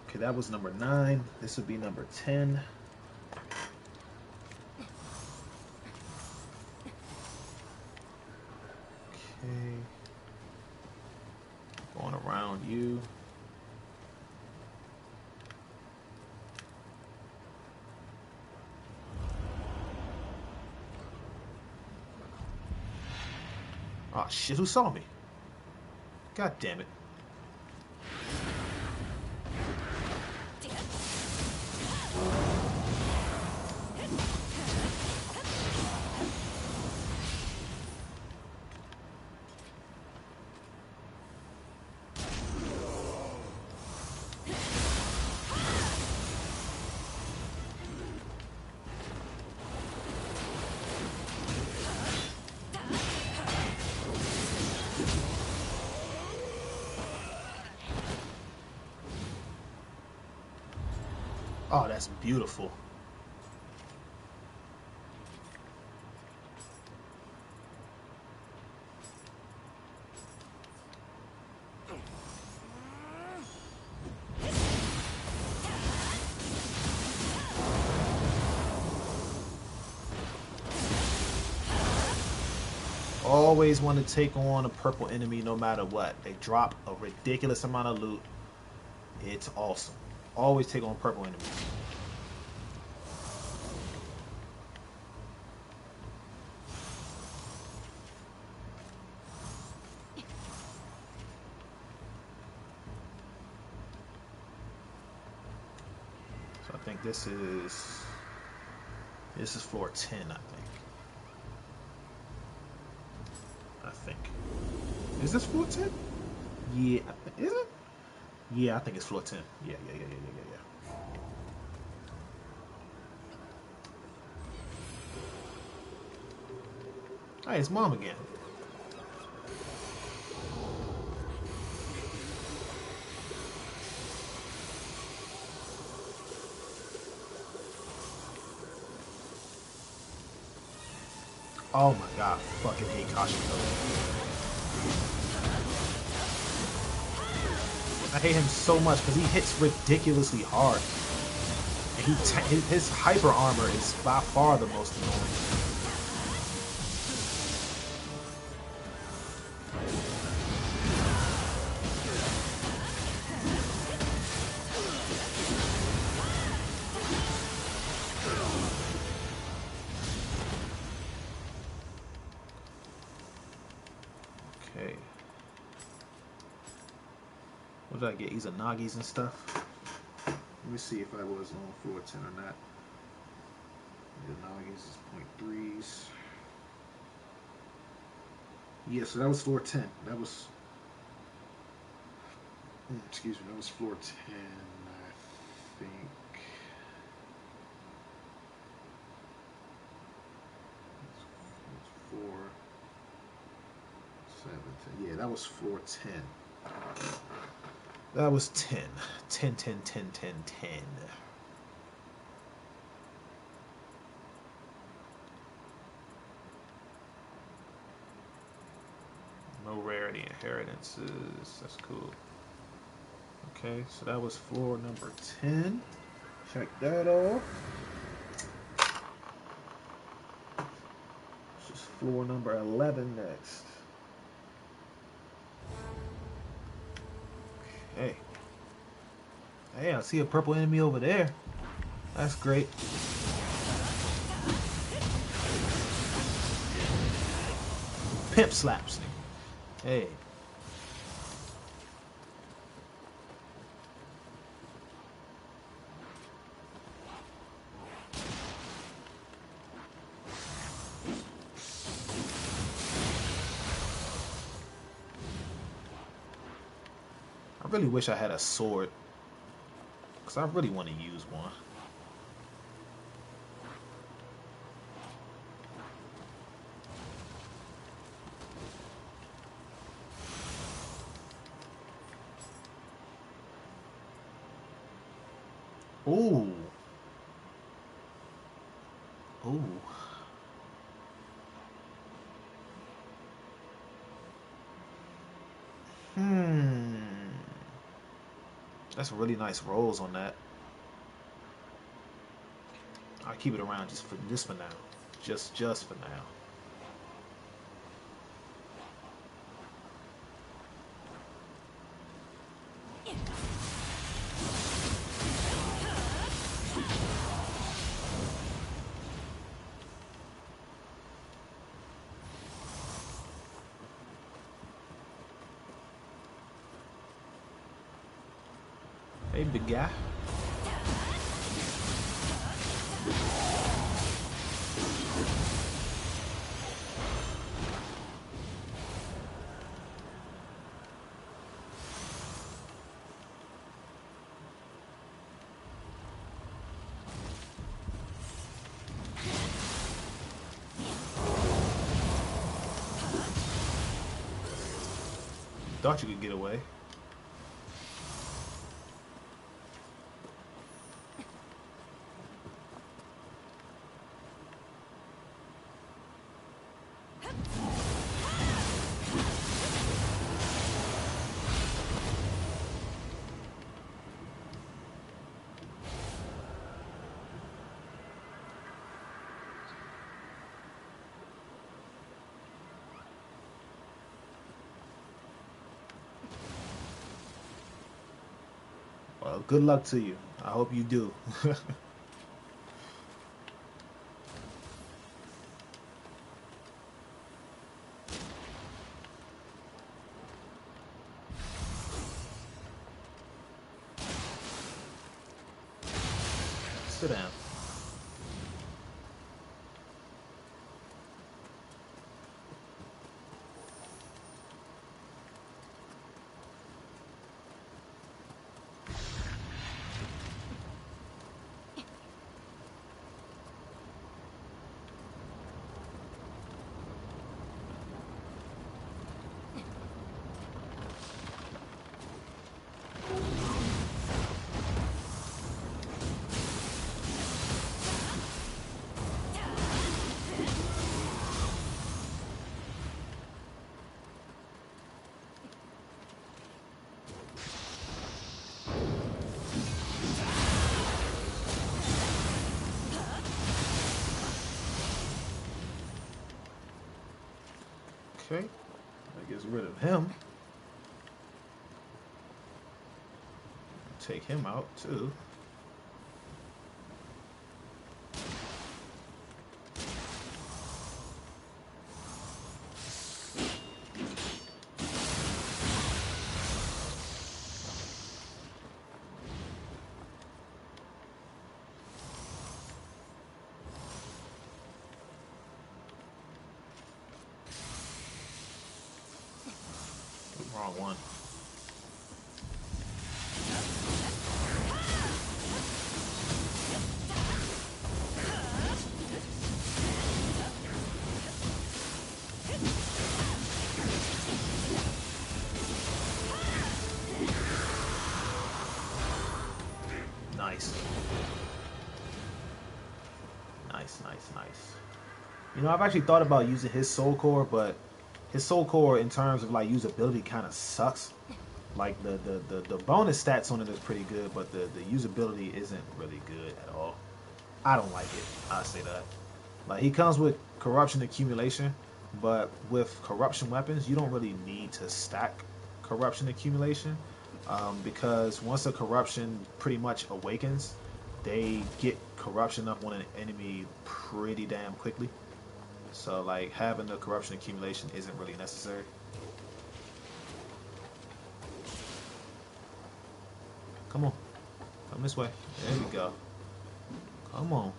Okay, that was number 9. This would be number 10. Okay. Going around you. Oh shit, who saw me? God damn it. Oh, that's beautiful. always want to take on a purple enemy no matter what. They drop a ridiculous amount of loot. It's awesome. Always take on purple enemies. So I think this is floor 10, I think. Is this floor 10? Yeah, is it? Yeah, I think it's floor 10. Yeah. Hey, it's Mom again. Oh my god, I fucking hate Kashiko. I hate him so much because he hits ridiculously hard. And his hyper armor is by far the most annoying. Okay. What did I get? Izanagi's and stuff. Let me see if I was on floor 10 or not. Izanagi's is .3s. Yeah, so that was floor 10. That was... excuse me, that was floor 10, I think. It's 4, 7, 10. Yeah, that was floor 10. That was 10. 10, 10, 10, 10, 10. No rarity inheritances. That's cool. Okay, so that was floor number 10. Check that off. It's just floor number 11 next. Okay. Hey, I see a purple enemy over there. That's great. Pimp slaps me. Hey. I really wish I had a sword, because I really want to use one. Ooh. Ooh. That's really nice rolls on that. I'll keep it around just for now. Just for now. Hey, big guy. Thought you could get away. Well, good luck to you. I hope you do. Sit down. Okay, that gets rid of him. Take him out too. Wrong one. Nice. Nice, nice, nice. You know, I've actually thought about using his soul core, but his soul core in terms of like usability kind of sucks. Like the bonus stats on it is pretty good, but the usability isn't really good at all. I don't like it. I say that. Like he comes with corruption accumulation, but with corruption weapons, you don't really need to stack corruption accumulation because once a corruption pretty much awakens, they get corruption up on an enemy pretty damn quickly. So like having the corruption accumulation isn't really necessary. Come on. Come this way. There we go. Come on.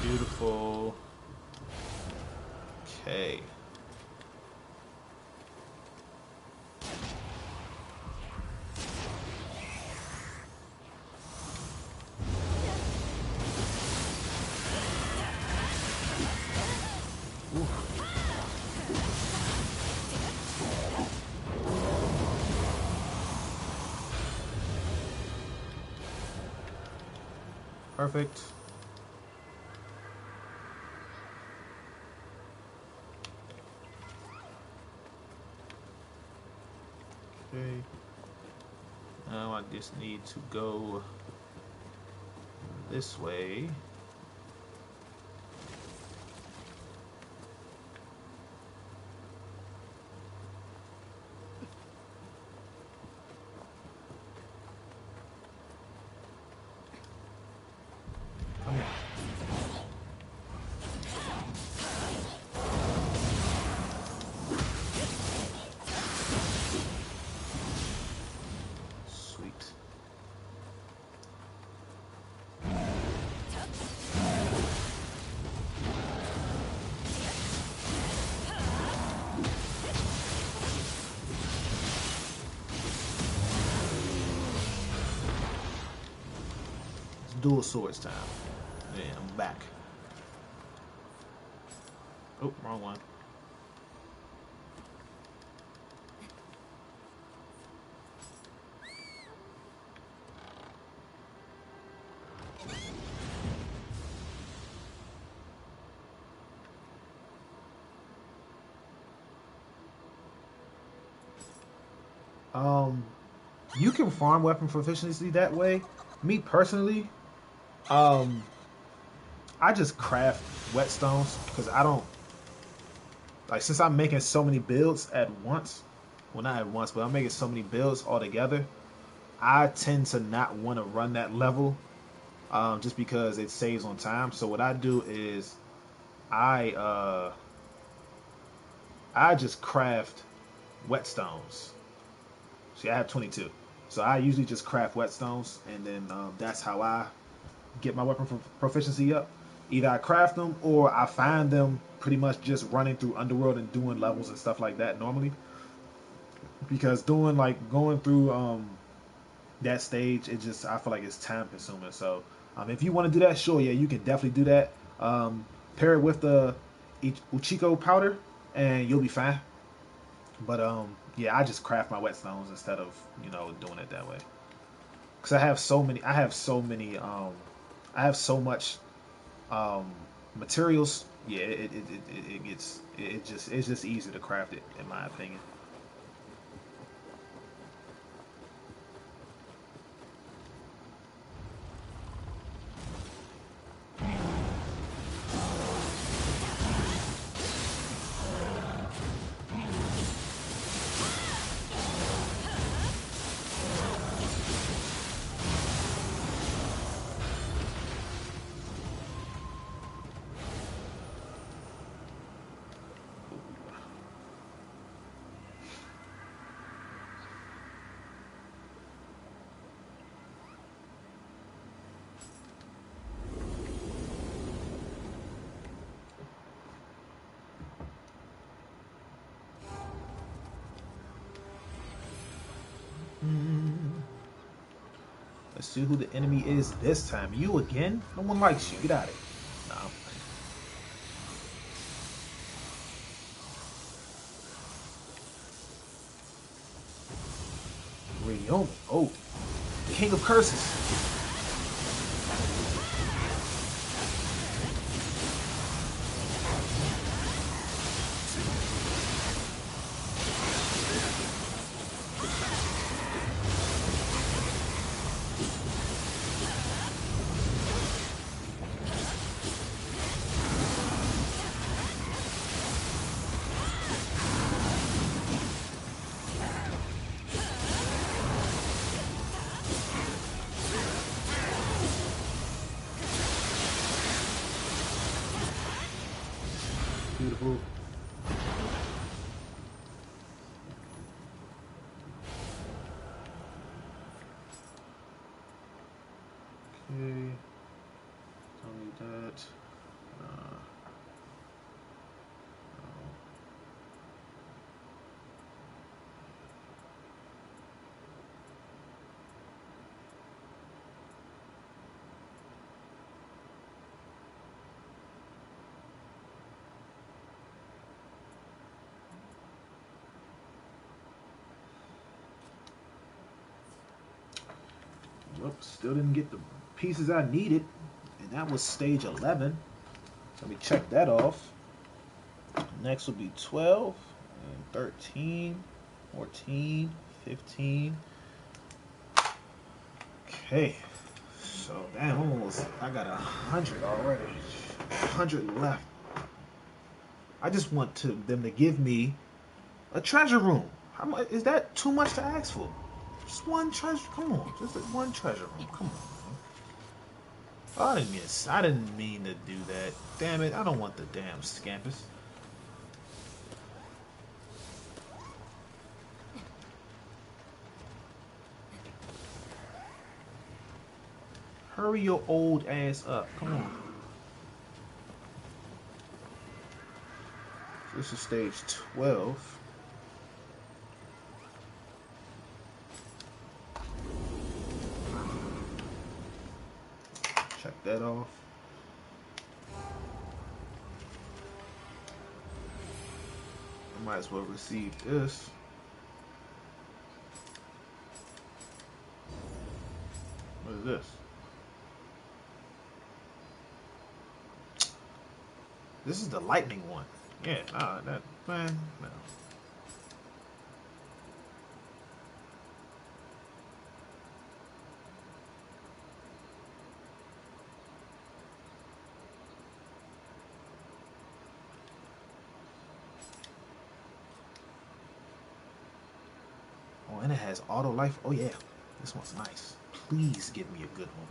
Beautiful. Okay. Perfect. Okay. Now I just need to go this way. Come here. Sweet. dual swords time. Yeah, I'm back. Oh, wrong one. You can farm weapon proficiency that way. Me personally, um, I just craft whetstones because I don't like since I'm making so many builds at once. Well, not at once, but I'm making so many builds all together. I tend to not want to run that level, just because it saves on time. So what I do is I uh, I just craft whetstones. See, I have 22, so I usually just craft whetstones, and then that's how I get my weapon proficiency up. Either I craft them or I find them pretty much just running through Underworld and doing levels and stuff like that normally. Because doing like going through that stage, it just I feel like it's time consuming. So if you want to do that, sure, yeah, you can definitely do that. Pair it with the Uchiko powder, and you'll be fine. But yeah, I just craft my whetstones instead of doing it that way. Because I have so many, I have so much um, materials. Yeah, it gets it's just easier to craft it in my opinion. Let's see who the enemy is this time. You again? No one likes you. Get out of here. No. Ryomi. Oh, King of Curses. Beautiful. Okay. Don't need that. Uh, Nope, still didn't get the pieces I needed, and that was stage 11. Let me check that off. Next will be 12, and 13, 14, 15. Okay, so that almost, I got 100 already. 100 left. I just want them to give me a treasure room. How much is that? Too much to ask for? Just one treasure. Come on, just one treasure room. Come on. Oh, I didn't mean to do that. Damn it! I don't want the damn scampus. Hurry your old ass up. Come on. So this is stage 12. that off. I might as well receive this. What is this? This is the lightning one. Yeah, nah, that man, no. Oh, and it has auto life. Oh yeah, this one's nice. Please give me a good one.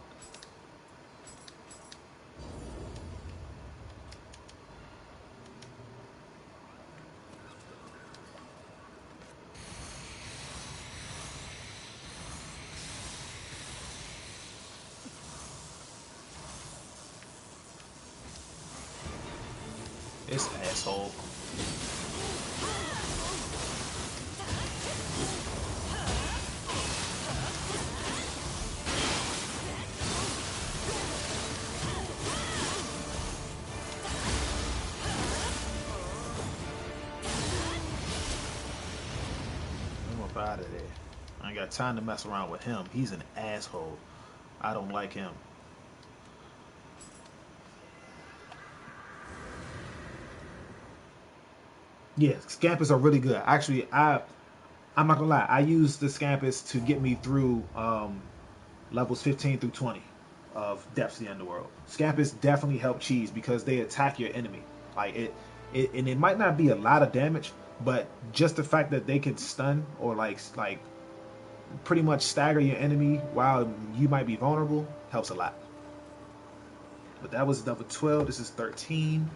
This asshole. I'm up out of there. I ain't got time to mess around with him. He's an asshole. I don't like him. Yeah, scampers are really good. Actually, I'm not gonna lie. I use the scampers to get me through levels 15 through 20 of Depths of the Underworld. Scampers definitely help cheese because they attack your enemy. Like and it might not be a lot of damage, but just the fact that they can stun or like pretty much stagger your enemy while you might be vulnerable helps a lot. But that was level 12. This is 13.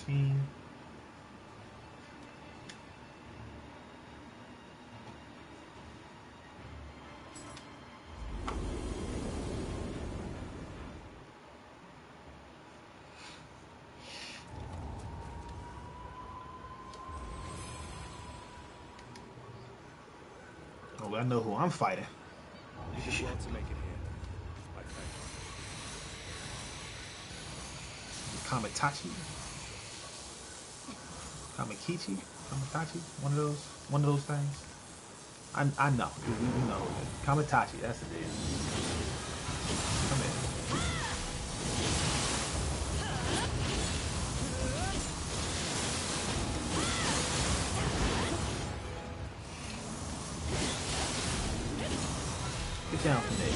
Team. Oh, I know who I'm fighting. You did well to make it here. I thank you. Kamitachi, Kamikichi, Kamitachi, one of those things. I know, we know it. Kamitachi, that's it. Come here. Get down from there.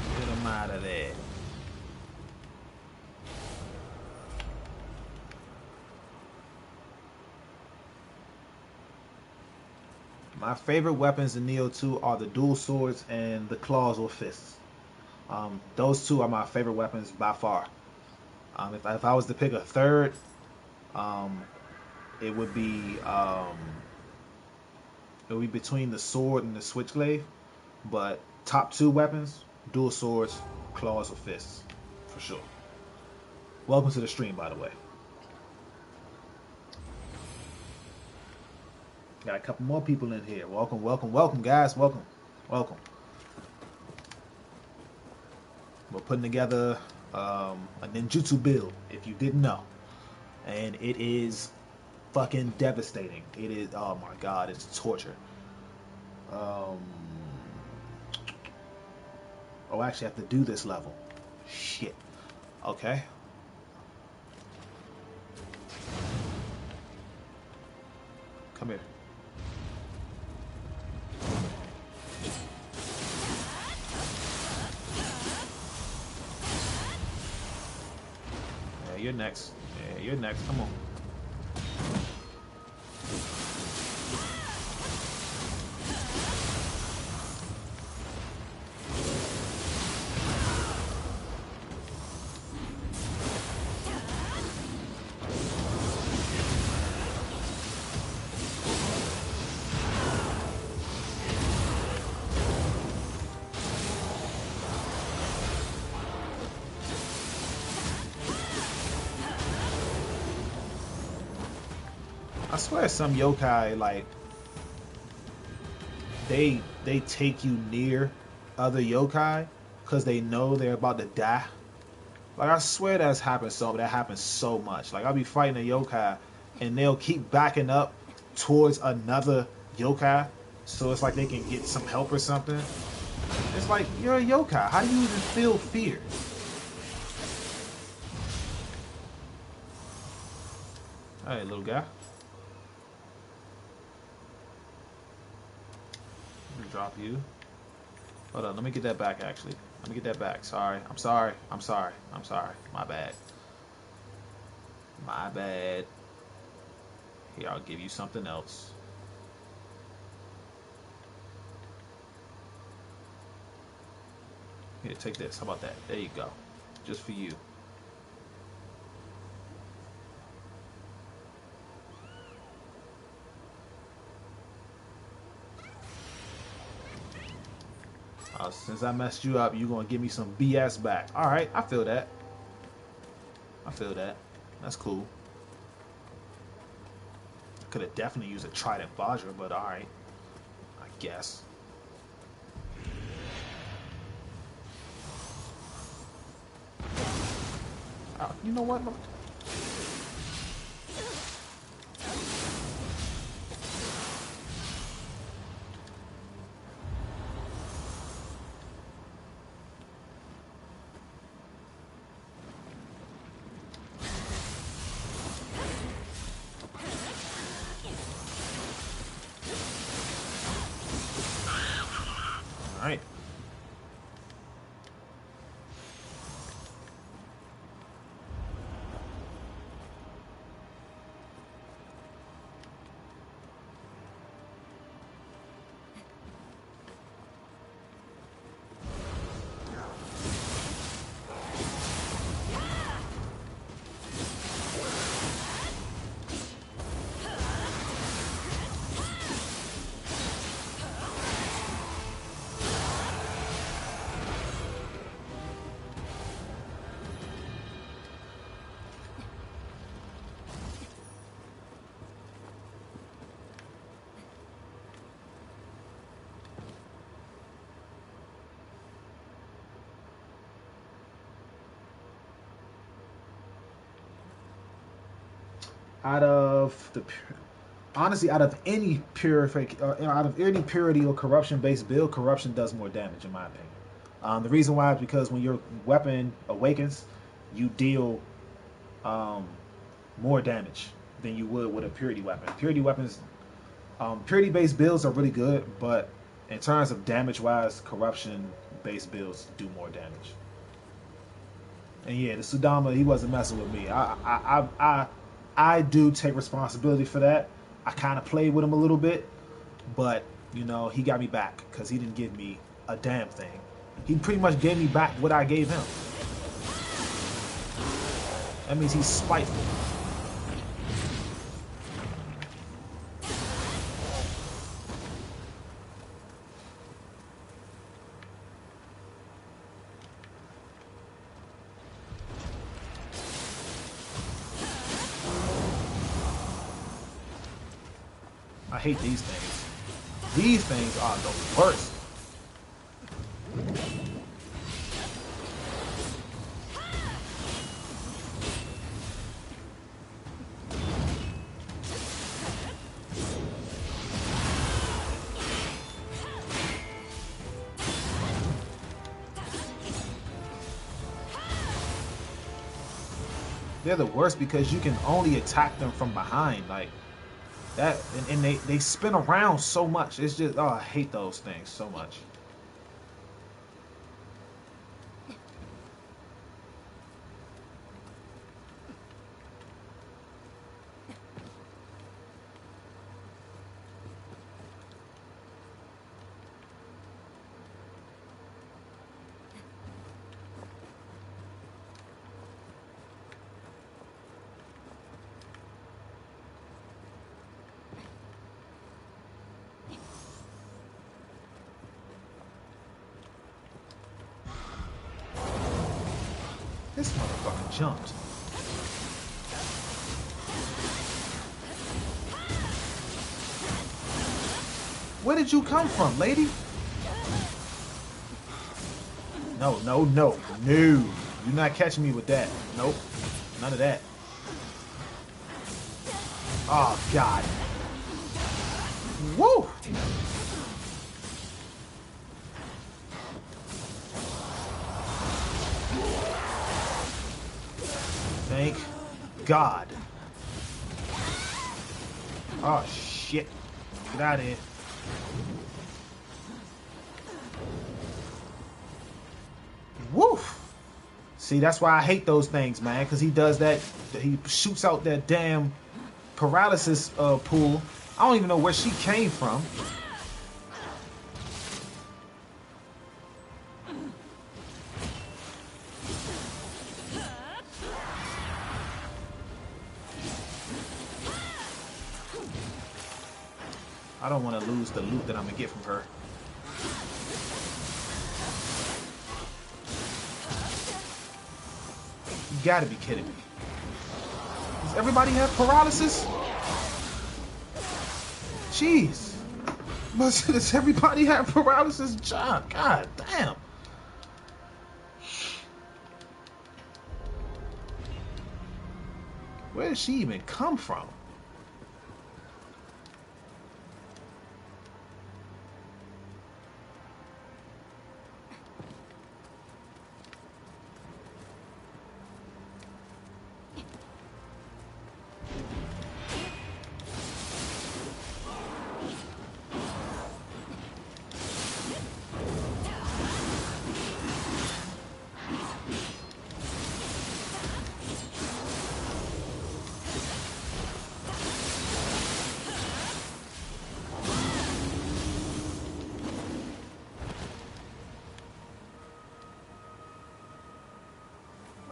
Get him out of there. My favorite weapons in Neo 2 are the dual swords and the claws or fists. Those two are my favorite weapons by far. If I was to pick a third, um, it would be between the sword and the switchblade. But top two weapons, dual swords, claws or fists, for sure. Welcome to the stream, by the way. Got a couple more people in here. Welcome, welcome, welcome, guys. Welcome, welcome. We're putting together a ninjutsu build, if you didn't know, and it is fucking devastating. It is. Oh my god, it's torture. Um. Oh, actually, I have to do this level. Shit. Okay. Come here. Yeah, you're next. Yeah, you're next. Come on. I swear some yokai, like, they take you near other yokai because they know they're about to die. Like, I swear that happens so much. Like, I'll be fighting a yokai and they'll keep backing up towards another yokai so it's like they can get some help or something. It's like, you're a yokai. How do you even feel fear? Hey, little guy. Let me drop you. Hold on, let me get that back, actually. Let me get that back. Sorry. I'm sorry. I'm sorry. I'm sorry. My bad. My bad. Here, I'll give you something else. Here, take this. How about that? There you go. Just for you. Since I messed you up, you're going to give me some BS back. Alright, I feel that. I feel that. That's cool. Could have definitely used a Trident Vajra, but alright. I guess. You know what? Alright. Out of the honestly, out of any out of any purity or corruption based build, corruption does more damage in my opinion. The reason why is because when your weapon awakens, you deal more damage than you would with a purity weapon. Purity based builds are really good, but in terms of damage wise, corruption based builds do more damage. And yeah, the Sudama, he wasn't messing with me. I do take responsibility for that. I kind of played with him a little bit, but you know, he got me back because he didn't give me a damn thing. He pretty much gave me back what I gave him. That means he's spiteful. I hate these things. These things are the worst. They're the worst because you can only attack them from behind, like that, and they spin around so much. It's just, oh, I hate those things so much. This motherfucker jumped. Where did you come from, lady? No, no, no, no. You're not catching me with that. Nope. None of that. Oh, God. Woo! Thank God. Oh, shit. Get out of here. Woof. See, that's why I hate those things, man, because he does that. He shoots out that damn paralysis pool. I don't even know where she came from. I don't want to lose the loot that I'm going to get from her. You gotta be kidding me. Does everybody have paralysis? Jeez. But does everybody have paralysis? God damn. Where did she even come from?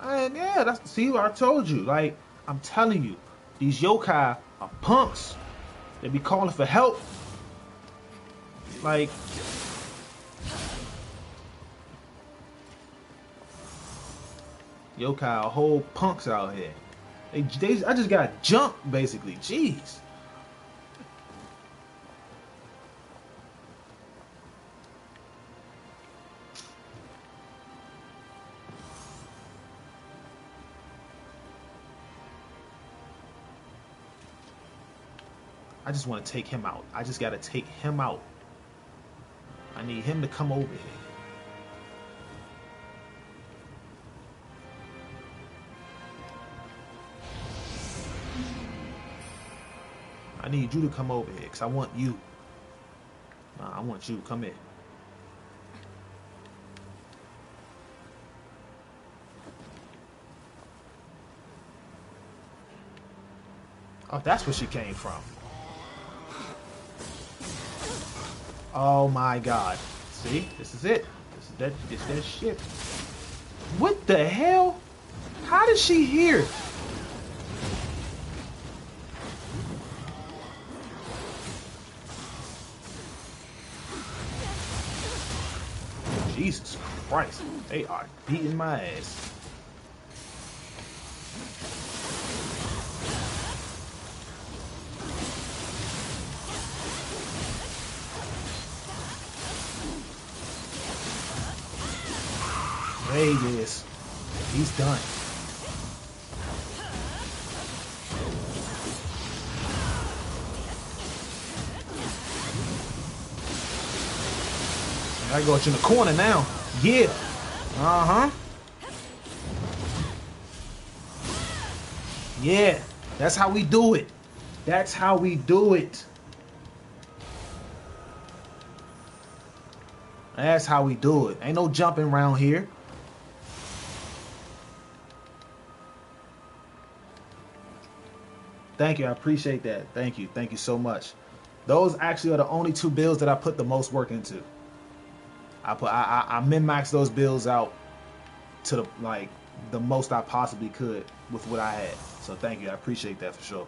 And yeah, that's, see what I told you. Like, I'm telling you, these yokai are punks. They be calling for help. Like, yokai are whole punks out here. I just got jumped, basically. Jeez. I just want to take him out. I just got to take him out. I need him to come over here. I need you to come over here because I want you. I want you. Come here. Oh, that's where she came from. Oh my God. See? This is it. This is that shit. What the hell? How did she hear? Jesus Christ. They are beating my ass. There he is. He's done. I got you in the corner now. Yeah. Uh-huh. Yeah, that's how we do it. That's how we do it. That's how we do it. Ain't no jumping around here. Thank you. I appreciate that. Thank you. Thank you so much. Those actually are the only two builds that I put the most work into. I min-maxed those builds out to the most I possibly could with what I had. So thank you. I appreciate that for sure.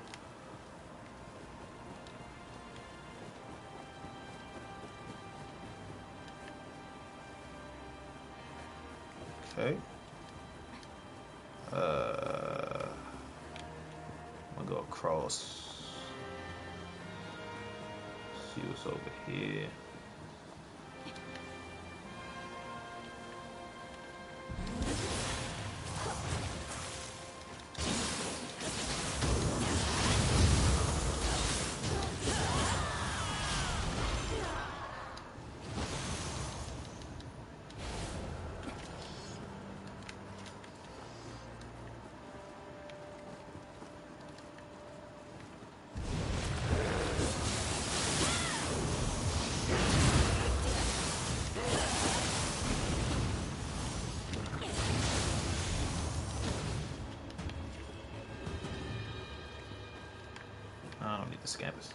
Okay. I'm gonna go across. See what's over here. I don't need the scampus.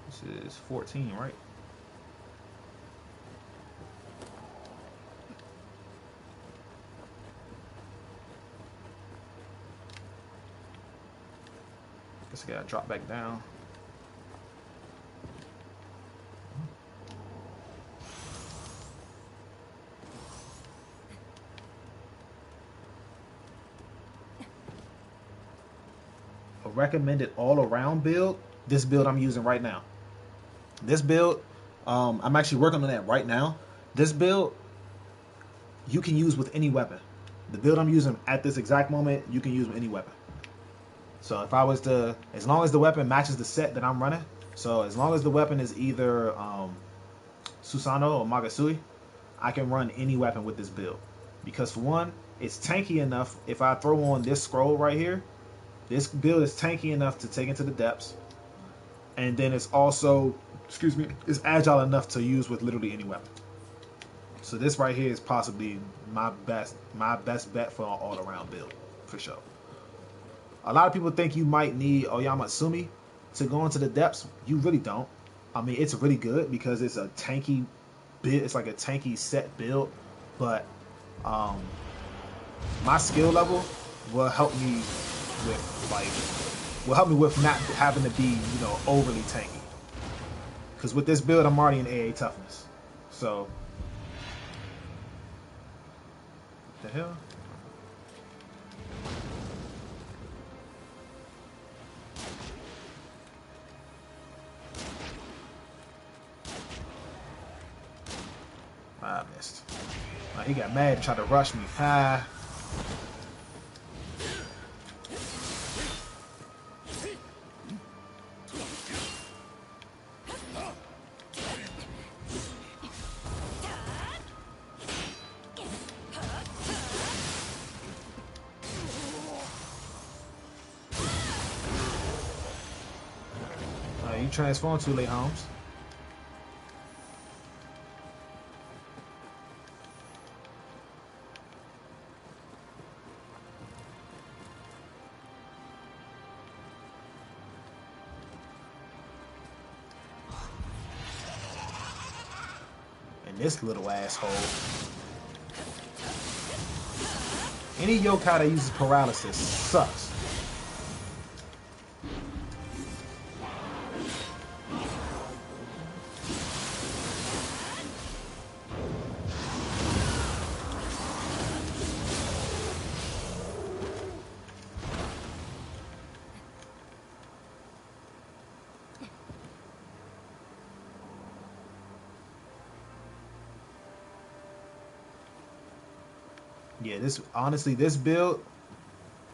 This is 14, right? Guess I gotta drop back down. A recommended all-around build. This build I'm using right now. This build, I'm actually working on that right now. This build, you can use with any weapon. The build I'm using at this exact moment, you can use with any weapon. So if I was to, as long as the weapon matches the set that I'm running, so as long as the weapon is either Susanoo or Magasui, I can run any weapon with this build. Because for one, it's tanky enough. If I throw on this scroll right here, this build is tanky enough to take into the depths. And then it's also, excuse me, it's agile enough to use with literally any weapon. So this right here is possibly my best bet for an all-around build, for sure. A lot of people think you might need Oyamatsumi to go into the depths. You really don't. I mean, it's really good because it's a tanky bit. It's like a tanky set build, but my skill level will help me with not having to be overly tanky. Because with this build, I'm already in AA toughness. So, what the hell? I missed. He got mad and tried to rush me. Ah. You transform too late, Holmes. And this little asshole. Any yokai that uses paralysis sucks. Yeah, this build,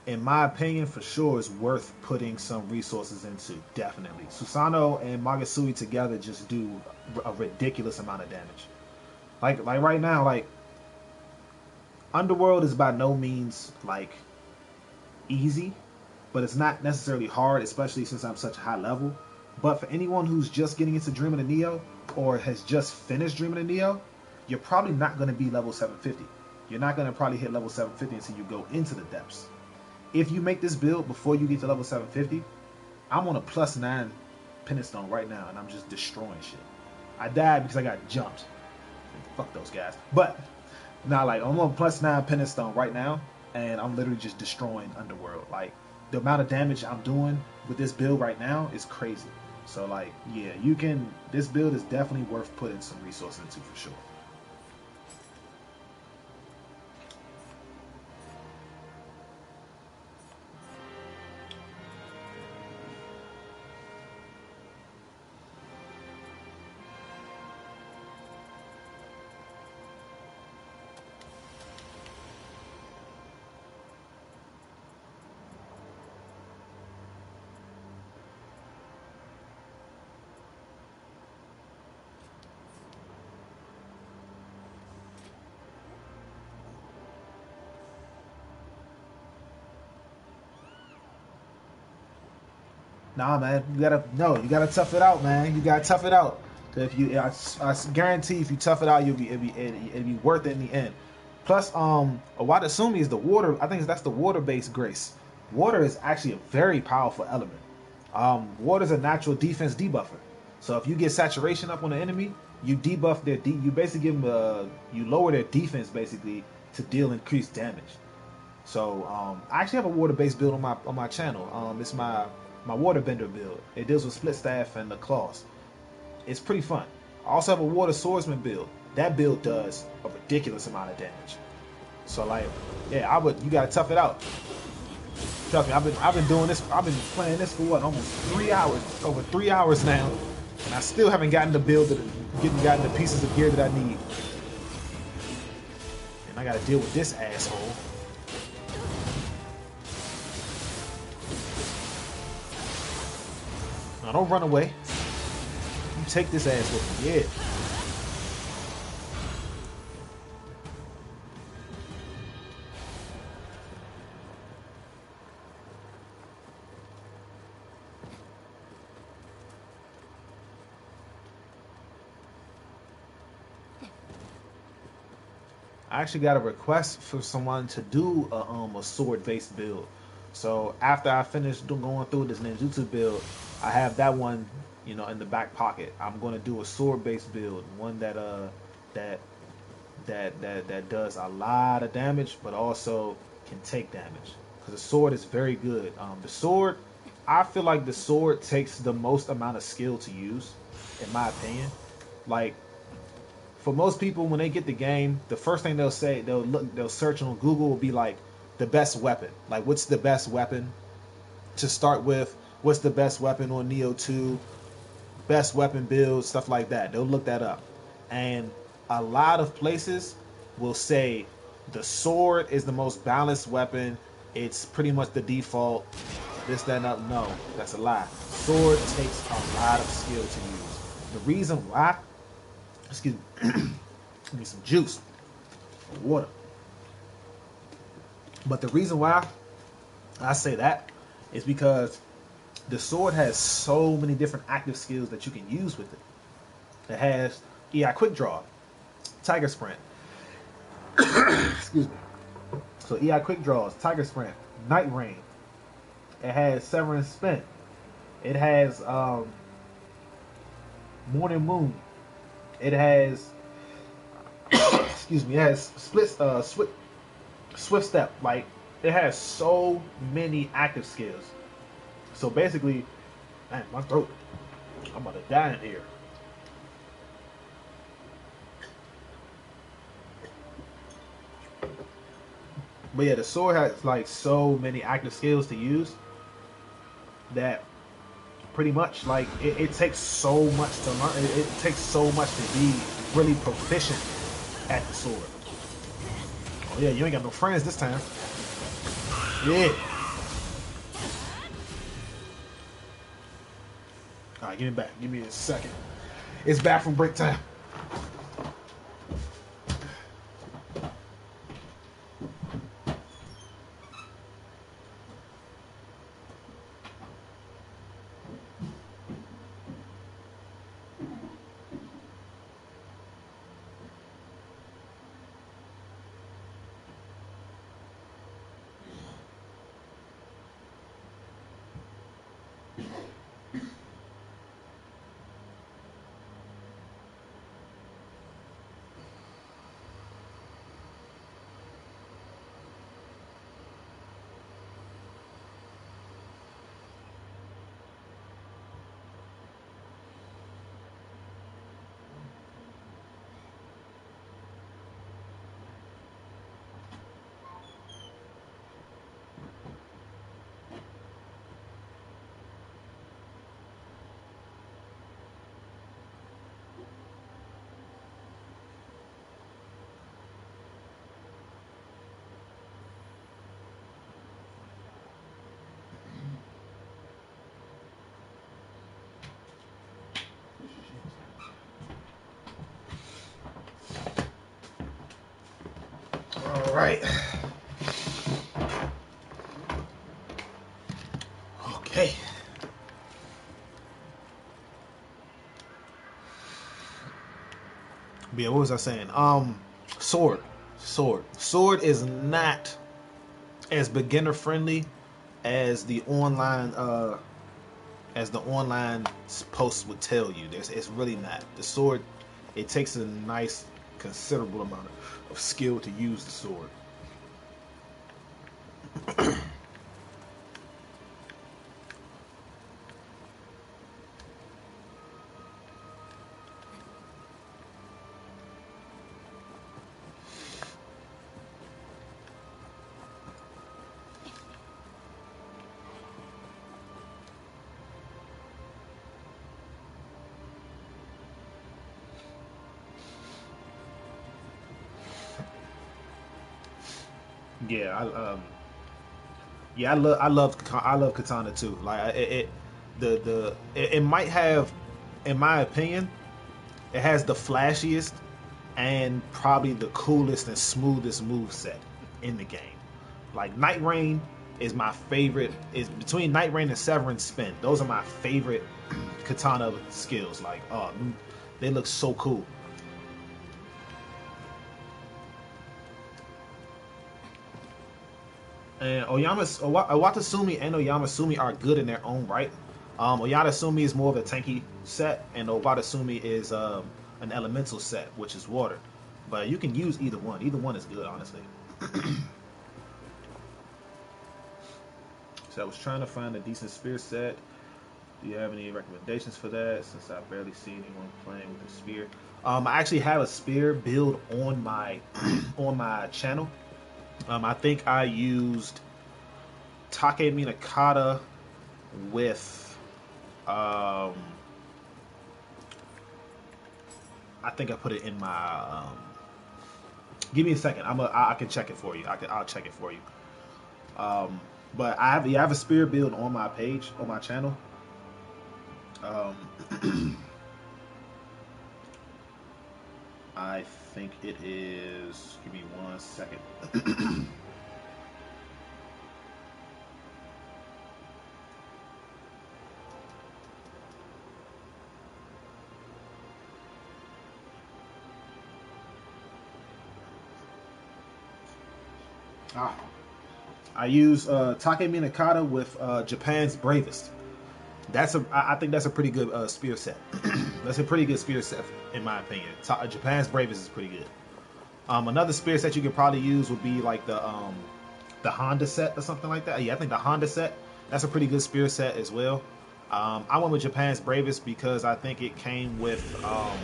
in my opinion, for sure is worth putting some resources into. Definitely, Susanoo and Magasui together just do a ridiculous amount of damage. Like right now, Underworld is by no means like easy, but it's not necessarily hard, especially since I'm such a high level. But for anyone who's just getting into Dreaming of Neo or has just finished Dreaming of Neo, you're probably not going to be level 750. You're not going to probably hit level 750 until you go into the depths. If you make this build before you get to level 750, I'm on a +9 Penance Stone right now, and I'm just destroying shit. I died because I got jumped. Fuck those guys. But now, like, I'm on +9 Penance Stone right now, and I'm literally just destroying Underworld. Like, the amount of damage I'm doing with this build right now is crazy. So, like, yeah, you can. This build is definitely worth putting some resources into for sure. Nah, man, you gotta tough it out, man. You gotta tough it out. Cause if you, I guarantee, if you tough it out, it'll be worth it in the end. Plus, Awatasumi is the water. I think that's the water-based grace. Water is actually a very powerful element. Water is a natural defense debuffer. So if you get saturation up on the enemy, you debuff their you basically give them you lower their defense basically to deal increased damage. So I actually have a water-based build on my channel. It's my waterbender build. It deals with split staff and the claws. It's pretty fun. I also have a water swordsman build. That build does a ridiculous amount of damage. So like, yeah, you gotta tough it out. Trust me, I've been doing this. I've been playing this for what, almost 3 hours, over 3 hours now, and I still haven't gotten the build gotten the pieces of gear that I need. And I gotta deal with this asshole. Now don't run away. You take this ass with me, yeah. I actually got a request for someone to do a sword-based build. So after I finish going through this ninjutsu build, I have that one, in the back pocket. I'm going to do a sword-based build, one that does a lot of damage, but also can take damage. Because the sword is very good. I feel like the sword takes the most amount of skill to use, in my opinion. Like, for most people, when they get the game, the first thing they'll search on Google will be like the best weapon. Like, what's the best weapon to start with? What's the best weapon on Neo 2? Best weapon build, stuff like that. They'll look that up. And a lot of places will say the sword is the most balanced weapon. It's pretty much the default. This, that, and that. No, that's a lie. Sword takes a lot of skill to use. The reason why, excuse me, give me some juice or water. But the reason why I say that is because the sword has so many different active skills that you can use with it. It has EI Quick Draw, Tiger Sprint. Excuse me. So EI Quick Draws, Tiger Sprint, Night Rain. It has Severance Spin. It has Morning Moon. It has excuse me. It has Swift Step. Like, it has so many active skills. So basically, man, my throat. I'm about to die in here. But yeah, the sword has like so many active skills to use that pretty much like it takes so much to learn. It takes so much to be really proficient at the sword. Oh yeah, you ain't got no friends this time. Yeah. Alright, give me back. Give me a second. It's bathroom break time. right. Okay. But yeah, what was I saying? Sword. Sword is not as beginner friendly as the online posts would tell you. It's really not. The sword, it takes a nice considerable amount of skill to use the sword. Yeah, I love katana too. Like it might have, in my opinion, it has the flashiest and probably the coolest and smoothest move set in the game. Like Night Rain is my favorite. Is between Night Rain and Severin Spin. Those are my favorite katana skills. Like, oh, they look so cool. And Owatasumi and Oyamasumi are good in their own right. Oyatasumi is more of a tanky set, and Owatasumi is an elemental set, which is water. But you can use either one. Either one is good, honestly. So I was trying to find a decent spear set. Do you have any recommendations for that? Since I barely see anyone playing with a spear. I actually have a spear build on my on my channel. I think I used Take Minakata with I think I put it in my give me a second. I can check it for you. I'll check it for you. But I have a spear build on my page, on my channel. I think it is, give me 1 second. I use Take Minakata with Japan's Bravest. I think that's a pretty good spear set. That's a pretty good spear set, in my opinion. Japan's Bravest is pretty good. Another spear set you could probably use would be like the Honda set or something like that. Yeah, I think the Honda set, that's a pretty good spear set as well. I went with Japan's Bravest because I think it came with like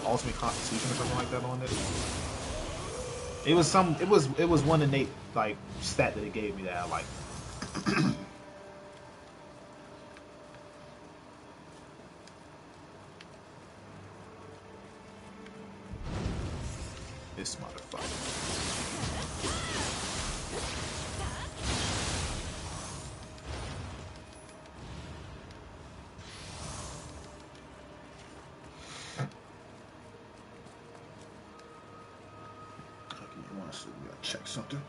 Ultimate Constitution or something like that on it. It was one innate like stat that it gave me that I like. This motherfucker. You want to see? We gotta check something.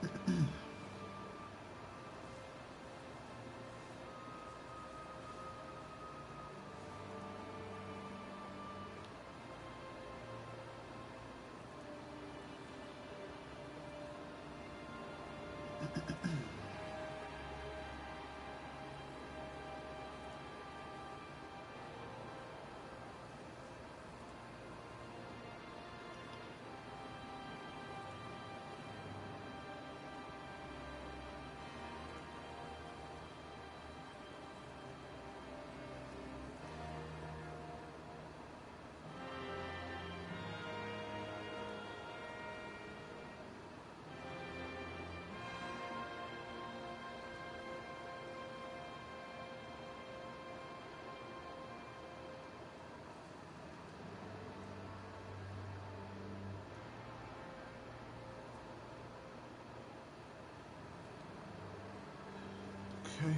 Okay.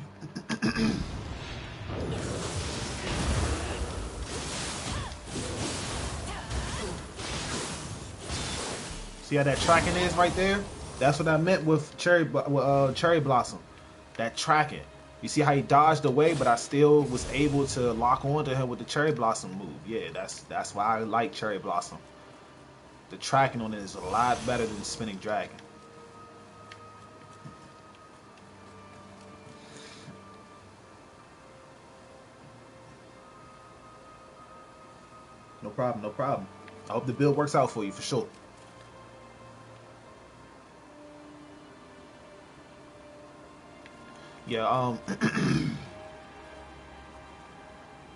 See how that tracking is right there? That's what I meant with cherry blossom. That tracking. You see how he dodged away, but I still was able to lock onto him with the cherry blossom move. Yeah, that's why I like cherry blossom. The tracking on it is a lot better than spinning dragon. No problem, no problem. I hope the build works out for you for sure. Yeah,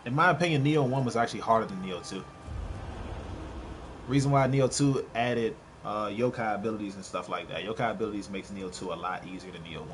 in my opinion, Neo 1 was actually harder than Neo 2. Reason why Neo 2 added yokai abilities and stuff like that. Yokai abilities makes Neo 2 a lot easier than Neo 1.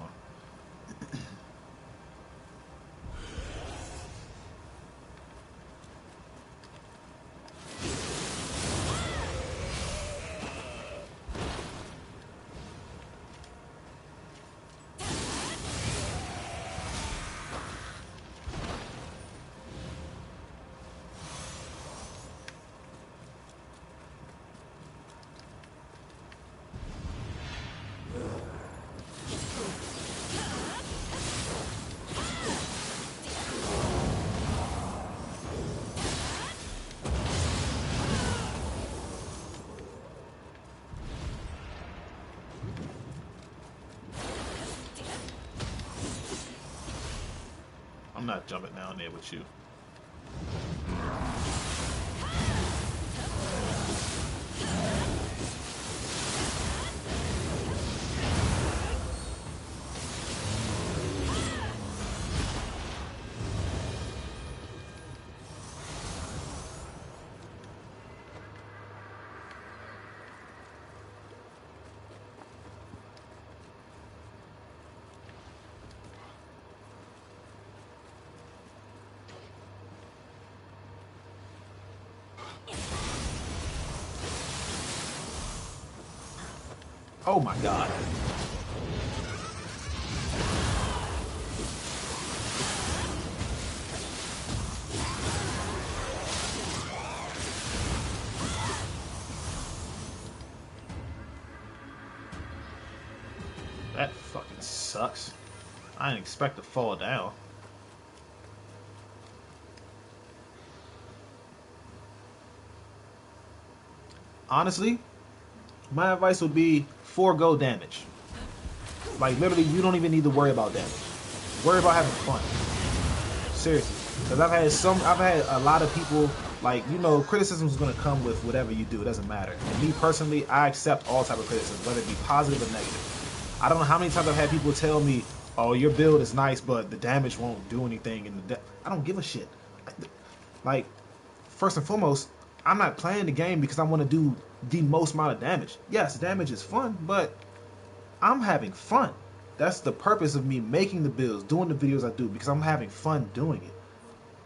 I'm not jumping down there with you. Oh my god. That fucking sucks. I didn't expect to fall down. Honestly, my advice would be forego damage. Like literally, you don't even need to worry about damage. Worry about having fun. Seriously, because I've had a lot of people, like, you know, criticism is gonna come with whatever you do. It doesn't matter. And me personally, I accept all type of criticism, whether it be positive or negative. I don't know how many times I've had people tell me, "Oh, your build is nice, but the damage won't do anything." And I don't give a shit. Like, first and foremost, I'm not playing the game because I want to do the most amount of damage. Yes, damage is fun, but I'm having fun. That's the purpose of me making the builds, doing the videos I do, because I'm having fun doing it.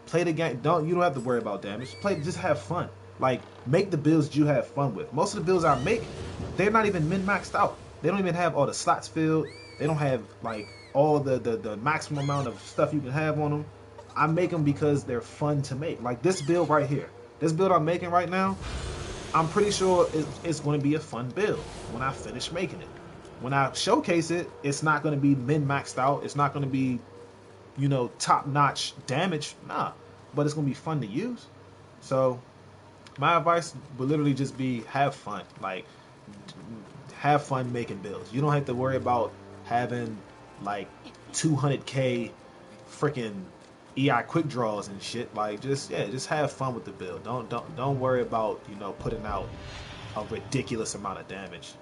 Play the game. You don't have to worry about damage. Just have fun. Like, make the builds you have fun with. Most of the builds I make, they're not even min-maxed out. They don't even have all the slots filled. They don't have like all the maximum amount of stuff you can have on them. I make them because they're fun to make. Like this build right here. This build I'm making right now, I'm pretty sure it's going to be a fun build when I finish making it. When I showcase it, it's not going to be min-maxed out. It's not going to be, you know, top-notch damage. Nah. But it's going to be fun to use. So my advice would literally just be have fun. Like, have fun making builds. You don't have to worry about having like 200k freaking EI quick draws and shit. Like, just have fun with the build. Don't worry about, you know, putting out a ridiculous amount of damage.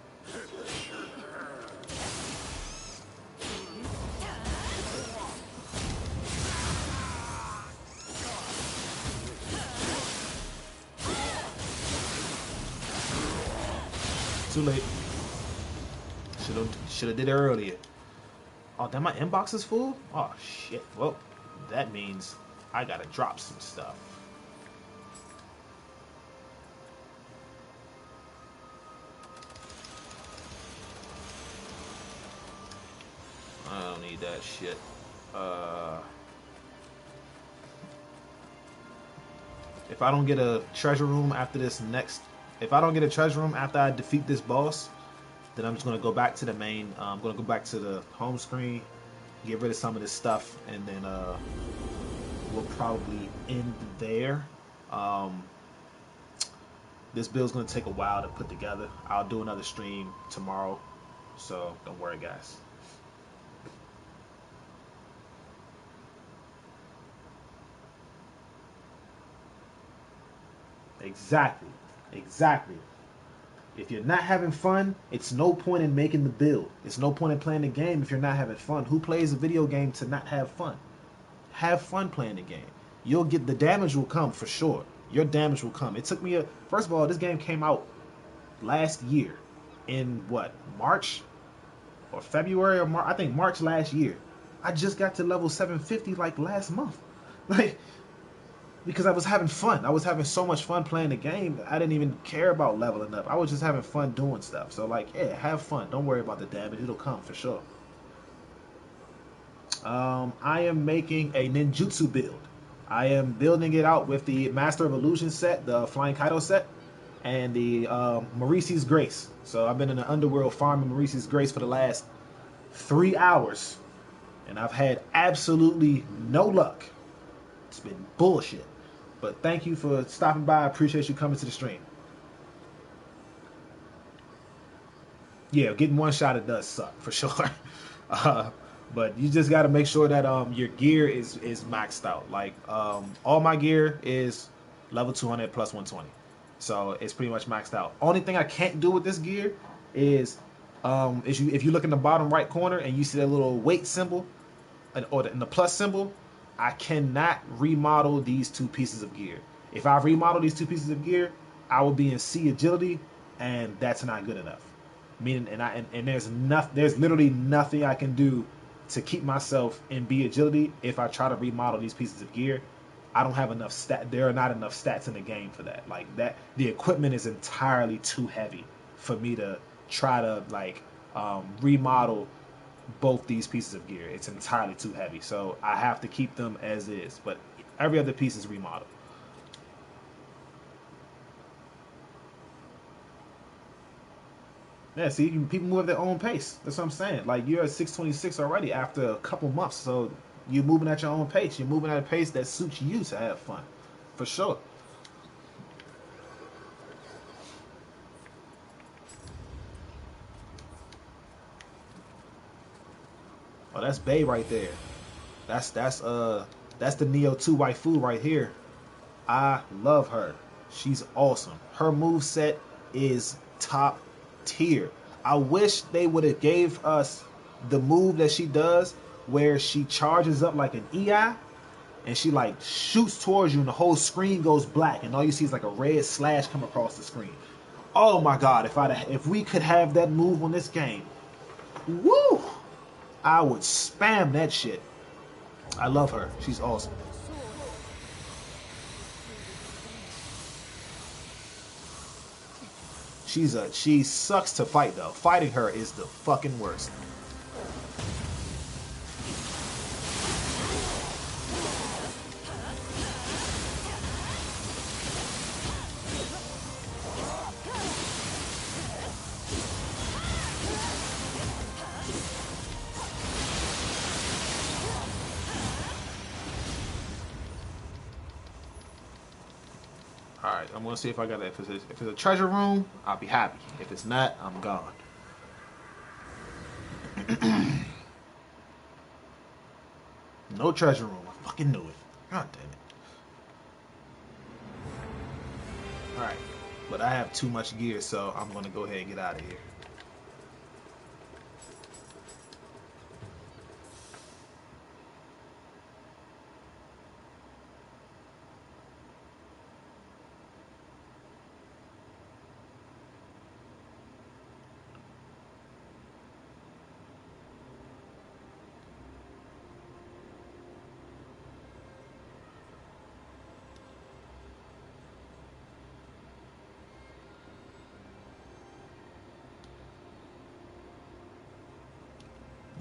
Too late. Should have did it earlier. Oh, then my inbox is full? Oh shit. Well, that means I gotta drop some stuff. I don't need that shit. If I don't get a treasure room after this next If I don't get a treasure room after I defeat this boss, then I'm just gonna go back to the main. I'm gonna go back to the home screen, get rid of some of this stuff, and then we'll probably end there. Um, this build's gonna take a while to put together. I'll do another stream tomorrow, so don't worry, guys. Exactly. Exactly. If you're not having fun, it's no point in making the build. It's no point in playing the game if you're not having fun. Who plays a video game to not have fun? Have fun playing the game. You'll get the damage will come for sure. Your damage will come. It took me first of all, this game came out last year in what, March or February or March? I think March last year. I just got to level 750 like last month. Like, because I was having fun. I was having so much fun playing the game. I didn't even care about leveling up. I was just having fun doing stuff. So like, yeah, have fun. Don't worry about the damage. It'll come for sure. I am making a ninjutsu build. I am building it out with the Master of Illusion set, the Flying Kaido set, and the Maurici's Grace. So I've been in the Underworld farming Maurici's Grace for the last 3 hours, and I've had absolutely no luck. It's been bullshit. But thank you for stopping by. I appreciate you coming to the stream. Yeah, getting one shot, it does suck for sure. But you just got to make sure that your gear is maxed out. Like all my gear is level 200 plus 120, so it's pretty much maxed out. Only thing I can't do with this gear is if you look in the bottom right corner and you see that little weight symbol or the plus symbol, I cannot remodel these two pieces of gear. If I remodel these two pieces of gear, I will be in C agility, and that's not good enough. Meaning, and there's literally nothing I can do to keep myself in B agility if I try to remodel these pieces of gear. I don't have enough there are not enough stats in the game for that. Like that, the equipment is entirely too heavy for me to try to like remodel both these pieces of gear. It's entirely too heavy, so I have to keep them as is. But every other piece is remodeled. Yeah, see, people move at their own pace. That's what I'm saying. Like, you're at 626 already after a couple months, so you're moving at your own pace. You're moving at a pace that suits you to have fun, for sure. Oh, that's Bay right there. That's the Neo 2 waifu right here. I love her. She's awesome. Her move set is top tier. I wish they would have gave us the move that she does where she charges up like an EI and she like shoots towards you and the whole screen goes black and all you see is like a red slash come across the screen. Oh my god, if we could have that move on this game, woo! I would spam that shit. I love her. She's awesome. She sucks to fight though. Fighting her is the fucking worst. Alright, I'm gonna see if I got that. If it's a treasure room, I'll be happy. If it's not, I'm gone. No treasure room. I fucking knew it. God damn it. Alright. But I have too much gear, so I'm gonna go ahead and get out of here.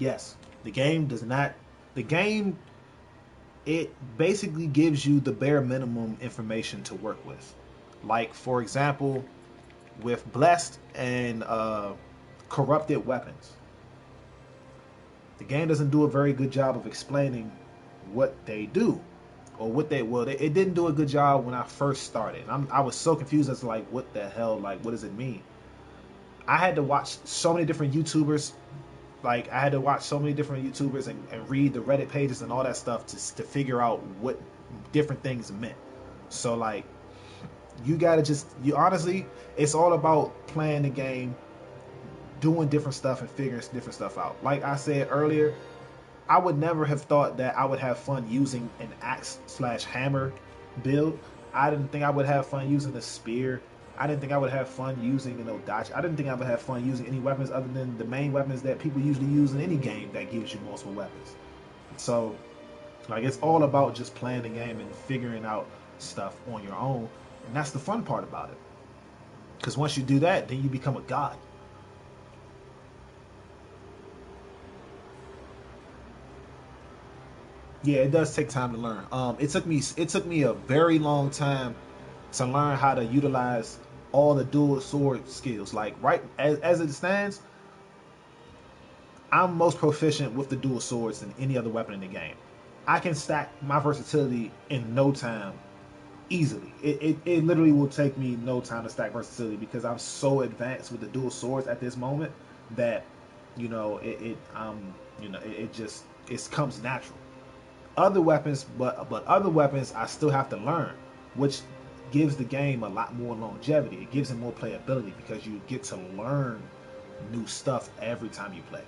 Yes, the game does not. The game, it basically gives you the bare minimum information to work with. Like, for example, with blessed and corrupted weapons. The game doesn't do a very good job of explaining what they do or what they will. It didn't do a good job when I first started. I was so confused as to like what the hell, like what does it mean? I had to watch so many different YouTubers. Like I had to watch so many different YouTubers and read the Reddit pages and all that stuff to figure out what different things meant. So like you gotta you honestly, it's all about playing the game, doing different stuff and figuring different stuff out. Like I said earlier, I would never have thought that I would have fun using an axe slash hammer build. I didn't think I would have fun using a spear. I didn't think I would have fun using, dodge. I didn't think I would have fun using any weapons other than the main weapons that people usually use in any game that gives you multiple weapons. So, like, it's all about just playing the game and figuring out stuff on your own. And that's the fun part about it. Because once you do that, then you become a god. Yeah, it does take time to learn. It took me a very long time to learn how to utilize all the dual sword skills. Like right as it stands, I'm most proficient with the dual swords than any other weapon in the game. I can stack my versatility in no time easily. It literally will take me no time to stack versatility because I'm so advanced with the dual swords at this moment that it just it comes natural. Other weapons, but other weapons I still have to learn, which gives the game a lot more longevity. It gives it more playability because you get to learn new stuff every time you play.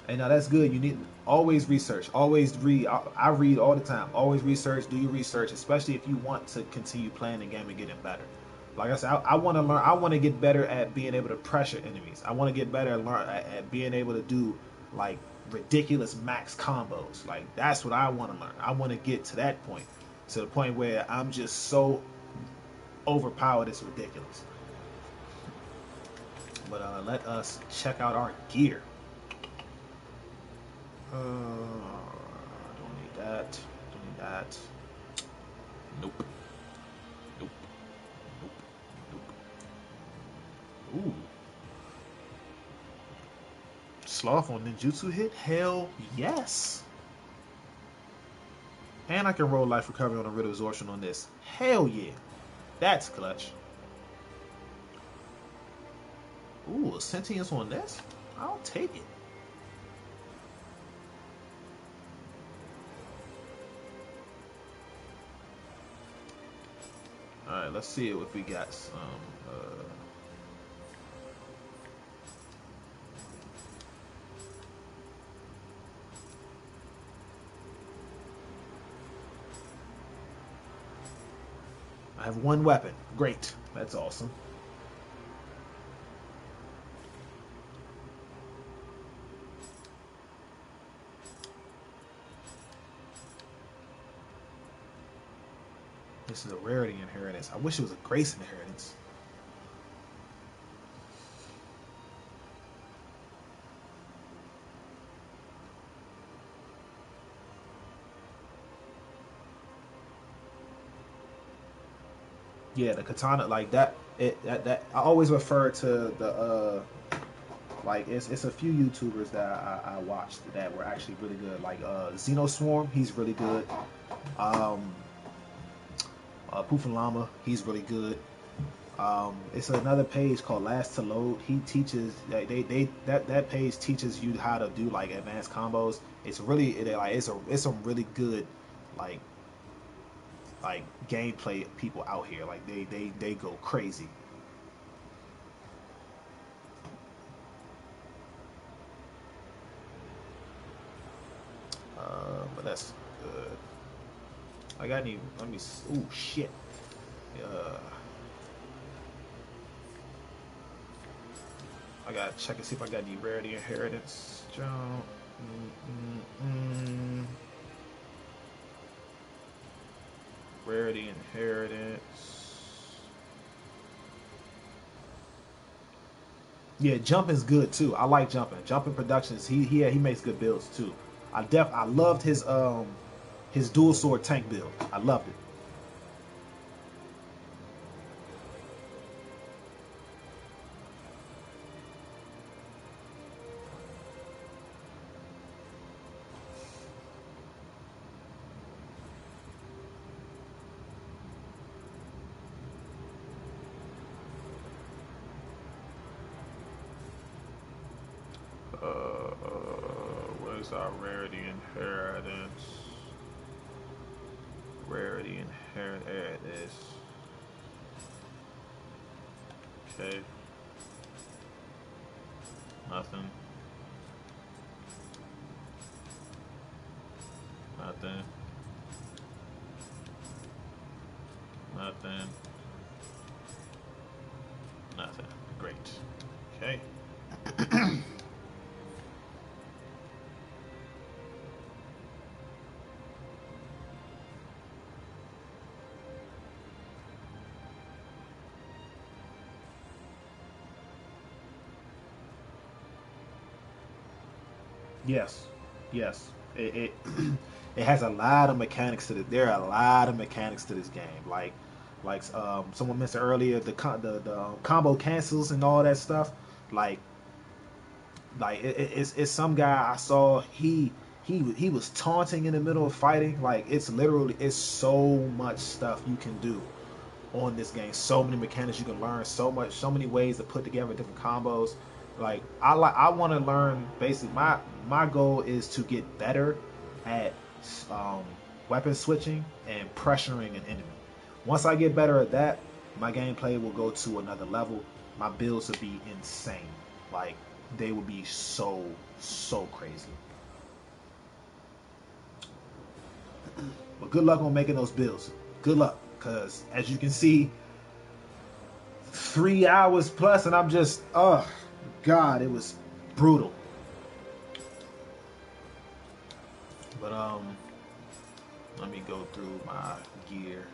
And now that's good. You need always research, always read. I read all the time. Always research. Do your research, especially if you want to continue playing the game and getting better. Like I said, I want to learn. I want to get better at being able to pressure enemies. I want to get better at being able to do like ridiculous max combos. Like that's what I want to learn. I want to get to that point, to the point where I'm just so overpowered it's ridiculous. But let us check out our gear. Don't need that. Don't need that. Nope. Nope. Nope. Nope. Ooh. Sloth on ninjutsu hit? Hell yes. And I can roll life recovery on a rid absorption on this. Hell yeah. That's clutch. Ooh, a sentience on this? I'll take it. Alright, let's see if we got some I have one weapon. Great. That's awesome. This is a rarity inheritance. I wish it was a grace inheritance. Yeah, the katana like that. That I always refer to the like it's a few YouTubers that I watched that were actually really good. Like Xenoswarm, he's really good. Pufalama, he's really good. It's another page called Last to Load. He teaches that page teaches you how to do like advanced combos. It's really it's some really good like gameplay people out here. Like they go crazy. But that's good. I got any? Let me. Oh shit. I gotta check and see if I got any rarity inheritance. Jump. Rarity inheritance. Yeah, jumping's good too. I like jumping. Jumping Productions. He makes good builds too. I loved his dual sword tank build. I loved it. Where's our rarity inheritance? Rarity inherit. There it is. Okay. Nothing. Nothing. Nothing. Nothing. Great. Okay. Yes, yes. It it has a lot of mechanics to it. There are a lot of mechanics to this game. Like someone mentioned earlier, the combo cancels and all that stuff. Like it's some guy I saw. He was taunting in the middle of fighting. Like it's so much stuff you can do on this game. So many mechanics you can learn. So many ways to put together different combos. Like I want to learn. Basically, my goal is to get better at um, weapon switching and pressuring an enemy. Once I get better at that, my gameplay will go to another level. My builds will be insane. Like they will be so crazy. But good luck on making those builds. Good luck, because as you can see, 3 hours plus, and I'm just, oh God, it was brutal. But let me go through my gear.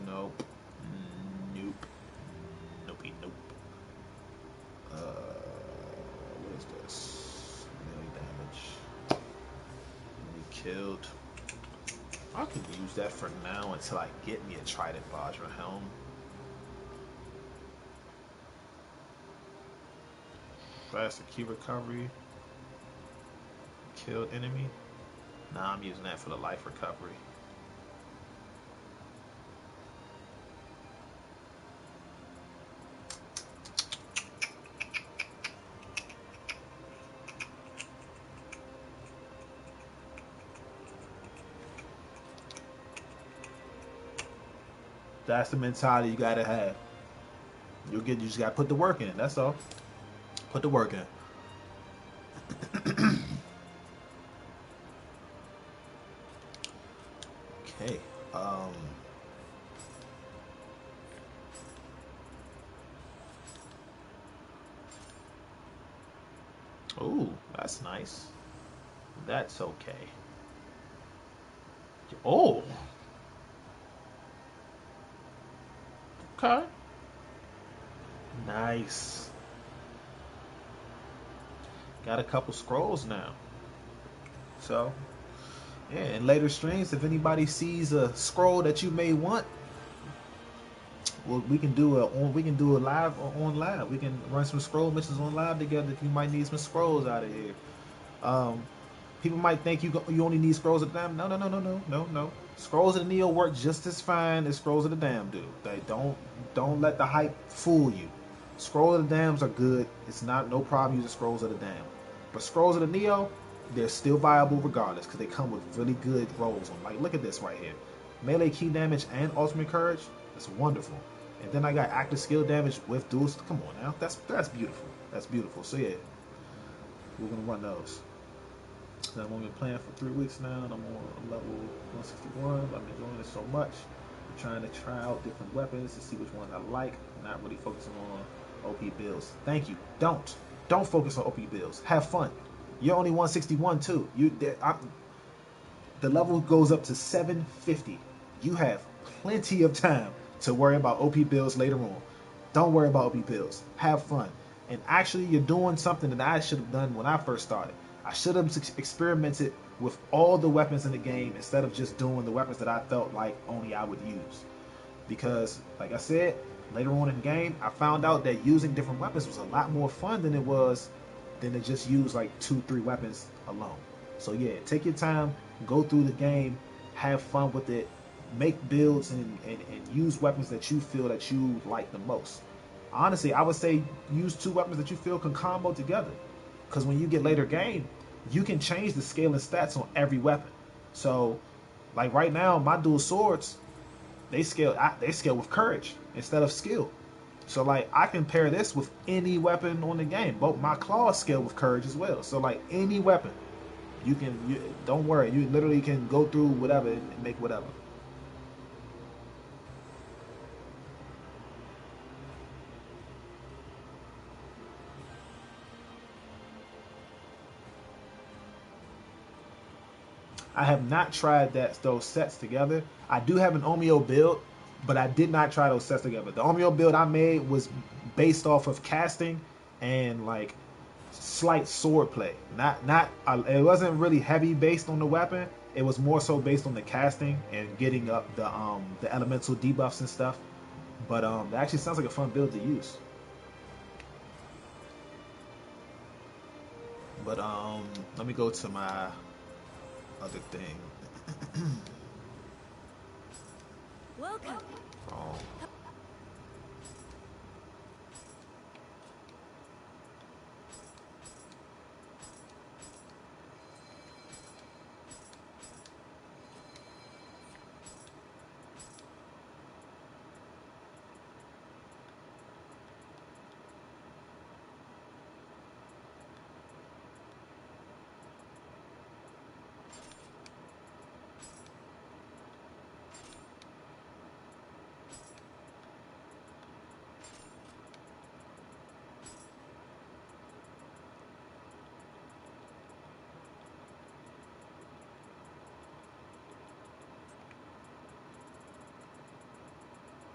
Nope, nope, nope. What is this? Melee damage. Killed. I can use that for now until I get me a Trident Vajra helm. Faster key recovery. Killed enemy. Nah, I'm using that for the life recovery. That's the mentality you gotta have. You just gotta put the work in. That's all. Put the work in. Okay. Oh, that's nice. That's okay. Oh. Okay. Nice. Got a couple scrolls now. So, yeah, in later streams, if anybody sees a scroll that you may want, well, we can do a live on live. We can run some scroll missions on live together if you might need some scrolls out of here. Um, People might think you only need scrolls of the dam. No. Scrolls of the Neo work just as fine as scrolls of the dam do. They don't let the hype fool you. Scrolls of the dams are good. It's not no problem using scrolls of the dam. But scrolls of the Neo, they're still viable regardless because they come with really good rolls on. Like look at this right here, melee key damage and ultimate courage. That's wonderful. And then I got active skill damage with dual. Come on now, that's beautiful. That's beautiful. So yeah, we're gonna run those. I've only been playing for 3 weeks now, and I'm on level 161. I'm enjoying it so much. I'm trying to try out different weapons to see which ones I like. Not really focusing on OP builds. Thank you. Don't focus on OP builds. Have fun. You're only 161 too. The level goes up to 750. You have plenty of time to worry about OP builds later on. Don't worry about OP builds. Have fun. And actually, you're doing something that I should have done when I first started. I should have experimented with all the weapons in the game instead of just doing the weapons that I felt like only I would use. Because, like I said, later on in the game, I found out that using different weapons was a lot more fun than to just use like 2-3 weapons alone. So yeah, take your time, go through the game, have fun with it, make builds and use weapons that you feel that you like the most. Honestly, I would say use two weapons that you feel can combo together. Because when you get later game, you can change the scale and stats on every weapon. So, like right now, my dual swords, they scale with courage instead of skill. So like I can pair this with any weapon on the game. Both my claws scale with courage as well. So like any weapon, you don't worry, you literally can go through whatever and make whatever. I have not tried those sets together. I do have an Omeo build, but I did not try those sets together. The Omeo build I made was based off of casting and like slight sword play. Not it wasn't really heavy based on the weapon. It was more so based on the casting and getting up the elemental debuffs and stuff. But that actually sounds like a fun build to use. But let me go to my other thing. Welcome. Wrong.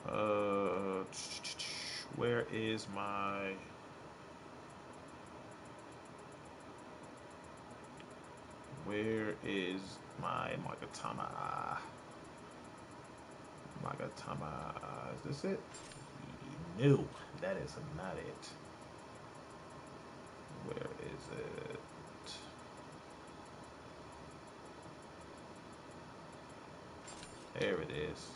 Uh, where is my? Where is my Magatama? Magatama. Is this it? No, that is not it. Where is it? There it is.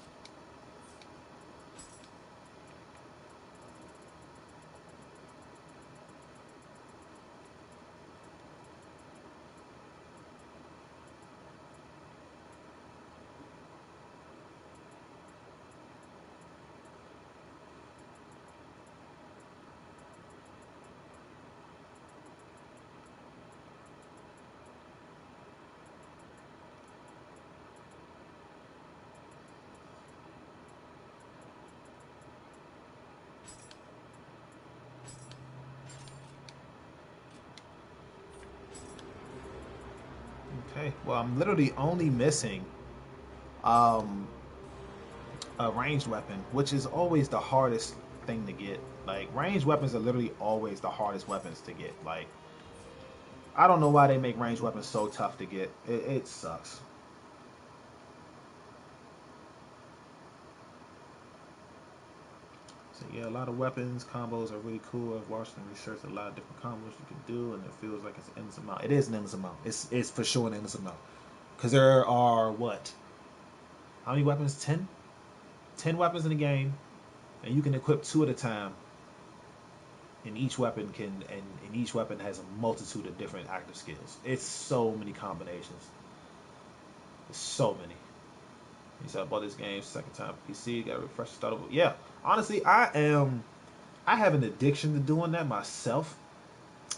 Okay. Well, I'm literally only missing um a ranged weapon, which is always the hardest thing to get. Like ranged weapons are literally always the hardest weapons to get. Like I don't know why they make ranged weapons so tough to get. It sucks. So yeah, a lot of weapons combos are really cool. I've watched and researched a lot of different combos you can do, and it feels like it's an endless amount. It is an endless amount. It's for sure an endless amount. Because there are what? How many weapons? 10? 10 weapons in the game, and you can equip two at a time. And each weapon and each weapon has a multitude of different active skills. It's so many combinations. It's so many. You said I bought this game second time PC. Got to refresh the start over. Yeah, honestly, I have an addiction to doing that myself.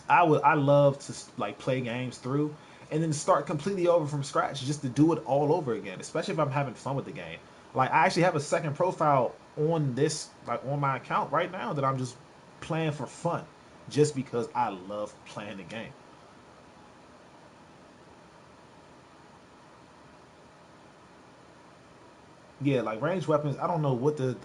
I love to like play games through and then start completely over from scratch just to do it all over again, especially if I'm having fun with the game. Like I actually have a second profile on this like on my account right now that I'm just playing for fun just because I love playing the game. Yeah, like ranged weapons, I don't know what the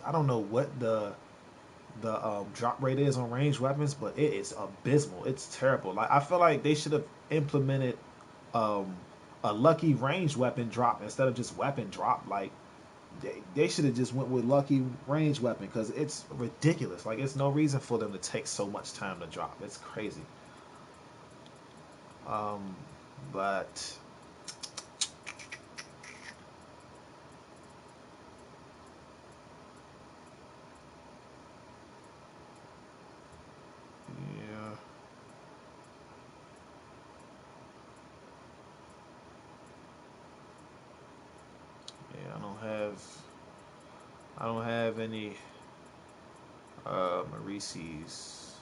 drop rate is on ranged weapons, but it is abysmal. It's terrible. Like I feel like they should have implemented um, a lucky ranged weapon drop instead of just weapon drop. Like they should have just went with lucky ranged weapon because it's ridiculous. Like it's no reason for them to take so much time to drop. It's crazy. Um, but I don't have any Maurice's.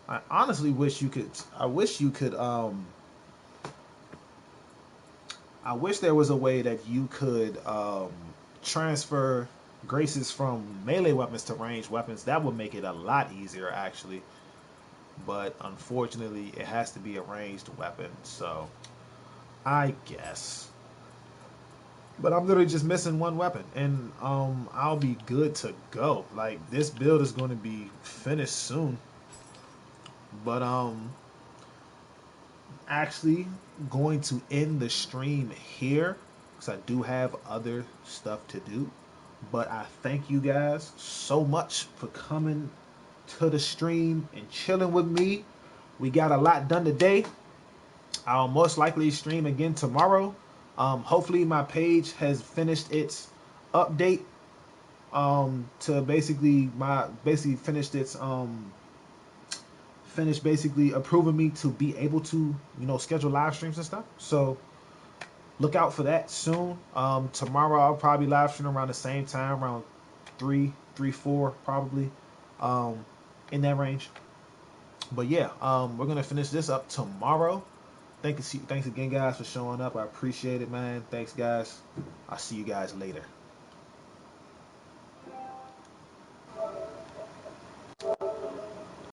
I honestly wish you could. I wish there was a way that you could transfer graces from melee weapons to ranged weapons. That would make it a lot easier, actually. But unfortunately, it has to be a ranged weapon. So I guess. But I'm literally just missing one weapon, and I'll be good to go. Like, this build is going to be finished soon. But actually going to end the stream here because I do have other stuff to do. But I thank you guys so much for coming to the stream and chilling with me. We got a lot done today. I'll most likely stream again tomorrow. Hopefully my page has finished its update to basically finished its finished basically approving me to be able to, schedule live streams and stuff. So look out for that soon. Tomorrow I'll probably live stream around the same time, around 4 probably, in that range. But yeah, we're gonna finish this up tomorrow. Thanks again, guys, for showing up. I appreciate it, man. Thanks, guys. I'll see you guys later.